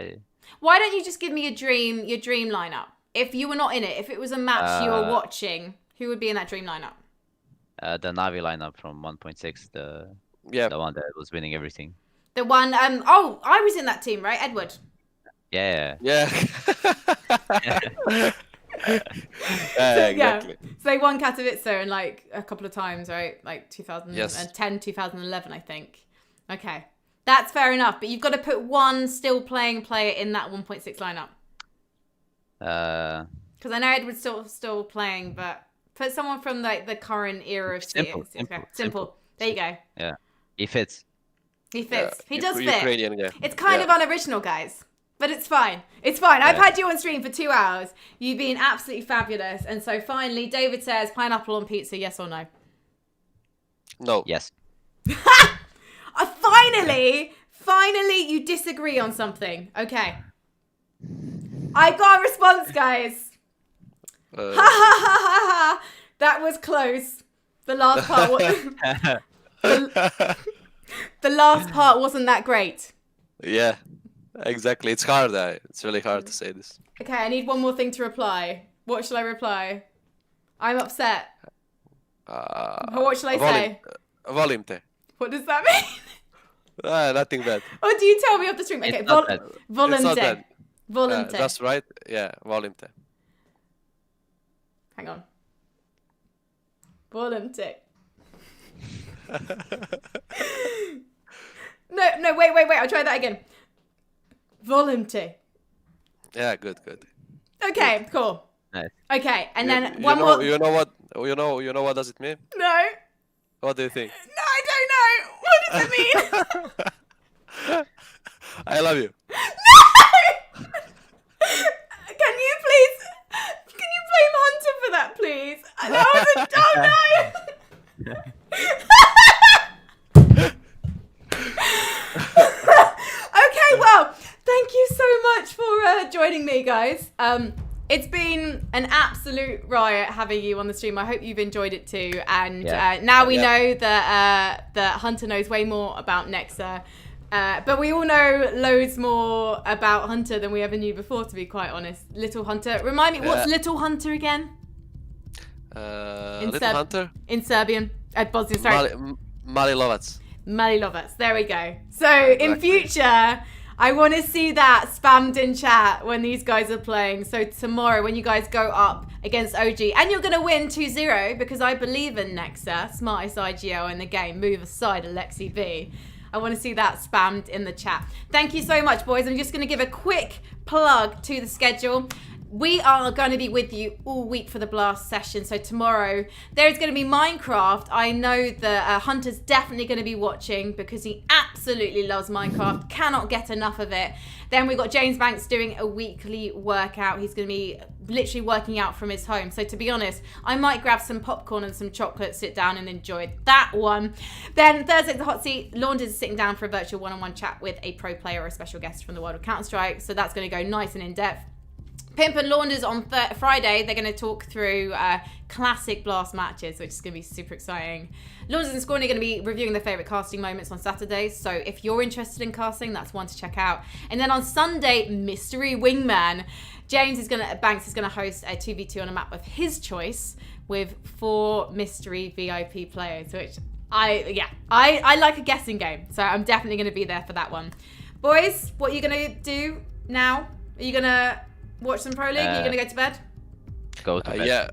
Why don't you just give me your dream lineup? If you were not in it, if it was a match you were watching, who would be in that dream lineup? The Navi lineup from 1.6, the one that was winning everything. The one, I was in that team, right? Edward. Yeah. Yeah. Exactly. So they won Katowice in like a couple of times, right? Like 2010, yes. 2011, I think. Okay. That's fair enough, but you've got to put 1 still playing player in that 1.6 lineup. Because I know Edward's still playing, but put someone from like the current era of Simple. There you go. Yeah. He fits. He does fit. Ukrainian guy. It's kind of unoriginal, guys. But it's fine. It's fine. Yeah. I've had you on stream for 2 hours. You've been absolutely fabulous. And so finally, David says, pineapple on pizza, yes or no? No. Yes. Finally, you disagree on something. Okay. I got a response, guys. That was close. The last part the last part wasn't that great. Yeah, exactly. It's hard. It's really hard to say this. Okay, I need one more thing to reply. What shall I reply? I'm upset. What shall I say? Volumte. What does that mean? Nothing bad. Or do you tell me off the stream? Okay, volumte. Volumte. That's right. Yeah, volumte. Hang on. Volumte. No, wait. I'll try that again. Volumte. Yeah, good. Okay, good. Cool. Nice. Okay, and then one more. You know what does it mean? No. What do you think? No, I don't know. What does it mean? I love you. No! Can you blame huNter for that, please? That was a no. Okay, well, thank you so much joining me, guys. It's been an absolute riot having you on the stream. I hope you've enjoyed it too. And now we know that huNter knows way more about Nexa. But we all know loads more about huNter than we ever knew before, to be quite honest. Little huNter. Remind me, what's Little huNter again? Little huNter? In Serbian. Bosnian, sorry. Mali Lovac. Mali Lovac. There we go. So in future, I want to see that spammed in chat when these guys are playing. So tomorrow when you guys go up against OG, and you're going to win 2-0 because I believe in Nexa, smartest IGL in the game, move aside Alexi B. I want to see that spammed in the chat. Thank you so much, boys. I'm just going to give a quick plug to the schedule. We are going to be with you all week for the Blast session. So tomorrow, there's going to be Minecraft. I know that huNter's definitely going to be watching because he absolutely loves Minecraft. Cannot get enough of it. Then we've got James Banks doing a weekly workout. He's going to be literally working out from his home. So to be honest, I might grab some popcorn and some chocolate, sit down and enjoy that one. Then Thursday at the Hot Seat, Launders is sitting down for a virtual one-on-one chat with a pro player or a special guest from the world of Counter-Strike. So that's going to go nice and in-depth. Pimp and Launders on Friday, they're going to talk through classic Blast matches, which is going to be super exciting. Launders and Scorn are going to be reviewing their favourite casting moments on Saturdays, so if you're interested in casting, that's one to check out. And then on Sunday, Mystery Wingman. Banks is going to host a 2v2 on a map of his choice with 4 mystery VIP players, which I like a guessing game, so I'm definitely going to be there for that one. Boys, what are you going to do now? Are you going to watch some Pro League? Are you going to go to bed? Go to bed. Yeah,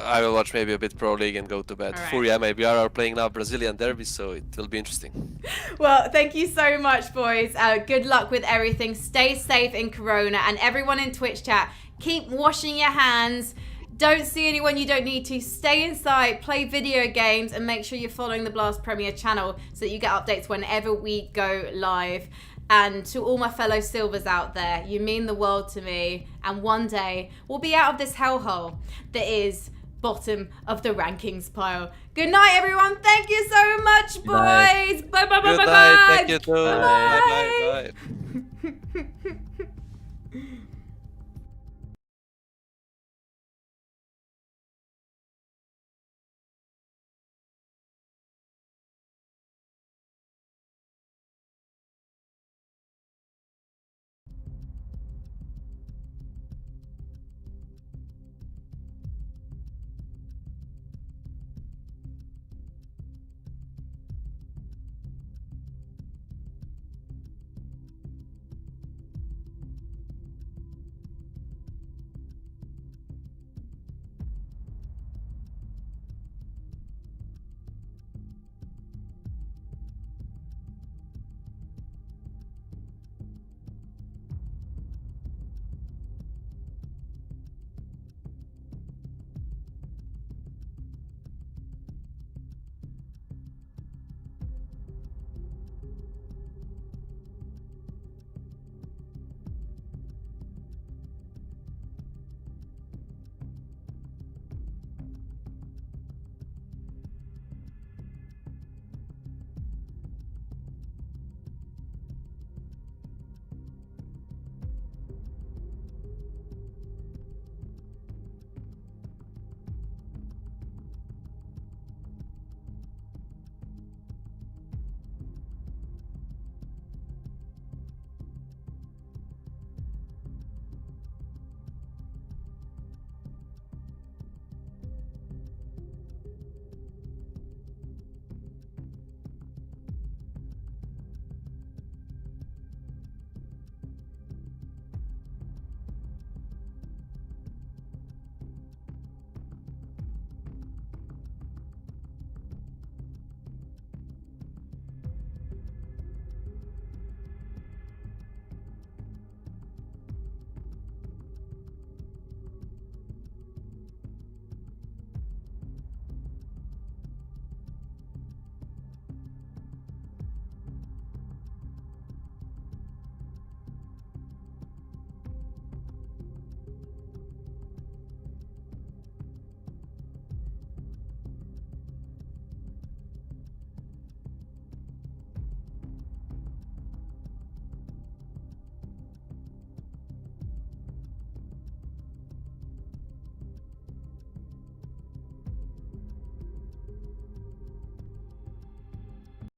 I will watch maybe a bit Pro League and go to bed. Right. Furia maybe are playing now Brazilian derby, so it will be interesting. Well, thank you so much, boys. Good luck with everything. Stay safe in Corona. And everyone in Twitch chat, keep washing your hands. Don't see anyone you don't need to. Stay inside, play video games, and make sure you're following the Blast Premier channel so that you get updates whenever we go live. And to all my fellow Silvers out there, you mean the world to me. And one day, we'll be out of this hellhole that is bottom of the rankings pile. Good night, everyone. Thank you so much, boys. Bye, bye, bye, bye, bye. Thank you too. Bye, bye, bye.